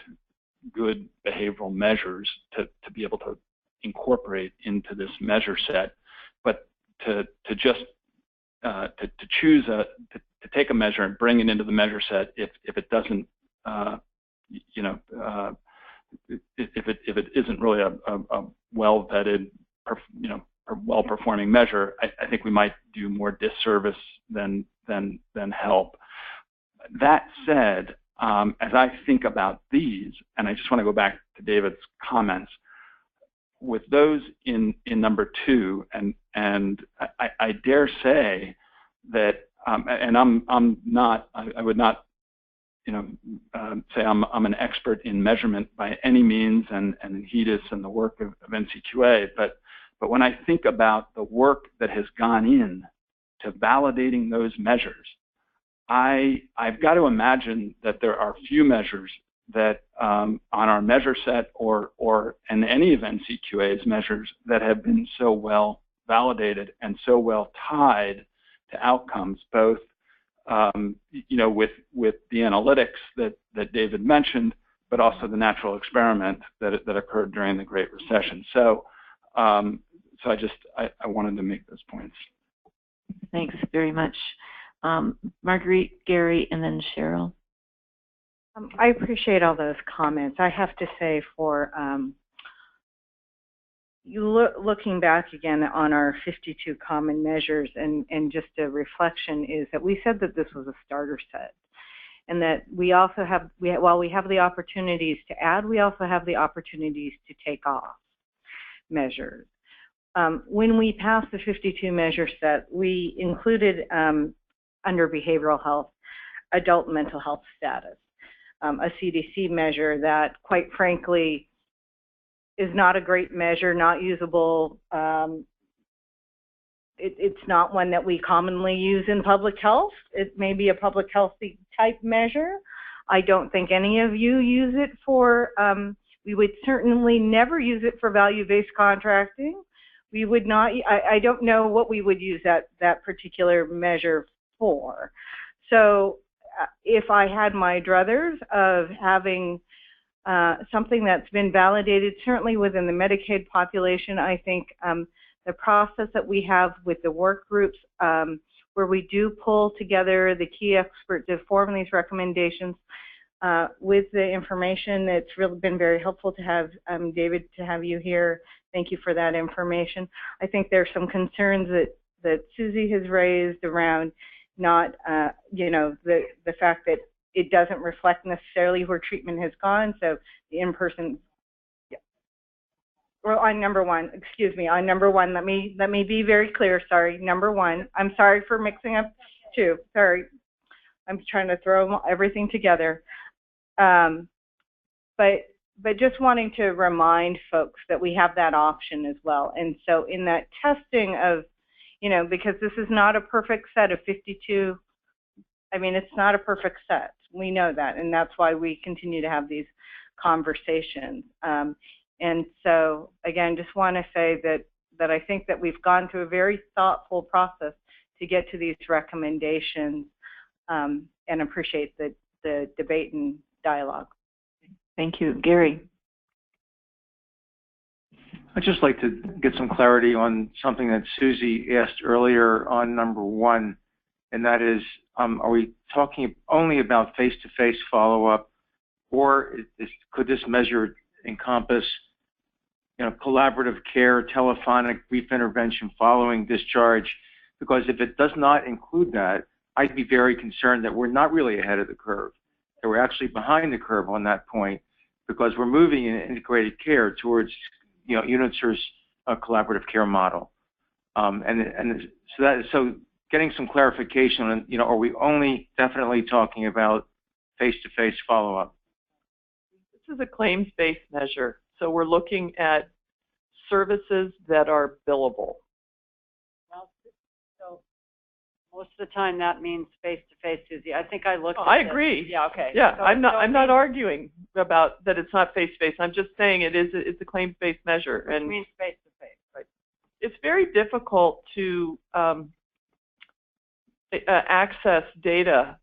good behavioral measures to be able to incorporate into this measure set, but to just to choose to take a measure and bring it into the measure set if it doesn't you know if it isn't really a well vetted, you know, well performing measure, I think we might do more disservice than help. That said, as I think about these, and I just want to go back to David's comments, with those in number 2, and I dare say that, and I'm not, I would not, you know, say I'm an expert in measurement by any means, and in HEDIS and the work of NCQA, but when I think about the work that has gone in to validating those measures, I've got to imagine that there are few measures that on our measure set or in any of NCQA's measures that have been so well validated and so well tied to outcomes, both with the analytics that David mentioned, but also the natural experiment that occurred during the Great Recession. So I wanted to make those points. Thanks very much. Marguerite, Gary, and then Cheryl. I appreciate all those comments. I have to say, for looking back again on our 52 common measures, and just a reflection is that we said that this was a starter set, and that we also have, while we have the opportunities to add, we also have the opportunities to take off measures. When we passed the 52 measure set, we included under behavioral health, adult mental health status, a CDC measure that, quite frankly, is not a great measure, not usable. It's not one that we commonly use in public health. It may be a public health type measure. I don't think any of you use it for, we would certainly never use it for value-based contracting. We would not, I don't know what we would use that particular measure for. So if I had my druthers of having something that's been validated, certainly within the Medicaid population, I think the process that we have with the work groups, where we do pull together the key experts to form these recommendations with the information, it's really been very helpful to have David, to have you here. Thank you for that information. I think there's some concerns that Susie has raised around not, the fact that it doesn't reflect necessarily where treatment has gone. So the in-person, well, on number one, let me be very clear. Sorry, number one. I'm sorry for mixing up two. Sorry, I'm trying to throw everything together. But just wanting to remind folks that we have that option as well. And so in that testing of, because this is not a perfect set of 52, I mean, it's not a perfect set. We know that, and that's why we continue to have these conversations. And so, again, just want to say that I think that we've gone through a very thoughtful process to get to these recommendations, and appreciate the debate and dialogue. Thank you. Gary. I'd just like to get some clarity on something that Susie asked earlier on number one, and that is, are we talking only about face-to-face follow-up, or could this measure encompass, collaborative care, telephonic brief intervention following discharge? Because if it does not include that, I'd be very concerned that we're not really ahead of the curve, that we're actually behind the curve on that point, because we're moving in integrated care towards, UNICER's collaborative care model. So getting some clarification on, are we only definitely talking about face-to-face follow-up? This is a claims-based measure. So we're looking at services that are billable. Well, so most of the time that means face-to-face, Susie. I think I looked at I agree. Yeah, okay. Yeah, so, I'm not arguing about that it's not face-to-face. I'm just saying it's a claims-based measure. And it means face-to-face. Right. It's very difficult to access data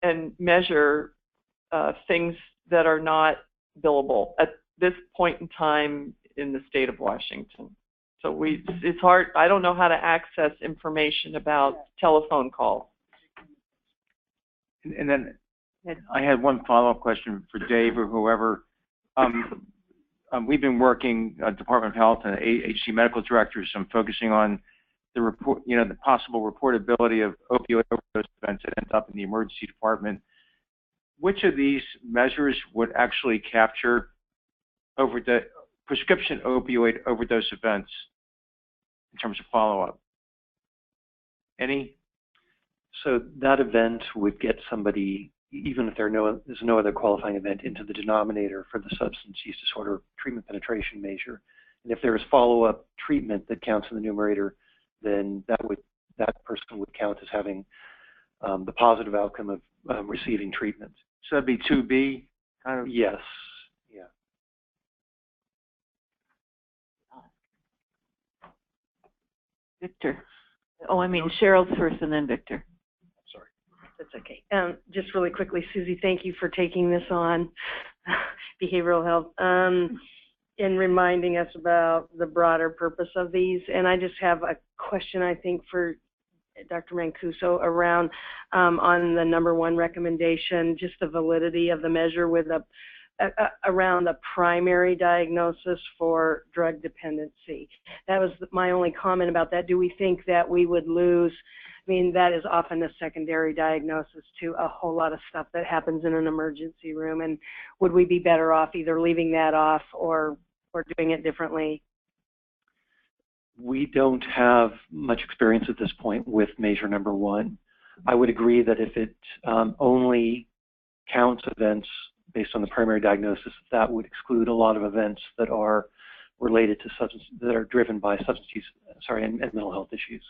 and measure things that are not billable at this point in time in the state of Washington. So it's hard. I don't know how to access information about telephone calls. And then I had one follow-up question for Dave or whoever. We've been working, Department of Health and HC medical directors, I'm focusing on the report, the possible reportability of opioid overdose events that end up in the emergency department. Which of these measures would actually capture prescription opioid overdose events in terms of follow-up? Any? So that event would get somebody, even if there's no other qualifying event, into the denominator for the substance use disorder treatment penetration measure. And if there is follow-up treatment that counts in the numerator, then that person would count as having the positive outcome of receiving treatment. So that'd be 2B, kind of? Yes. Yeah. Victor. Oh, I mean, Cheryl's first and then Victor. Sorry. That's okay. Just really quickly, Susie, thank you for taking this on, behavioral health, and reminding us about the broader purpose of these. And I just have a question, I think, for Dr. Mancuso around on the number one recommendation, just the validity of the measure with around the primary diagnosis for drug dependency. That was my only comment about that. Do we think that we would lose? I mean, that is often a secondary diagnosis to a whole lot of stuff that happens in an emergency room. And would we be better off either leaving that off or doing it differently? We don't have much experience at this point with measure number one. I would agree that if it only counts events based on the primary diagnosis, that would exclude a lot of events that are related to that are driven by substance use, and mental health issues.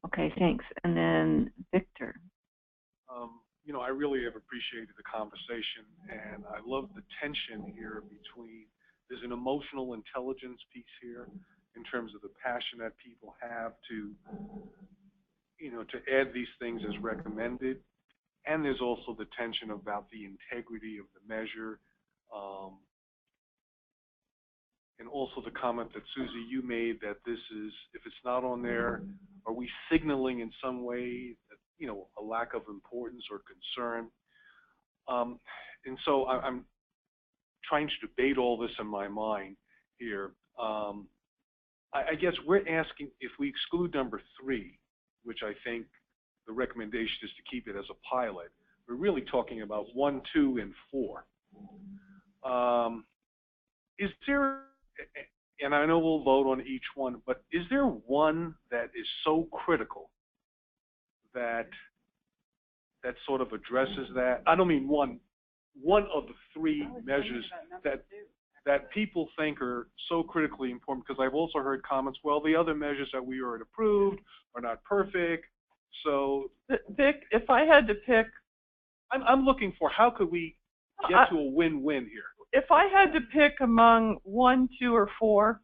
Okay, thanks. And then Victor. You know, I really have appreciated the conversation, and I love the tension here between, there's an emotional intelligence piece here in terms of the passion that people have to, you know, to add these things as recommended. And there's also the tension about the integrity of the measure. And also the comment that, Susie, you made that this is, if it's not on there, are we signaling in some way that, you know, a lack of importance or concern? And so I'm trying to debate all this in my mind here. I guess we're asking, if we exclude number 3, which I think the recommendation is to keep it as a pilot, we're really talking about 1, 2, and 4. Is there, and I know we'll vote on each one, but is there one that is so critical that sort of addresses that? I don't mean one of the 3 measures that people think are so critically important, because I've also heard comments, well, the other measures that we already approved are not perfect. So, Vic, if I had to pick, I'm looking for how could we get to a win-win here. If I had to pick among 1, 2, or 4,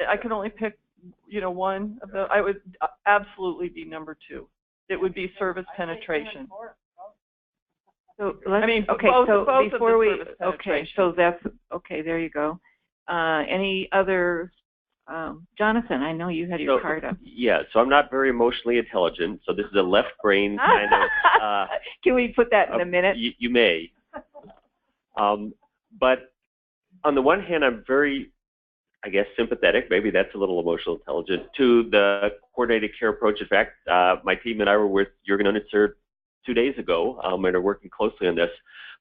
I could only pick, you know, one of those. I would absolutely be number 2. It would be service penetration. So let's, I mean, okay, both, so both before we, okay, penetration. so that's, okay, there you go. Any other, Jonathan, I know you had your card up. Yeah, so I'm not very emotionally intelligent, so this is a left brain kind of. Can we put that in a minute? You may. But on the one hand, I'm very, I guess, sympathetic, maybe that's a little emotional intelligence, to the coordinated care approach. In fact, my team and I were with Jürgen Unitzer 2 days ago and are working closely on this.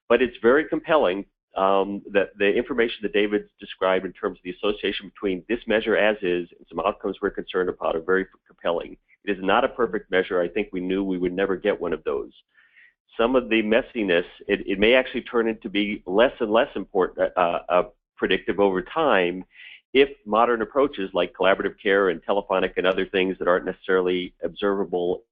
But it's very compelling that the information that David described in terms of the association between this measure as is and some outcomes we're concerned about are very compelling. It is not a perfect measure. I think we knew we would never get one of those. Some of the messiness, it may actually turn into be less and less important, predictive over time, if modern approaches like collaborative care and telephonic and other things that aren't necessarily observable